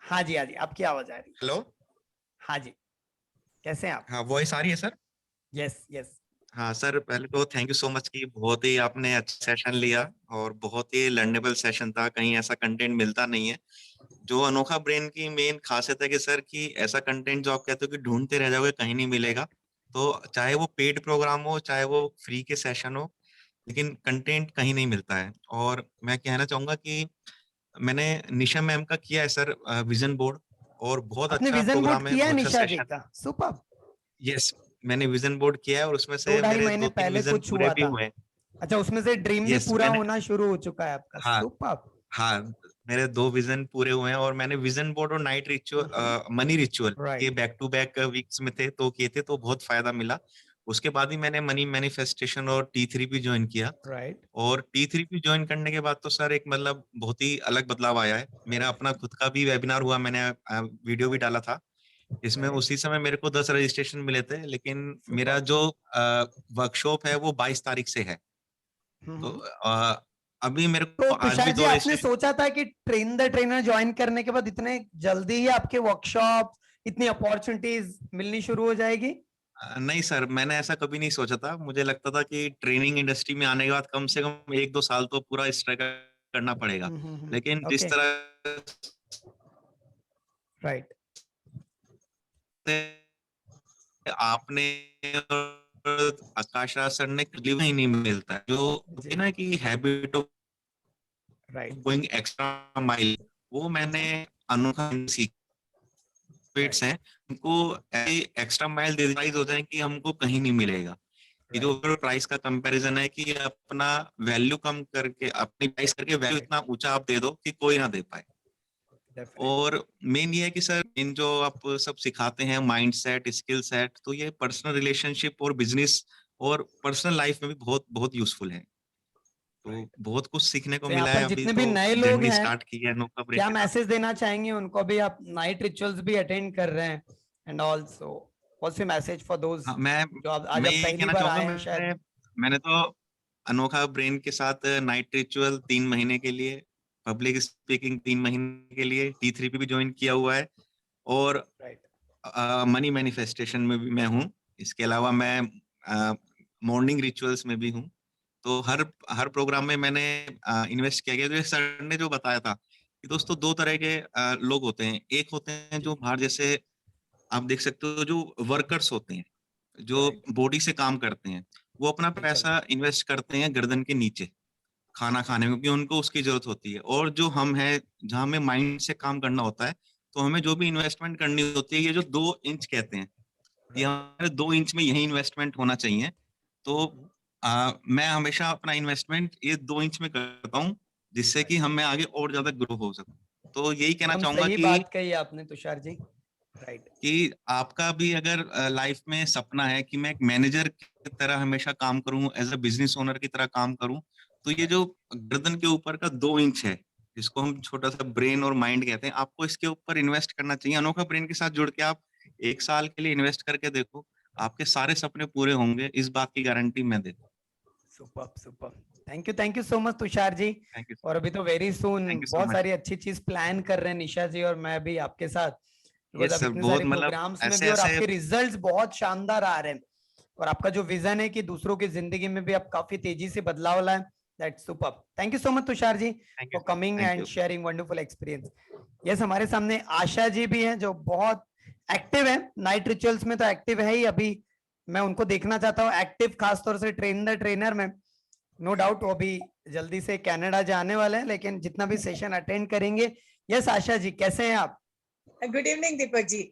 हाँ जी, आपकी आवाज आ रही है। हेलो, हाँ जी, कैसे हैं आप? हाँ वॉइस आ रही है सर? यस। हाँ सर, पहले तो थैंक यू सो मच कि बहुत ही आपने अच्छा सेशन लिया और बहुत ही लर्नेबल सेशन था। कहीं ऐसा कंटेंट मिलता नहीं है। जो अनोखा ब्रेन की मेन खासियत है कि सर कि ऐसा कंटेंट जो आप कहते हो कि ढूंढते रह जाओगे, कहीं नहीं मिलेगा। तो चाहे वो पेड प्रोग्राम हो, चाहे वो फ्री के सेशन हो, लेकिन कंटेंट कहीं नहीं मिलता है। और मैं कहना चाहूंगा कि मैंने निशा मैम का किया है सर विजन बोर्ड, और बहुत अच्छा प्रोग्राम है, बहुत अच्छा सेशन। सुपर। यस, मैंने विजन बोर्ड किया है और उसमें से मेरे 2-3 विजन पूरे भी हुए हैं। अच्छा, उसमें से ड्रीम भी पूरा होना शुरू हो चुका है आपका? हाँ, सुपर। हाँ, मेरे 2 विजन पूरे हुए हैं। और मैंने विजन बोर्ड और नाइट रिचुअल, मनी रिचुअल ये बैक टू बैक वीक्स में थे, तो किए थे, तो बहुत फायदा मिला। उसके बाद ही मैंने मनी मैनिफेस्टेशन और T3 भी ज्वाइन किया। राइट। और T3 भी ज्वाइन करने के बाद तो सर एक मतलब बहुत ही अलग बदलाव आया है। मेरा अपना खुद का भी वेबिनार हुआ, मैंने वीडियो भी डाला था इसमें। उसी समय मेरे को 10 रजिस्ट्रेशन मिले थे, लेकिन मेरा जो वर्कशॉप है वो 22 तारीख से है। तो अभी मेरे को आज भी 2 आपने सोचा था कि ट्रेन द ट्रेनर ज्वाइन करने के बाद इतने जल्दी ही आपके वर्कशॉप, इतनी अपॉर्चुनिटीज मिलनी शुरू हो जाएगी? नहीं सर, मैंने ऐसा कभी नहीं सोचा था। मुझे लगता था कि ट्रेनिंग इंडस्ट्री में आने के बाद कम से कम 1-2 साल तो पूरा स्ट्रगल करना पड़ेगा। लेकिन जिस ओके, तरह राइट, से आपने और आकाश राज सर ने लिव ही नहीं मिलता है। जो जी, है ना कि habit of right, going extra mile, वो मैंने अनोखा सीख राइट, हैं, उनको एक्स्ट्रा माइल डिवाइस हो जाए कि हमको कहीं नहीं मिलेगा। ये जो राइट, प्राइस का कंपैरिजन है कि अपना वैल्यू कम करके अपनी प्राइस करके वैल्यू राइट, इतना ऊंचा आप दे दो कि कोई ना दे पाए। डेफिनेटली, और मेन ये है कि सर इन जो आप सब सिखाते हैं माइंड सेट, स्किल सेट, तो ये पर्सनल रिलेशनशिप और बिजनेस और पर्सनल लाइफ में भी बहुत बहुत यूजफुल है। तो राइट। बहुत कुछ सीखने को तो यहाँ मिला पर है। अभी जितने भी तो नए लोग जर्नी हैं, स्टार्ट की है नोका ब्रेन क्या के साथ। मैसेज देना चाहेंगे उनको? भी आप नाइट रिचुअल्स भी अटेंड कर रहे हैं and also what's your message for those हाँ, मैं जो आज मैं आप यही पहली कहना बार चाहूंगा। आए हैं शायद? मैंने तो अनोखा ब्रेन के साथ नाइट रिचुअल 3 महीने के लिए, पब्लिक स्पीकिंग 3 महीने के लिए, T3 पे भी ज्वाइन किया हुआ है और राइट, मनी मैनिफेस्टेशन में भी मैं हूँ। इसके अलावा मैं मॉर्निंग रिचुअल्स में भी हूँ। तो हर हर प्रोग्राम में मैंने इन्वेस्ट किया गया। तो ये सर ने जो बताया था कि दोस्तों 2 तरह के लोग होते हैं। एक होते हैं जो बाहर, जैसे आप देख सकते हो, जो वर्कर्स होते हैं, जो राइट, बॉडी से काम करते हैं, वो अपना बिल्कुल, पैसा इन्वेस्ट करते हैं गर्दन के नीचे, खाना खाने में, क्योंकि उनको उसकी ज़रूरत होती है। और जो हम हैं, जहाँ हमें माइंड से काम करना होता है, तो हमें जो भी इन्वेस्टमेंट करनी होती है, ये जो 2 इंच कहते हैं, कि राइट, हमारे 2 इंच में यही इन्वेस्टमेंट होना चाहिए। तो मैं हमेशा अपना इन्वेस्टमेंट ये 2 इंच में करता हूँ, जिससे कि राइट। हम मैं आगे और ज़्यादा ग्रो हो सकूँ। तो यही कहना एकदम चाहूँगा सही कि बात कही आपने तुषार जी, राइट, आपका भी अगर लाइफ में सपना है कि मैं एक मैनेजर की तरह हमेशा काम करूं, एज अ बिजनेस ओनर की तरह काम करूं, तो ये जो गर्दन के ऊपर का 2 इंच है, जिसको हम छोटा सा ब्रेन और माइंड कहते हैं, आपको इसके ऊपर इन्वेस्ट करना चाहिए। अनोखा ब्रेन के साथ जुड़ के आप 1 साल के लिए इन्वेस्ट करके देखो, आपके सारे सपने पूरे होंगे, इस बात की गारंटी मैं देता हूँ। Super, super, thank you so much Tushar ji. Thank you. और अभी तो very soon thank you so बहुत मच। सारी अच्छी चीज प्लान कर रहे हैं निशा जी और मैं भी आपके साथ, बिकॉज यस आप सर, इतने बहुत सारे मतलब प्रोग्राम्स में ऐसे भी और ऐसे। आपके रिजल्ट्स बहुत शानदार आ रहे हैं। और आपका जो विजन है कि दूसरों की जिंदगी में भी आप काफी तेजी से बदलाव लाएं, that's super. Thank you so much Tushar ji thank you for sir. Coming thank and you. Sharing wonderful experience. Yes, हमारे सामने आशा जी भी हैं जो बहुत एक्टिव है नाइट रिचुअल्स में, तो एक्टिव है ही। अभी मैं उनको देखना चाहता हूँ एक्टिव, खासतौर से ट्रेनर में। नो डाउट वो भी जल्दी से कनाडा जाने वाले हैं, लेकिन जितना भी सेशन अटेंड करेंगे। यस आशा जी, कैसे हैं आप? Good evening Deepak ji.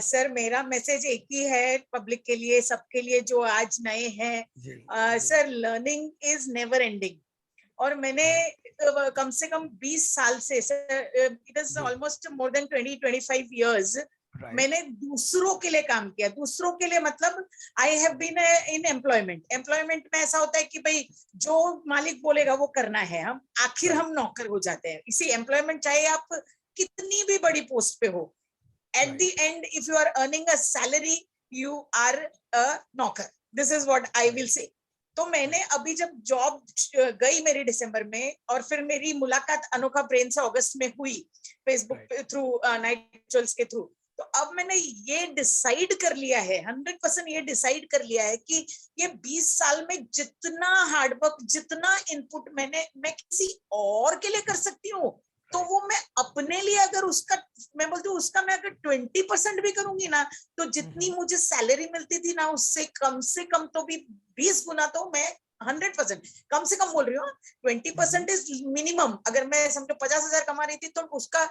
Sir मेरा मैसेज एक ही है पब्लिक के लिए, सबके लिए जो आज नए हैं। जी, sir learning is never ending. और मैंने कम से कम 20 साल से, इट इज जी। Almost more than 20-25 years right, मैंने दूसरों के लिए काम किया। दूसरों के लिए मतलब I have been in employment में ऐसा होता है कि भाई जो मालिक बोलेगा वो करना है, हम आखिर Right. हम नौकर हो जाते हैं। इसी एम्प्लॉयमेंट, चाहे आप कितनी भी बड़ी पोस्ट पे हो, at Right. The end if you are earning a salary, you are a नौकर। This is what I will say. तो मैंने अभी जब जॉब गई मेरी दिसंबर में, और फिर मेरी मुलाकात अनोखा ब्रेन से अगस्त में हुई, फेसबुक थ्रू, नाइट रिचुअल्स के थ्रू। तो अब मैंने ये डिसाइड कर लिया है, 100% ये डिसाइड कर लिया है कि ये 20 साल में जितना हार्डवर्क, जितना इनपुट मैं किसी और के लिए कर सकती हूँ, तो वो मैं अपने लिए अगर उसका, मैं बोलती हूँ उसका मैं अगर 20% भी करूंगी ना, तो जितनी मुझे सैलरी मिलती थी ना, उससे कम से कम तो भी 20 गुना तो मैं 100%, कम से कम बोल रही हूँ, 20% इज मिनिमम। अगर मैं समझो 50,000 कमा रही थी, तो उसका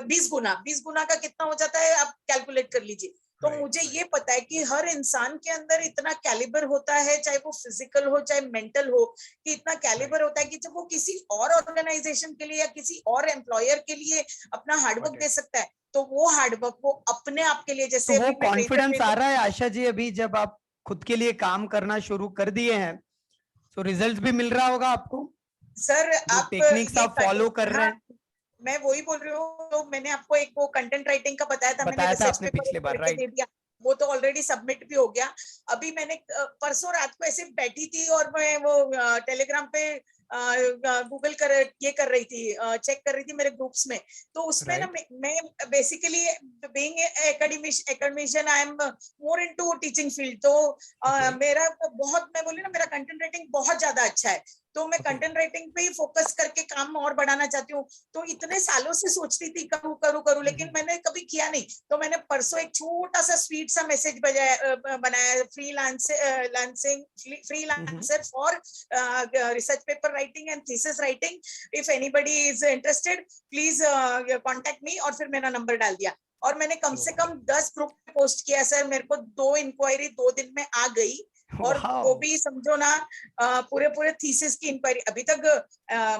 20 गुना का कितना हो जाता है आप कैलकुलेट कर लीजिए। तो मुझे ये पता है कि हर इंसान के अंदर इतना कैलिबर होता है, चाहे वो फिजिकल हो चाहे मेंटल हो, कि इतना कैलिबर होता है कि जब वो किसी और ऑर्गेनाइजेशन के लिए या किसी और एम्प्लॉयर के लिए अपना हार्डवर्क दे सकता है, तो वो हार्डवर्क वो अपने आप के लिए, तो जैसे वो अभी मैं कॉन्फिडेंस ट्रेनर आ रहा है आशा जी अभी जब आप खुद के लिए काम करना शुरू कर दिए हैं, तो रिजल्ट्स भी मिल रहा होगा आपको? सर जो आप टेक्निक्स ये आप फॉलो कर रहे हैं, मैं वही बोल रही हूँ। तो मैंने आपको एक वो कंटेंट राइटिंग का बताया था, मैंने बताया था रिसर्च आपने पेपर पिछले बार, करके दे राइट? दिया, वो तो ऑलरेडी सबमिट भी हो गया। अभी मैंने परसों रात को ऐसे बैठी थी और मैं वो टेलीग्राम पे गूगल ये कर रही थी, चेक कर रही थी मेरे ग्रुप्स में, तो उसमें ना मैं basically being academician I am more into teaching field, तो मेरा बहुत, मैं बोली ना, मेरा कंटेंट राइटिंग बहुत ज्यादा अच्छा है, तो मैं कंटेंट राइटिंग पे ही फोकस करके काम और बढ़ाना चाहती हूँ। तो इतने सालों से सोचती थी करूँ करूँ करूँ, लेकिन मैंने कभी किया नहीं। तो मैंने परसों एक छोटा सा स्वीट सा मैसेज बनाया, freelancer for research paper writing and thesis writing, if anybody is interested please contact me, और फिर मेरा नंबर डाल दिया। और मैंने कम से कम 10 ग्रुप पे पोस्ट किया सर, मेरे को 2 इंक्वायरी 2 दिन में आ गई, और वो भी समझो ना पूरे थीसिस की इंक्वायरी। अभी तक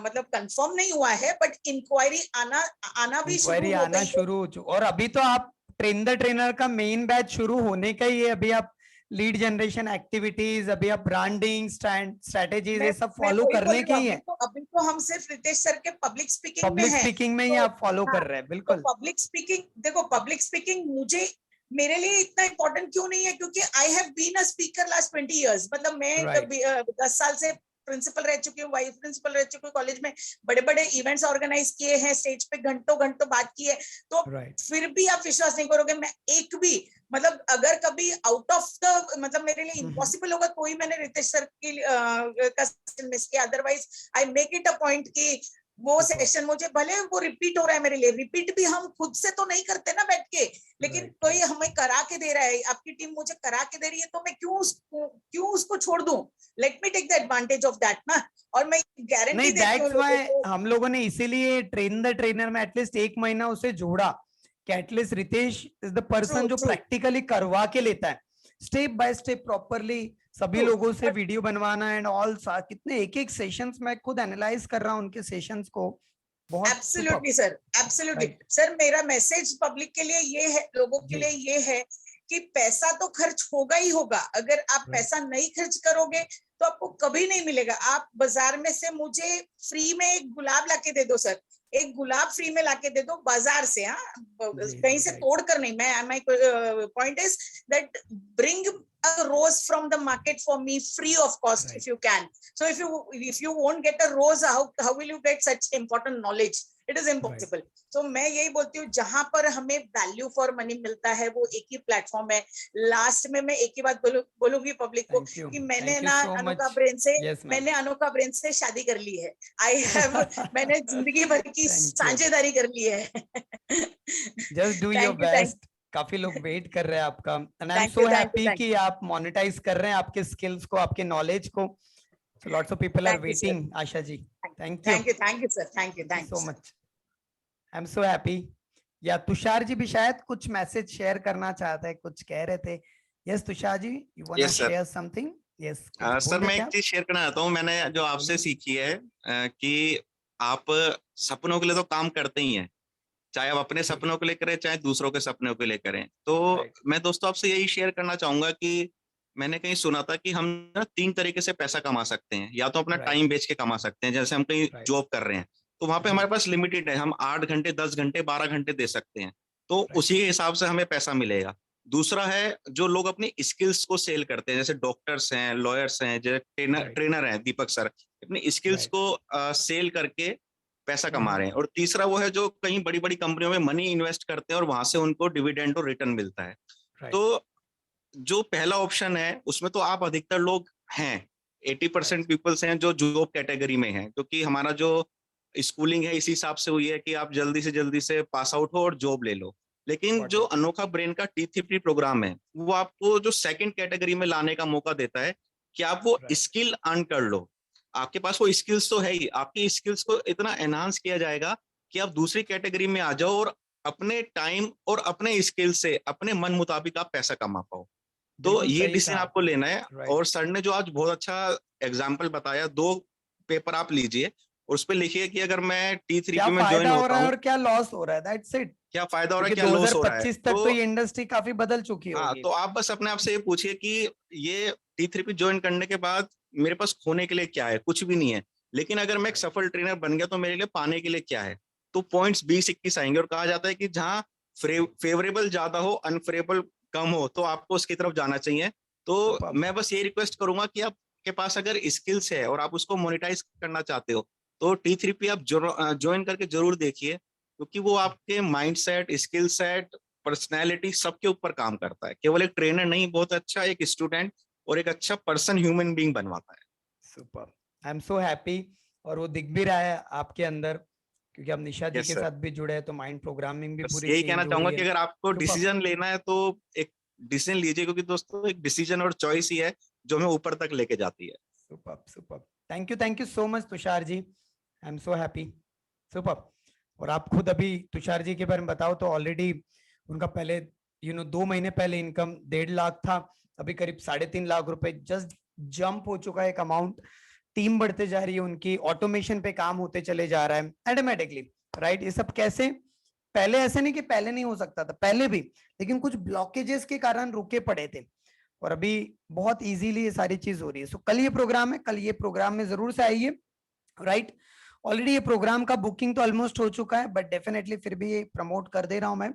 मतलब कंफर्म नहीं हुआ है, बट इंक्वायरी आना भी शुरू हो गई। और अभी तो आप ट्रेन द ट्रेनर का मेन बैच शुरू होने का ही है। अभी आप लीड जनरेशन एक्टिविटीज, अभी आप ब्रांडिंग स्ट्रेटेजीज, ये सब फॉलो करने के ही है। अभी तो हम सिर्फ रितेश सर के पब्लिक स्पीकिंग में ही आप फॉलो कर रहे हैं। बिल्कुल। तो पब्लिक स्पीकिंग, देखो पब्लिक स्पीकिंग मेरे लिए इतना इंपॉर्टेंट क्यों नहीं है, क्योंकि I have been a speaker last 20 years। मतलब मैं 10 साल से प्रिंसिपल रह चुकी हूँ, वाइस प्रिंसिपल रह चुकी हूँ, कॉलेज में बड़े बड़े इवेंट्स ऑर्गेनाइज किए हैं, स्टेज पे घंटों घंटों बात की है। तो फिर भी आप विश्वास नहीं करोगे, मैं एक भी, मतलब अगर कभी आउट ऑफ द, मतलब मेरे लिए इम्पॉसिबल होगा कोई, मैंने रितेश सर की का मिस किया। Otherwise I make it a point कि वो सेशन मुझे, भले वो रिपीट हो रहा है मेरे लिए, रिपीट भी हम खुद से तो नहीं करते ना बैठ के, लेकिन कोई हमें करा के दे रहा है, आपकी टीम मुझे करा के दे रही है, तो मैं क्यों उसको छोड़ दूं? Let me take the advantage of that ना। और मैं गारंटी देती हूँ, हम लोगों ने इसीलिए ट्रेन द ट्रेनर में एटलीस्ट 1 महीना उसे जोड़ा कि at least Ritesh is the person जो प्रैक्टिकली करवा के लेता है, स्टेप बाय स्टेप प्रॉपरली सभी लोगों से वीडियो बनवाना एंड ऑल। कितने एक सेशंस मैं खुद एनालाइज कर रहा हूँ उनके सेशंस को। बहुत एब्सोल्युटली सर, एब्सोल्युटली सर। मेरा मैसेज पब्लिक के लिए ये है, लोगों के लिए ये है कि पैसा तो खर्च होगा ही होगा। अगर आप पैसा नहीं खर्च करोगे तो आपको कभी नहीं मिलेगा। आप बाजार में से मुझे फ्री में एक गुलाब लाके दे दो सर, एक गुलाब फ्री में लाके दे दो बाजार से, हाँ, कहीं से तोड़ कर नहीं। My point is that bring a rose from the market for me free of cost, if you can. So if you won't get a rose, how will you get such important knowledge? It is impossible. So मैं यही बोलती हूँ, जहां पर हमें वैल्यू फॉर मनी मिलता है वो एक ही प्लेटफॉर्म है। लास्ट में मैं एक ही बात बोलूंगी पब्लिक को कि मैंने ना अनोखा ब्रेन से शादी कर ली है। मैंने जिंदगी भर की साझेदारी कर ली है। Just do your best. काफी लोग वेट कर रहे हैं आपका, and I am so happy कि आप मोनेटाइज कर रहे हैं आपके स्किल्स को, आपके नॉलेज को। So lots of people are waiting. Asha ji, thank you sir, thank you so much. I am so happy. या तुषार जी भी शायद कुछ मैसेज शेयर करना चाहते हैं, कुछ कह रहे थे। Yes Tushar ji, you wanna share something? Yes. Sir मैं एक चीज शेयर करना चाहता हूँ, मैंने जो आपसे सीखी है कि आप सपनों के लिए तो काम करते ही हैं, चाहे आप अपने सपनों के लिए करें चाहे दूसरों के सपनों के लिए करें। तो मैं दोस्तों आपसे यही शेयर करना चाहूंगा कि मैंने कहीं सुना था कि हम ना 3 तरीके से पैसा कमा सकते हैं। या तो अपना टाइम बेच के कमा सकते हैं, जैसे हम कहीं जॉब कर रहे हैं तो वहां पे हमारे पास लिमिटेड है, हम 8 घंटे 10 घंटे 12 घंटे दे सकते हैं, तो उसी के हिसाब से हमें पैसा मिलेगा। दूसरा है जो लोग अपनी स्किल्स को सेल करते हैं, जैसे डॉक्टर्स हैं, लॉयर्स हैं, जैसे ट्रेनर हैं दीपक सर, अपनी स्किल्स को सेल करके पैसा कमा रहे हैं। और तीसरा वो है जो कहीं बड़ी बड़ी कंपनियों में मनी इन्वेस्ट करते हैं और वहां से उनको डिविडेंड और रिटर्न मिलता है। तो जो पहला ऑप्शन है उसमें तो आप अधिकतर लोग हैं, 80% पीपल्स हैं जो जॉब कैटेगरी में हैं, क्योंकि हमारा जो स्कूलिंग है इसी हिसाब से हुई है कि आप जल्दी से पास आउट हो और जॉब ले लो। लेकिन जो अनोखा ब्रेन का T3P प्रोग्राम है वो आपको जो सेकंड कैटेगरी में लाने का मौका देता है कि आप वो स्किल अर्न कर लो। आपके पास वो स्किल्स तो है ही, आपकी स्किल्स को इतना एनहांस किया जाएगा कि आप दूसरी कैटेगरी में आ जाओ और अपने टाइम और अपने स्किल से अपने मन मुताबिक आप पैसा कमा पाओ। तो ये डिसीजन आपको लेना है। और सर ने जो आज बहुत अच्छा एग्जाम्पल बताया, 2 पेपर आप लीजिए और उस पर लिखिए कि अगर मैं T3P में ज्वाइन होता हूँ और क्या लॉस हो रहा है, दैट्स इट। क्या फायदा हो रहा है, क्या लॉस हो रहा है। 2025 तक तो ये इंडस्ट्री काफी बदल चुकी है। हाँ, तो आप बस अपने आप से ये पूछिए कि ये T3P ज्वाइन करने के बाद मेरे पास खोने के लिए क्या है, कुछ भी नहीं है। लेकिन अगर मैं एक सफल ट्रेनर बन गया तो मेरे लिए पाने के लिए क्या है, तो पॉइंट्स 20-21 आएंगे। और कहा जाता है कि जहाँ फेवरेबल ज्यादा हो अनफेवरेबल कम हो तो आपको उसकी तरफ जाना चाहिए। तो मैं बस ये रिक्वेस्ट करूंगा कि आप आपके पास अगर स्किल्स है और आप उसको मोनेटाइज करना चाहते हो तो T3P आप ज्वाइन करके जरूर देखिए, क्योंकि वो आपके माइंडसेट, स्किल सेट, पर्सनैलिटी सबके ऊपर काम करता है। केवल एक ट्रेनर नहीं, बहुत अच्छा एक स्टूडेंट और एक अच्छा पर्सन, ह्यूमन बीइंग बनवाता है। Super, I am so happy. और वो दिख भी रहा है आपके अंदर, क्योंकि आप निशा जी यस के सर, साथ भी जुड़े हैं, तो माइंड प्रोग्रामिंग भी बस पूरी यही चेंज कहना हो चाहूंगा रही कि है। अगर आपको Superb. डिसीजन लेना है तो एक डिसीजन लीजिए, क्योंकि दोस्तों एक डिसीजन और चॉइस ही है जो हमें ऊपर तक लेके जाती है। Super super, thank you so much Tushar ji, I am so happy. Super. और आप खुद अभी तुषार जी के बारे में बताओ, तो ऑलरेडी उनका पहले 2 महीने पहले इनकम 1.5 लाख था, अभी करीब 3.5 लाख रुपए जस्ट जंप हो चुका है एक अमाउंट। टीम बढ़ते जा रही है उनकी, ऑटोमेशन पे काम होते चले जा रहा है ऑटोमेटिकली, राइट। ये सब कैसे? पहले ऐसे नहीं कि पहले नहीं हो सकता था, पहले भी, लेकिन कुछ ब्लॉकेजेस के कारण रुके पड़े थे, और अभी बहुत इजीली ये सारी चीज हो रही है। सो कल ये प्रोग्राम है, कल ये प्रोग्राम में जरूर से आइए, राइट। ऑलरेडी ये प्रोग्राम का बुकिंग तो ऑलमोस्ट हो चुका है, बट डेफिनेटली फिर भी ये प्रमोट कर दे रहा हूं मैं।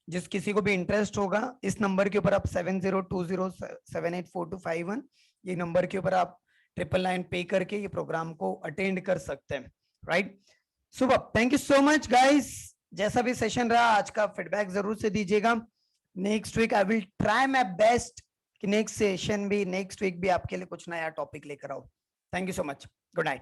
जिस किसी को भी इंटरेस्ट होगा, इस नंबर के ऊपर आप 7020784251, ये नंबर के ऊपर आप 999 पे करके ये प्रोग्राम को अटेंड कर सकते हैं, राइट। सुबह, thank you so much guys. जैसा भी सेशन रहा आज का, फीडबैक जरूर से दीजिएगा। Next week I will try my best कि नेक्स्ट सेशन भी, नेक्स्ट वीक भी आपके लिए कुछ नया टॉपिक लेकर आओ। Thank you so much, good night.